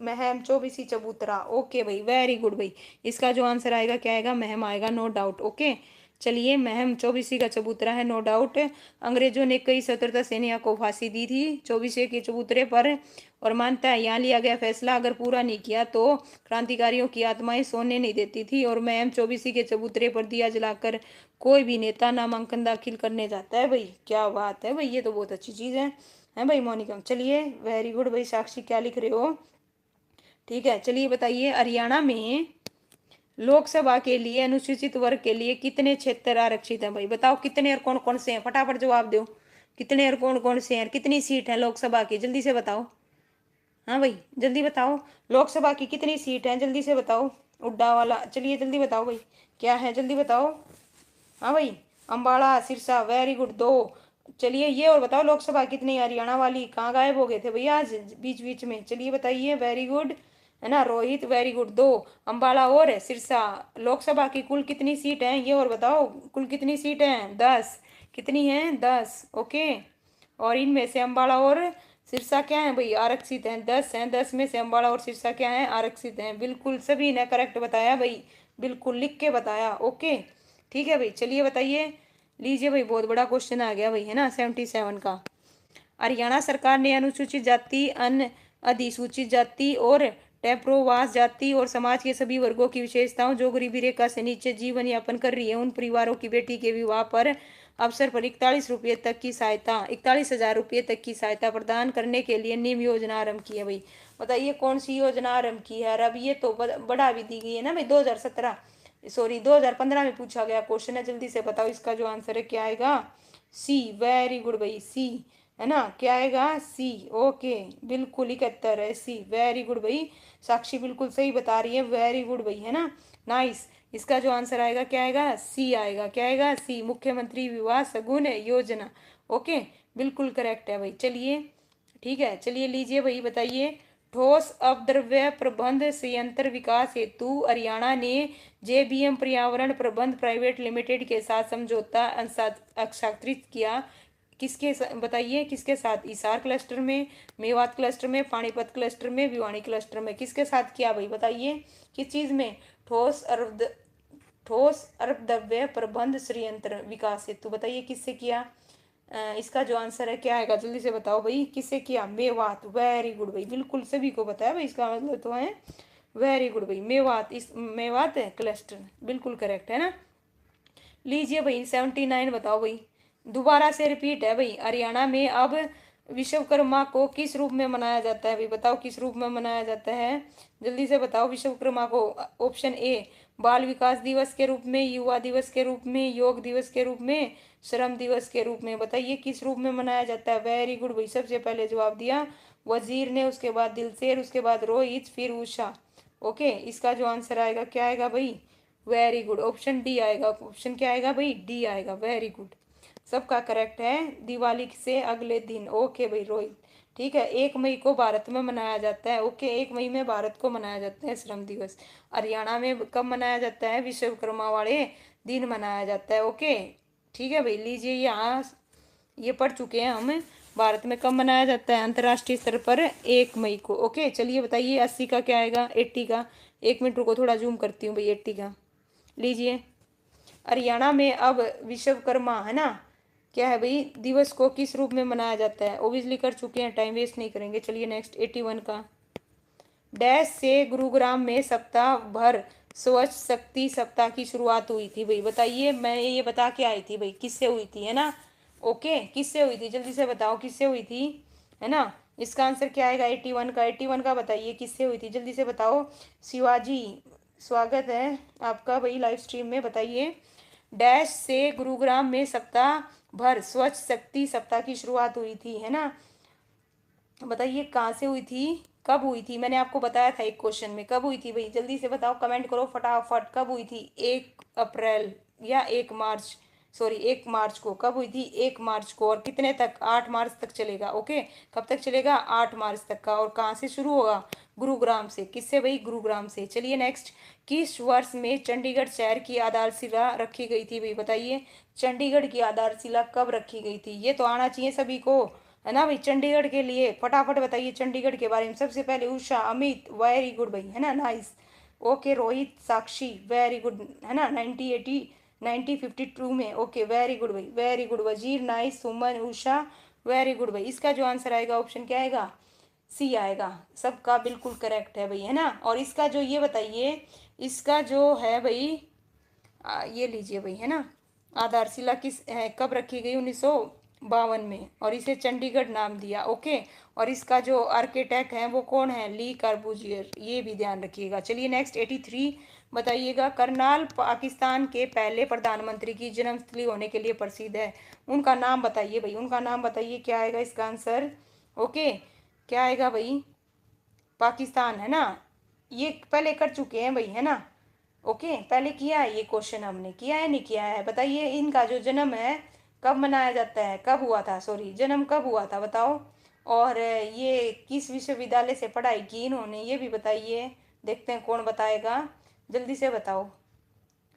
महम चौबीसी चबूतरा, ओके भाई, वेरी गुड भाई। इसका जो आंसर आएगा क्या आएगा? महम आएगा, नो डाउट, ओके। चलिए, महम चौबीसी का चबूतरा है, नो डाउट। अंग्रेजों ने कई स्वतंत्रता सेनानियों को फांसी दी थी चौबीसी के चबूतरे पर, और मानता है यहाँ लिया गया फैसला अगर पूरा नहीं किया तो क्रांतिकारियों की आत्माएं सोने नहीं देती थी। और महम चौबीसी के चबूतरे पर दिया जलाकर कोई भी नेता नामांकन दाखिल करने जाता है भाई। क्या बात है भाई, ये तो बहुत अच्छी चीज़ है भाई मोनिका। चलिए, वेरी गुड भाई। साक्षी क्या लिख रहे हो? ठीक है, चलिए बताइए, हरियाणा में लोकसभा के लिए अनुसूचित वर्ग के लिए कितने क्षेत्र आरक्षित हैं भाई? बताओ कितने और कौन कौन से हैं, फटाफट जवाब दो। कितने और कौन कौन से हैं, कितनी सीट है लोकसभा की, जल्दी से बताओ। हाँ भाई, जल्दी बताओ। लोकसभा की कितनी सीट है, जल्दी से बताओ। उड्डा वाला, चलिए जल्दी बताओ भाई, क्या है, जल्दी बताओ। हाँ भाई, अम्बाड़ा सिरसा, वेरी गुड, 2। चलिए ये और बताओ, लोकसभा कितनी? हरियाणा वाली कहाँ गायब हो गए थे भैया आज बीच बीच में? चलिए बताइए, वेरी गुड, है ना। Rohit very good, 2। अम्बाड़ा और सिरसा। लोकसभा की कुल कितनी सीट हैं ये और बताओ, कुल कितनी सीट हैं? 10। कितनी हैं? 10, ओके। और इनमें से अम्बाड़ा और सिरसा क्या है भाई? आरक्षित हैं, 10 हैं। 10 में से अम्बाड़ा और सिरसा क्या है? आरक्षित हैं। बिल्कुल सभी ने करेक्ट बताया भाई, बिल्कुल लिख के बताया, ओके। ठीक है भाई, चलिए बताइए। लीजिए भाई, बहुत बड़ा क्वेश्चन आ गया भाई, है ना, 77 का। हरियाणा सरकार ने अनुसूचित जाति, अन्य अधिसूचित जाति और टैप्रोवास जाति और समाज के सभी वर्गों की विशेषताओं जो गरीबी रेखा से नीचे जीवन यापन कर रही है उन परिवारों की बेटी के विवाह पर अवसर पर 41,000 रुपये तक की सहायता प्रदान करने के लिए निम्न योजना आरंभ की है भाई। बताइए कौन सी योजना आरंभ की है? और अब ये तो बढ़ा भी दी गई है ना भाई, 2017, सॉरी 2015 में पूछा गया क्वेश्चन है। जल्दी से बताओ, इसका जो आंसर है क्या आएगा? सी, वेरी गुड भाई, सी, है ना। क्या आएगा? सी, ओके। बिल्कुल 71 है, सी, वेरी गुड भाई। साक्षी बिल्कुल सही बता रही है, वेरी गुड भाई, है ना, नाइस। इसका जो आंसर आएगा क्या आएगा? सी आएगा, क्या आएगा? सी, मुख्यमंत्री विवाह शगुन योजना, ओके। बिल्कुल करेक्ट है भाई। चलिए, ठीक है, चलिए लीजिए भाई, बताइए। ठोस अपद्रव्य प्रबंध संयंत्र विकास हेतु हरियाणा ने जेबीएम पर्यावरण प्रबंध प्राइवेट लिमिटेड के साथ समझौता हस्ताक्षरित किया। बताइए किसके साथ? हिसार क्लस्टर में, मेवात क्लस्टर में, पानीपत क्लस्टर में, भिवानी क्लस्टर में, किसके साथ किया भाई? बताइए किस चीज में? ठोस अर्ध ठोस अपद्रव्य प्रबंध संयंत्र विकास हेतु, बताइए किससे किया? इसका जो आंसर है क्या आएगा? जल्दी से बताओ भाई, किससे किया? मेवात, वेरी गुड भाई, बिल्कुल सभी को बताया भाई, इसका मतलब तो है वेरी गुड भाई, मेवात, इस मेवात है क्लस्टर, बिल्कुल करेक्ट है ना। लीजिए भाई, 79 बताओ भाई, दोबारा से रिपीट है भाई। हरियाणा में अब विश्वकर्मा को किस रूप में मनाया जाता है भाई? बताओ किस रूप में मनाया जाता है, जल्दी से बताओ विश्वकर्मा को। ऑप्शन ए, बाल विकास दिवस के रूप में, युवा दिवस के रूप में, योग दिवस के रूप में, श्रम दिवस के रूप में, बताइए किस रूप में मनाया जाता है? वेरी गुड भाई, सबसे पहले जवाब दिया वजीर ने, उसके बाद दिलसेर, उसके बाद रोहित, फिर उषा, ओके। इसका जो आंसर आएगा क्या आएगा भाई? वेरी गुड, ऑप्शन डी आएगा। ऑप्शन क्या आएगा भाई? डी आएगा, वेरी गुड, सबका करेक्ट है। दिवाली से अगले दिन, ओके भाई रोहित, ठीक है। 1 मई को भारत में मनाया जाता है, ओके, 1 मई में भारत को मनाया जाता है श्रम दिवस। हरियाणा में कब मनाया जाता है? विश्वकर्मा वाले दिन मनाया जाता है, ओके। ठीक है भाई, लीजिए यहाँ ये पढ़ चुके हैं हम। भारत में कब मनाया जाता है अंतर्राष्ट्रीय स्तर पर? 1 मई को, ओके। चलिए बताइए 80 का क्या आएगा? 80 का, 1 मिनट रुको, थोड़ा जूम करती हूँ भाई 80 का। लीजिए, हरियाणा में अब विश्वकर्मा, है ना, क्या है भाई, दिवस को किस रूप में मनाया जाता है? ओबियसली कर चुके हैं, टाइम वेस्ट नहीं करेंगे। चलिए नेक्स्ट 81 का। डैश से गुरुग्राम में सप्ताह भर स्वच्छ शक्ति सप्ताह की शुरुआत हुई थी भाई? बताइए, मैं ये बता के आई थी भाई, किससे हुई थी, है ना? ओके, किससे हुई थी, जल्दी से बताओ किससे हुई थी, है ना? इसका आंसर क्या आएगा? 81 का। 81 का बताइए किससे हुई थी, जल्दी से बताओ। शिवाजी, स्वागत है आपका भाई लाइव स्ट्रीम में। बताइए, डैश से गुरुग्राम में सप्ताह भर स्वच्छ शक्ति सप्ताह की शुरुआत हुई थी, है ना? बताइए कहाँ से हुई थी, कब हुई थी? मैंने आपको बताया था एक क्वेश्चन में, कब हुई थी भाई? जल्दी से बताओ, कमेंट करो फटाफट, कब हुई थी? 1 अप्रैल या 1 मार्च, सॉरी 1 मार्च को। कब हुई थी? 1 मार्च को। और कितने तक? 8 मार्च तक चलेगा। ओके, कब तक चलेगा? 8 मार्च तक का। और कहाँ से शुरू होगा? गुरुग्राम से। किससे भाई? गुरुग्राम से। चलिए नेक्स्ट, किस वर्ष में चंडीगढ़ शहर की आधारशिला रखी गई थी भाई? बताइए, चंडीगढ़ की आधारशिला कब रखी गई थी? ये तो आना चाहिए सभी को, है ना भाई? चंडीगढ़ के लिए फटाफट बताइए, चंडीगढ़ के बारे में सबसे पहले। उषा, अमित, वेरी गुड भाई, है ना, नाइस। ओके, रोहित, साक्षी, वेरी गुड, है ना, 1980 1952 में। ओके, वेरी गुड भाई, वेरी गुड। वजीर, नाइस। सुमन, उषा, वेरी गुड भाई। इसका जो आंसर आएगा, ऑप्शन क्या आएगा? सी आएगा। सबका बिल्कुल करेक्ट है भाई, है ना? और इसका जो, ये बताइए, इसका जो है भाई, ये लीजिए भाई, है ना, आधारशिला किस है, कब रखी गई? 1952 में, और इसे चंडीगढ़ नाम दिया। ओके, और इसका जो आर्किटेक्ट है वो कौन है? ली कार्बूजियर, ये भी ध्यान रखिएगा। चलिए नेक्स्ट, 83 बताइएगा। करनाल पाकिस्तान के पहले प्रधानमंत्री की जन्मस्थली होने के लिए प्रसिद्ध है, उनका नाम बताइए भाई, उनका नाम बताइए, क्या आएगा इसका आंसर? ओके, क्या आएगा भाई? पाकिस्तान, है ना? ये पहले कर चुके हैं भाई, है ना? ओके, पहले किया है ये क्वेश्चन, हमने किया है नहीं किया है? बताइए, इनका जो जन्म है कब मनाया जाता है, कब हुआ था, सॉरी जन्म कब हुआ था, बताओ। और ये किस विश्वविद्यालय से पढ़ाई की इन्होंने, ये भी बताइए। देखते हैं कौन बताएगा, जल्दी से बताओ,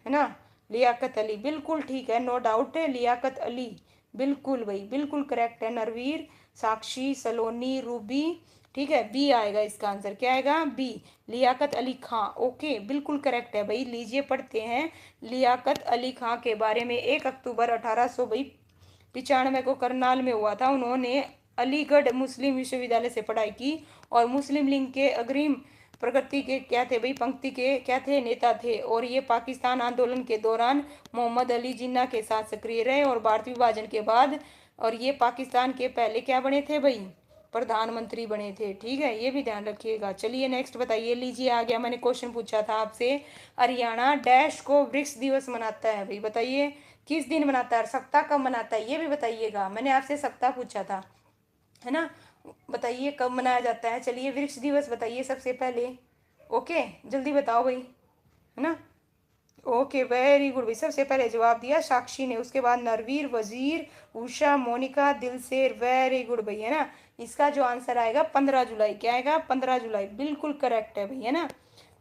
है ना? लियाकत अली, बिल्कुल ठीक है, नो डाउट है, लियाकत अली, बिल्कुल भाई, बिल्कुल करेक्ट है। नरवीर, साक्षी, सलोनी, रूबी, ठीक है, बी आएगा इसका आंसर। क्या आएगा? बी, लियाकत अली खां। ओके, बिल्कुल करेक्ट है भाई। लीजिए पढ़ते हैं लियाकत अली खां के बारे में। 1 अक्टूबर 1895 को करनाल में हुआ था। उन्होंने अलीगढ़ मुस्लिम विश्वविद्यालय से पढ़ाई की और मुस्लिम लीग के अग्रिम प्रगति के क्या थे भाई, पंक्ति के क्या थे, नेता थे। और ये पाकिस्तान आंदोलन के दौरान मोहम्मद अली जिन्ना के साथ सक्रिय रहे, और भारत विभाजन के बाद और ये पाकिस्तान के पहले क्या बने थे भाई? प्रधानमंत्री बने थे। ठीक है, ये भी ध्यान रखिएगा। चलिए नेक्स्ट बताइए। लीजिए, आ गया, मैंने क्वेश्चन पूछा था आपसे, हरियाणा डैश को वृक्ष दिवस मनाता है भाई? बताइए किस दिन मनाता है, और सप्ताह कब मनाता है, ये भी बताइएगा। मैंने आपसे सप्ताह पूछा था, है ना? बताइए कब मनाया जाता है। चलिए, वृक्ष दिवस बताइए सबसे पहले। ओके, जल्दी बताओ भाई, है ना? ओके, वेरी गुड भाई, सबसे पहले जवाब दिया साक्षी ने, उसके बाद नरवीर, वजीर, उषा, मोनिका, दिलसेर, वेरी गुड भाई, है ना? इसका जो आंसर आएगा 15 जुलाई। क्या आएगा? 15 जुलाई, बिल्कुल करेक्ट है भाई, है ना?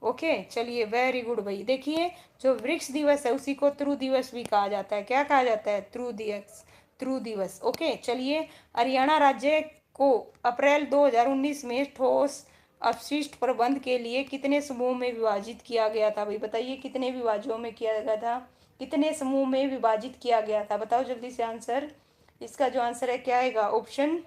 ओके, चलिए, वेरी गुड भाई। देखिए, जो वृक्ष दिवस है उसी को त्रु दिवस भी कहा जाता है। क्या कहा जाता है? त्रु दिवस, त्रु दिवस। ओके, चलिए, हरियाणा राज्य को अप्रैल 2019 में ठोस अपशिष्ट प्रबंध के लिए कितने समूह में विभाजित किया गया था भाई? बताइए कितने विभाजों में किया गया था, कितने समूह में विभाजित किया गया था? बताओ जल्दी से आंसर। इसका जो आंसर है क्या आएगा? ऑप्शन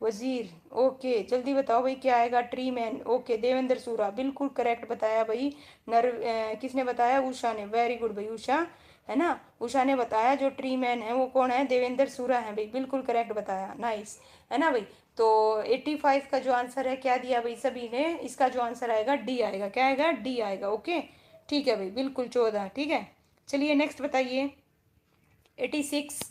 वजीर। ओके, जल्दी बताओ भाई, क्या आएगा? Tree man. ओके, देवेंद्र सूरा, बिल्कुल करेक्ट बताया भाई। किसने बताया? उषा ने, वेरी गुड भाई, उषा, है ना? उषा ने बताया। जो ट्री मैन है वो कौन है? देवेंद्र सूरा है भाई, बिल्कुल करेक्ट बताया, नाइस, है ना भाई? तो 85 का जो आंसर है, क्या दिया भाई सभी ने? इसका जो आंसर आएगा डी आएगा। क्या आएगा? डी आएगा। ओके, ठीक है भाई, बिल्कुल 14, ठीक है। चलिए नेक्स्ट बताइए, 86,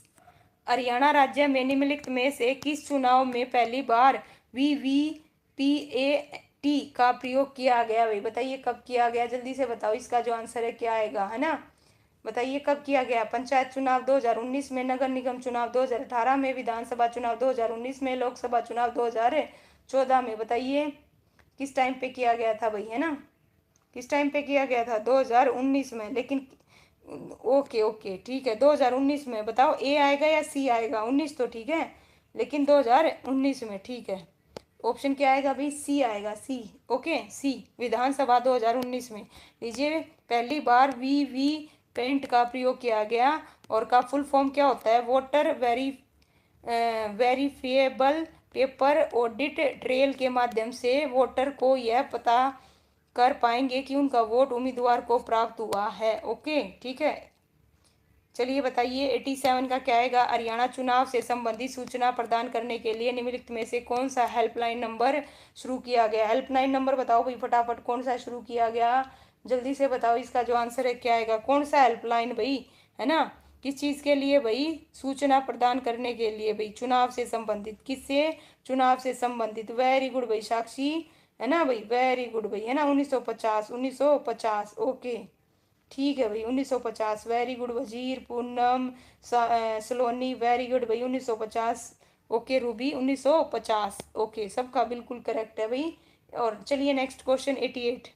हरियाणा राज्य में निम्नलिखित में से किस चुनाव में पहली बार VVPAT का प्रयोग किया गया भाई? बताइए कब किया गया, जल्दी से बताओ। इसका जो आंसर है क्या आएगा, है ना? बताइए कब किया गया? पंचायत चुनाव 2019 में, नगर निगम चुनाव 2018 में, विधानसभा चुनाव 2019 में, लोकसभा चुनाव 2014 में। बताइए किस टाइम पे किया गया था भाई, है ना? किस टाइम पे किया गया था? 2019 में। लेकिन ओके ओके, ठीक है, 2019 में। बताओ ए आएगा या सी आएगा? 19 तो ठीक है, लेकिन 2019 में, ठीक है। ऑप्शन क्या आएगा भाई? सी आएगा, सी। ओके, सी, विधानसभा 2019 में। लीजिए, पहली बार वी पेंट का प्रयोग किया गया, और का फुल फॉर्म क्या होता है? Voter verifiable paper audit trail के माध्यम से वोटर को यह पता कर पाएंगे कि उनका वोट उम्मीदवार को प्राप्त हुआ है। ओके, ठीक है। चलिए बताइए 87 का क्या आएगा। हरियाणा चुनाव से संबंधित सूचना प्रदान करने के लिए निम्नलिखित में से कौन सा हेल्पलाइन नंबर शुरू किया गया। हेल्पलाइन नंबर बताओ भाई फटाफट, कौन सा शुरू किया गया, जल्दी से बताओ। इसका जो आंसर है क्या आएगा, कौन सा हेल्पलाइन भाई, है ना, किस चीज़ के लिए भाई, सूचना प्रदान करने के लिए भाई, चुनाव से संबंधित, किससे, चुनाव से संबंधित। वेरी गुड भाई साक्षी, है ना भाई, वेरी गुड भाई, है ना, 1950, 1950। ओके, ठीक है भाई, 1950, वेरी गुड। वजीर, पूनम, सलोनी, वेरी गुड भाई, 1950। Okay Ruby, 1950। ओके, सबका बिल्कुल करेक्ट है भाई। और चलिए नेक्स्ट क्वेश्चन 88,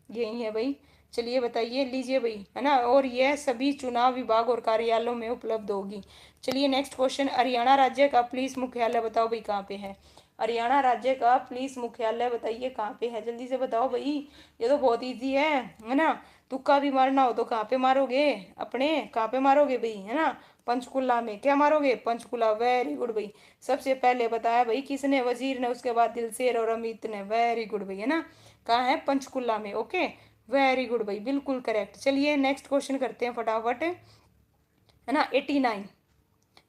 यही है भाई। चलिए बताइए, लीजिए भाई, है ना, और यह सभी चुनाव विभाग और कार्यालयों में उपलब्ध होगी। चलिए नेक्स्ट क्वेश्चन, हरियाणा राज्य का पुलिस मुख्यालय बताओ भाई कहाँ पे है। हरियाणा राज्य का पुलिस मुख्यालय बताइए कहाँ पे है, जल्दी से बताओ भाई। ये तो बहुत इजी है ना। तुक्का भी मारना हो तो कहाँ पे मारोगे, अपने कहाँ पे मारोगे भाई, है ना, पंचकुला में। क्या मारोगे, पंचकुला, वेरी गुड भाई। सबसे पहले बताया भाई किसने, वजीर ने, उसके बाद दिलसेर और अमित ने, वेरी गुड भाई, है ना, कहाँ है, पंचकुला में। ओके, वेरी गुड भाई, बिल्कुल करेक्ट। चलिए नेक्स्ट क्वेश्चन करते हैं फटाफट, है ना, 89।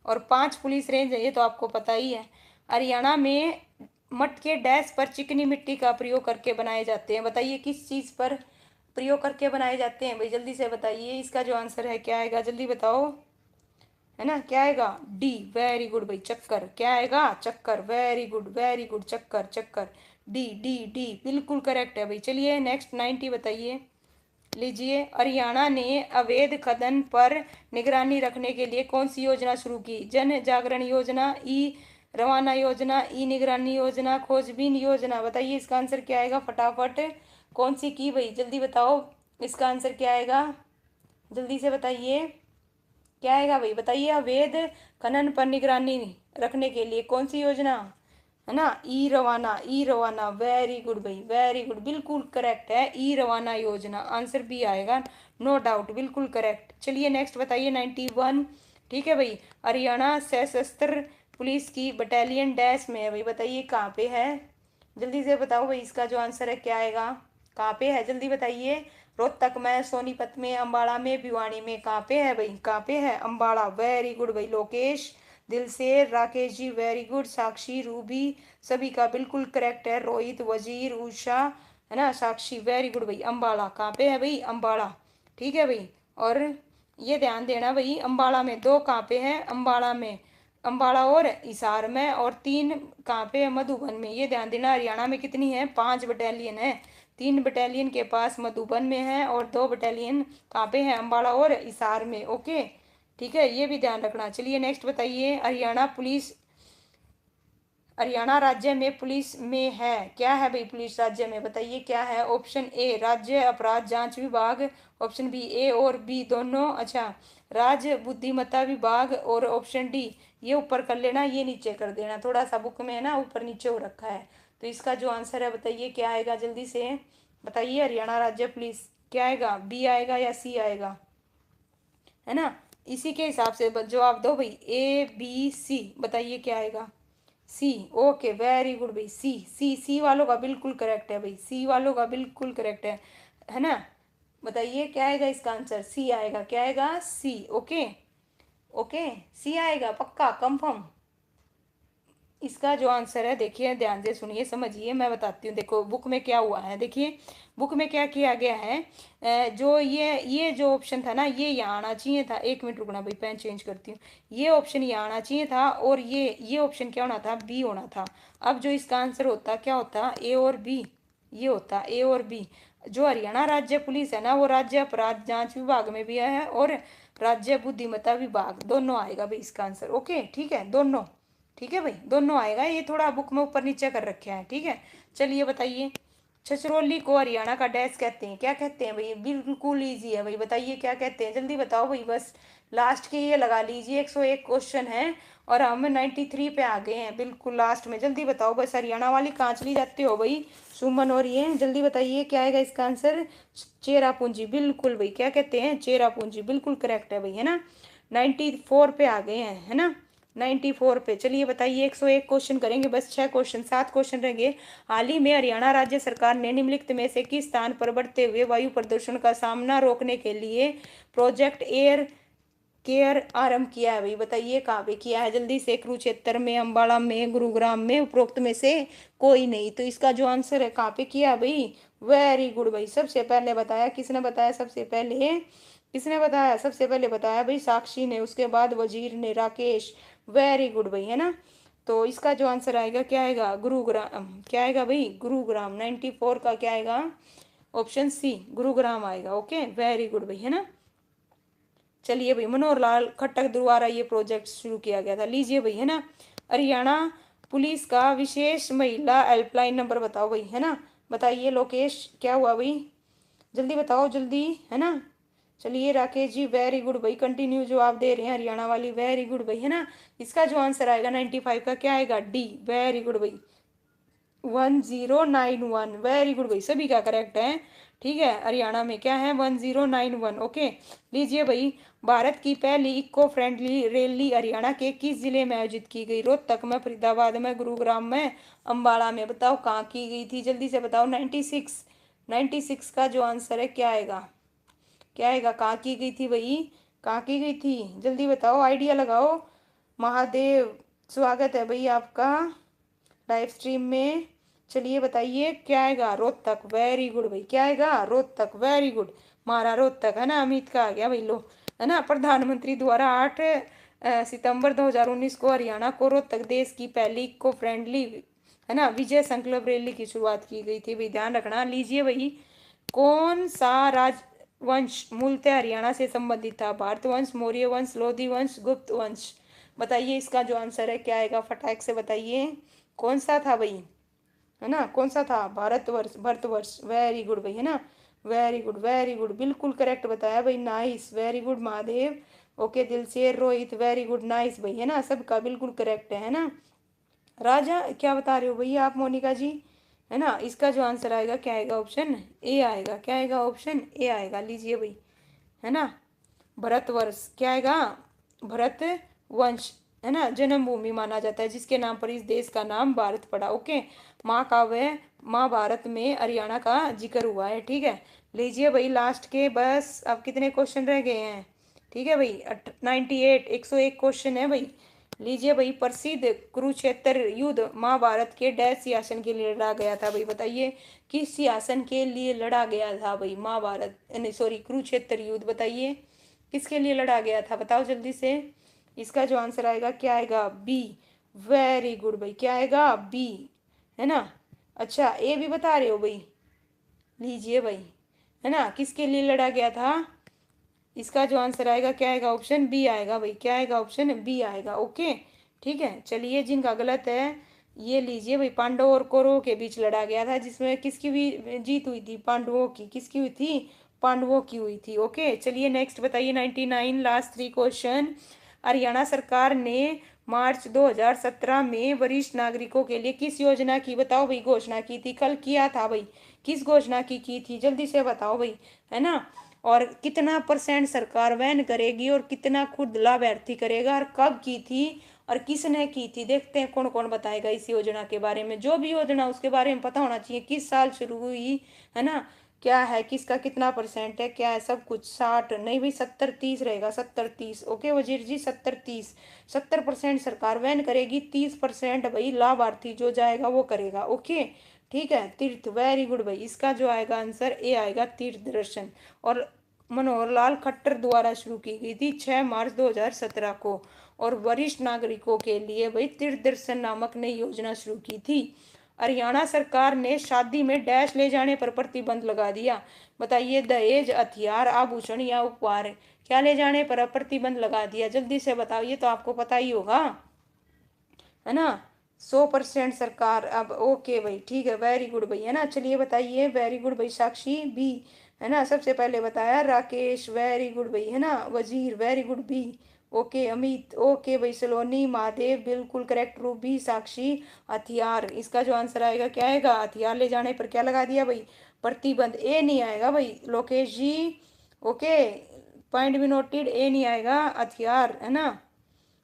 और 5 पुलिस रेंज है, ये तो आपको पता ही है। हरियाणा में मट के डैश पर चिकनी मिट्टी का प्रयोग करके बनाए जाते हैं, बताइए किस चीज़ पर प्रयोग करके बनाए जाते हैं भाई, जल्दी से बताइए। इसका जो आंसर है क्या आएगा, जल्दी बताओ, है ना, क्या आएगा, डी, वेरी गुड भाई, चक्कर। क्या आएगा, चक्कर, वेरी गुड, वेरी गुड, चक्कर, चक्कर, डी डी डी, बिल्कुल करेक्ट है भाई। चलिए नेक्स्ट 90 बताइए। लीजिए, हरियाणा ने अवैध खनन पर निगरानी रखने के लिए कौन सी योजना शुरू की। जन जागरण योजना, ई रवाना योजना, ई निगरानी योजना, खोजबीन योजना, बताइए इसका आंसर क्या आएगा फटाफट। कौन सी की भाई, जल्दी बताओ, इसका आंसर क्या आएगा, जल्दी से बताइए, क्या आएगा भाई, बताइए। अवैध खनन पर निगरानी रखने के लिए कौन सी योजना, है ना, ई रवाना, ई रवाना, वेरी गुड भाई, वेरी गुड, बिल्कुल करेक्ट है, ई रवाना योजना, आंसर भी आएगा, नो डाउट, बिल्कुल करेक्ट। चलिए नेक्स्ट बताइए 91, ठीक है भाई। हरियाणा सशस्त्र पुलिस की बटालियन डैश में है भाई, बताइए कहाँ पे है, जल्दी से बताओ भाई, इसका जो आंसर है क्या आएगा, कहाँ पे है, जल्दी बताइए। रोहतक में, सोनीपत में, अंबाला में, भिवानी में, कहाँ पे है भाई, कहाँ पे है, अंबाला, वेरी गुड भाई। Lokesh, दिलसेर, Rakesh ji, very good. साक्षी, रूबी, सभी का बिल्कुल करेक्ट है। रोहित, वजीर, उषा, है ना, साक्षी, वेरी गुड भाई। अंबाला कहाँ पे है भाई, अंबाला, ठीक है भाई। और ये ध्यान देना भाई, अंबाला में 2 कहाँ पे है, अंबाला में, अंबाला और हिसार में, और 3 कहाँ पे है, मधुबन में। ये ध्यान देना, हरियाणा में कितनी है, 5 बटालियन है। 3 बटालियन के पास मधुबन में है, और 2 बटालियन कहाँ पे है, अंबाला और हिसार में। ओके, ठीक है, ये भी ध्यान रखना। चलिए नेक्स्ट बताइए, हरियाणा पुलिस, हरियाणा राज्य में पुलिस में है, क्या है भाई पुलिस राज्य में, बताइए क्या है। ऑप्शन ए राज्य अपराध जांच विभाग, ऑप्शन बी, ए और बी दोनों, अच्छा, राज्य बुद्धिमत्ता विभाग, और ऑप्शन डी, ये ऊपर कर लेना, ये नीचे कर देना, थोड़ा सा बुक में है ना ऊपर नीचे हो रखा है। तो इसका जो आंसर है बताइए क्या आएगा, जल्दी से बताइए। हरियाणा राज्य पुलिस क्या आएगा, बी आएगा या सी आएगा, है ना, इसी के हिसाब से जवाब दो भाई, ए बी सी, बताइए क्या आएगा, सी। ओके, वेरी गुड भाई, सी, सी, सी वालों का बिल्कुल करेक्ट है भाई, सी वालों का बिल्कुल करेक्ट है ना। बताइए क्या आएगा इसका आंसर, सी आएगा, क्या आएगा, सी। ओके, ओके, सी आएगा, पक्का कंफर्म। इसका जो आंसर है देखिए, ध्यान से सुनिए, समझिए, मैं बताती हूँ। देखो बुक में क्या हुआ है, देखिए बुक में क्या किया गया है। जो ये जो ऑप्शन था ना, ये यहाँ आना चाहिए था। एक मिनट रुकना भाई, पेन चेंज करती हूँ। ये ऑप्शन यहाँ आना चाहिए था, और ये ऑप्शन क्या होना था, बी होना था। अब जो इसका आंसर होता क्या होता, ए और बी, ये होता ए और बी। जो हरियाणा राज्य पुलिस है ना, वो राज्य अपराध जांच विभाग में भी है, और राज्य बुद्धिमत्ता विभाग, दोनों आएगा भाई इसका आंसर। ओके, ठीक है, दोनों, ठीक है भाई, दोनों आएगा। ये थोड़ा बुक में ऊपर नीचे कर रखे हैं, ठीक है। चलिए बताइए, छछरौली को हरियाणा का डैश कहते हैं, क्या कहते हैं भाई, बिल्कुल इजी है भाई, बताइए क्या कहते हैं, जल्दी बताओ भाई। बस लास्ट के ये लगा लीजिए, 101 क्वेश्चन है, और हम 93 पे आ गए हैं, बिल्कुल लास्ट में। जल्दी बताओ बस, हरियाणा वाली कहाँ चली जाते हो भाई, सुमन, और ये जल्दी बताइए क्या आएगा इसका आंसर। चेरापूंजी, बिल्कुल भाई, क्या कहते हैं, चेरापूंजी, बिल्कुल करेक्ट है भाई, है ना। 94 पे आ गए हैं, है ना, 94 पे। चलिए बताइए, 101 क्वेश्चन करेंगे, बस 6 क्वेश्चन, 7 क्वेश्चन रहेंगे। हाल ही में हरियाणा राज्य सरकार ने निम्नलिखित में से किस स्थान पर बढ़ते हुए वायु प्रदूषण का सामना रोकने के लिए प्रोजेक्ट एयर केयर आरंभ किया है? भाई बताइए कहाँ पे किया है, जल्दी से। कुरुक्षेत्र में, अम्बाला में, गुरुग्राम में, उपरोक्त में से कोई नहीं। तो इसका जो आंसर है कहाँ पे किया भाई? वेरी गुड भाई, सबसे पहले बताया किसने? बताया सबसे पहले, किसने बताया? सबसे पहले बताया भाई साक्षी ने, उसके बाद वजीर ने, राकेश। वेरी गुड भाई, है ना। तो इसका जो आंसर आएगा क्या आएगा? गुरुग्राम। क्या आएगा भाई? गुरुग्राम। 94 का क्या आएगा? ऑप्शन सी, गुरुग्राम आएगा। ओके, वेरी गुड भाई, है ना। चलिए भाई, मनोहर लाल खट्टर द्वारा ये प्रोजेक्ट शुरू किया गया था। लीजिए भाई, है ना। हरियाणा पुलिस का विशेष महिला हेल्पलाइन नंबर बताओ भाई, है ना। बताइए लोकेश, क्या हुआ भाई? जल्दी बताओ, जल्दी, है ना। चलिए राकेश जी, वेरी गुड भाई, कंटिन्यू जवाब दे रहे हैं हरियाणा वाली। वेरी गुड भाई, है ना। इसका जो आंसर आएगा 95 का क्या आएगा? डी। वेरी गुड भाई, 1091। वेरी गुड भाई, सभी का करेक्ट है। ठीक है, हरियाणा में क्या है? 1091। ओके। लीजिए भाई, भारत की पहली इको फ्रेंडली रैली हरियाणा के किस जिले में आयोजित की गई? रोहतक में, फरीदाबाद में, गुरुग्राम में, अंबाला में। बताओ कहाँ की गई थी, जल्दी से बताओ। 96, 96 का जो आंसर है क्या आएगा? क्या आएगा? कहाँ की गई थी भाई? कहाँ की गई थी, जल्दी बताओ, आइडिया लगाओ। महादेव, स्वागत है भाई आपका लाइव स्ट्रीम में। चलिए बताइए क्या आएगा? रोहतक। वेरी गुड भाई, क्या आएगा? रोहतक। वेरी गुड, मारा रोहतक, है ना। अमित का आ गया भाई, लो, है ना। प्रधानमंत्री द्वारा 8 सितंबर 2019 को हरियाणा को रोहतक देश की पहली इको फ्रेंडली, है ना, विजय संकल्प रैली की शुरुआत की गई थी भाई, ध्यान रखना। लीजिए भाई, कौन सा राजवंश मूलतः हरियाणा से संबंधित था? भारत वंश, मौर्य वंश, लोधी वंश, गुप्त वंश। बताइए इसका जो आंसर है क्या आएगा? फटाक से बताइए, कौन सा था भाई, है ना। कौन सा था? भारतवर्ष, भरतवर्ष। वेरी गुड भाई, है ना। वेरी गुड, वेरी गुड, बिल्कुल करेक्ट बताया भाई, nice, very good Mahadev. Okay, Dilsher, Rohit, very good, nice भाई, है ना, सबका बिल्कुल करेक्ट है ना। राजा, क्या बता रहे हो भैया आप, मोनिका जी, है ना। इसका जो आंसर आएगा क्या आएगा? ऑप्शन ए आएगा। क्या आएगा? ऑप्शन ए आएगा। लीजिए भाई, है ना। भरतवर्ष क्या आएगा? भरत वंश, है ना, जन्मभूमि माना जाता है जिसके नाम पर इस देश का नाम भारत पड़ा। ओके। महाकाव्य महाभारत में हरियाणा का जिक्र हुआ है। ठीक है। लीजिए भाई, लास्ट के बस अब कितने क्वेश्चन रह गए हैं? ठीक है भाई, 98, 101 क्वेश्चन है भाई। लीजिए भाई, प्रसिद्ध कुरुक्षेत्र युद्ध महाभारत के डैश सिंहासन के लिए लड़ा गया था भाई? बताइए किस सिंहासन के लिए लड़ा गया था भाई? महाभारत, नहीं सॉरी, कुरुक्षेत्र युद्ध। बताइए किसके लिए लड़ा गया था, बताओ जल्दी से। इसका जो आंसर आएगा क्या आएगा? बी। वेरी गुड भाई, क्या आएगा? बी, है ना। अच्छा, ए भी बता रहे हो भाई? लीजिए भाई, है ना, किसके लिए लड़ा गया था? इसका जो आंसर आएगा क्या आएगा? ऑप्शन बी आएगा भाई। क्या आएगा? ऑप्शन बी आएगा। ओके। ठीक है। चलिए, जिनका गलत है ये लीजिए भाई, पांडवों और कौरवों के बीच लड़ा गया था, जिसमें किसकी भी जीत हुई थी? पांडवों की। किसकी हुई थी? पांडवों की हुई थी। ओके। चलिए नेक्स्ट बताइए, 99, लास्ट 3 क्वेश्चन। हरियाणा सरकार ने मार्च 2017 में वरिष्ठ नागरिकों के लिए किस योजना की, बताओ भाई, घोषणा की थी? कल किया था भाई, किस घोषणा की थी? जल्दी से बताओ भाई, है ना। और कितना परसेंट सरकार वहन करेगी और कितना खुद लाभार्थी करेगा, और कब की थी और किसने की थी? देखते हैं कौन कौन बताएगा इस योजना के बारे में। जो भी योजना उसके बारे में पता होना चाहिए, किस साल शुरू हुई, है ना, क्या है, किसका कितना परसेंट है, क्या है, सब कुछ। 60 नहीं भाई, 70-30 रहेगा, 70-30। ओके वजीर जी, 70-30। 70% सरकार वहन करेगी, 30% भाई लाभार्थी जो जाएगा वो करेगा। ओके। ठीक है। तीर्थ, वेरी गुड भाई, इसका जो आएगा आंसर ए आएगा, तीर्थ दर्शन। और मनोहर लाल खट्टर द्वारा शुरू की गई थी 6 मार्च 2017 को। और वरिष्ठ नागरिकों के लिए भाई तीर्थ दर्शन नामक नई योजना शुरू की थी। हरियाणा सरकार ने शादी में डैश ले जाने पर प्रतिबंध लगा दिया। बताइए, दहेज, हथियार, आभूषण या उपहार, क्या ले जाने पर प्रतिबंध लगा दिया? जल्दी से बताओ, ये तो आपको पता ही होगा, है ना। 100% सरकार अब। ओके भाई, ठीक है, वेरी गुड भाई, है ना। चलिए बताइए, वेरी गुड भाई, साक्षी बी, है ना, सबसे पहले बताया राकेश, वेरी गुड भाई, है ना। Wazir, very good, B. Okay Amit, okay भाई, सलोनी, महादेव, बिल्कुल करेक्ट, रूबी, साक्षी। हथियार, इसका जो आंसर आएगा क्या आएगा? हथियार ले जाने पर क्या लगा दिया भाई? प्रतिबंध। ए नहीं आएगा भाई, लोकेश जी। ओके, पॉइंट भी नोटेड, ए नहीं आएगा, हथियार, है ना।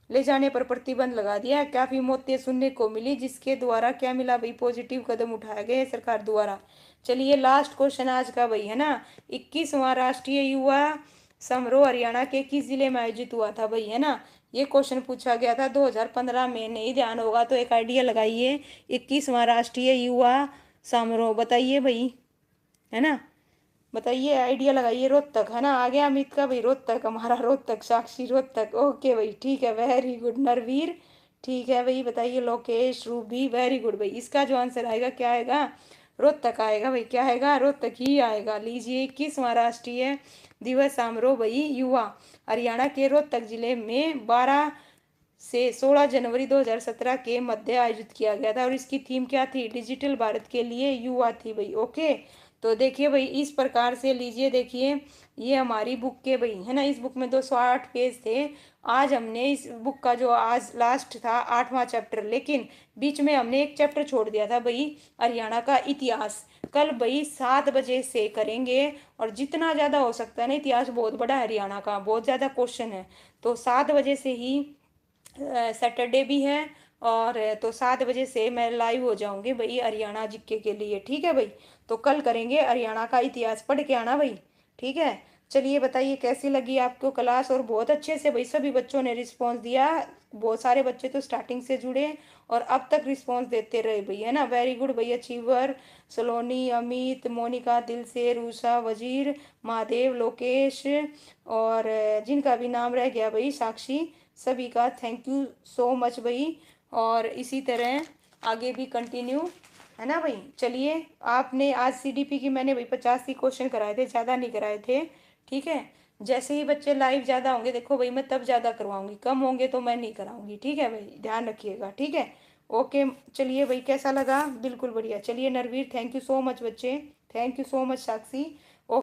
ले जाने पर प्रतिबंध लगा दिया। काफी मौतें सुनने को मिली, जिसके द्वारा क्या मिला भाई, पॉजिटिव कदम उठाया गया है सरकार द्वारा। चलिए लास्ट क्वेश्चन आज का भाई, है ना। 21वां राष्ट्रीय युवा समारोह हरियाणा के किस जिले में आयोजित हुआ था भाई, है ना। ये क्वेश्चन पूछा गया था 2015 में, नहीं ध्यान होगा तो एक आइडिया लगाइए। 21वां राष्ट्रीय युवा समारोह बताइए भाई, है ना। बताइए, आइडिया लगाइए। रोहतक, है ना। आ गया अमित का भाई, रोहतक हमारा, रोहतक, साक्षी रोहतक। ओके भाई, ठीक है, वेरी गुड नरवीर। ठीक है भाई, बताइए लोकेश, रूबी, वेरी गुड भाई। इसका जो आंसर आएगा क्या आएगा, रोहतक आएगा भाई। क्या आएगा, रोहतक ही आएगा। लीजिए 21वां राष्ट्रीय दिवस समारोह भाई युवा हरियाणा के रोहतक जिले में 12 से 16 जनवरी 2017 के मध्य आयोजित किया गया था। और इसकी थीम क्या थी, डिजिटल भारत के लिए युवा थी भाई। ओके, तो देखिए भाई, इस प्रकार से लीजिए, देखिए ये हमारी बुक के भाई, है ना। इस बुक में 208 पेज थे। आज हमने इस बुक का जो आज लास्ट था 8वां चैप्टर, लेकिन बीच में हमने एक चैप्टर छोड़ दिया था भाई, हरियाणा का इतिहास। कल भाई 7 बजे से करेंगे। और जितना ज़्यादा हो सकता है ना, इतिहास बहुत बड़ा है हरियाणा का, बहुत ज़्यादा क्वेश्चन है। तो 7 बजे से ही सैटरडे भी है। और तो 7 बजे से मैं लाइव हो जाऊंगी भाई हरियाणा जीके के लिए, ठीक है भाई। तो कल करेंगे हरियाणा का इतिहास, पढ़ के आना भाई, ठीक है। चलिए बताइए कैसी लगी आपको क्लास। और बहुत अच्छे से भाई सभी बच्चों ने रिस्पांस दिया। बहुत सारे बच्चे तो स्टार्टिंग से जुड़े और अब तक रिस्पांस देते रहे भाई, है ना। वेरी गुड भाई, अचीवर, सलोनी, अमित, मोनिका, दिल से, रूषा, वजीर, महादेव, लोकेश, और जिनका भी नाम रह गया भाई, साक्षी, सभी का थैंक यू सो मच भाई। और इसी तरह आगे भी कंटिन्यू, है ना भाई। चलिए, आपने आज सीडीपी की मैंने भाई 85 क्वेश्चन कराए थे, ज़्यादा नहीं कराए थे, ठीक है। जैसे ही बच्चे लाइव ज़्यादा होंगे देखो भाई, मैं तब ज़्यादा करवाऊंगी, कम होंगे तो मैं नहीं कराऊंगी, ठीक है भाई, ध्यान रखिएगा, ठीक है। ओके, चलिए भाई, कैसा लगा, बिल्कुल बढ़िया। चलिए Narveer, thank you so much बच्चे, thank you so much Sakshi.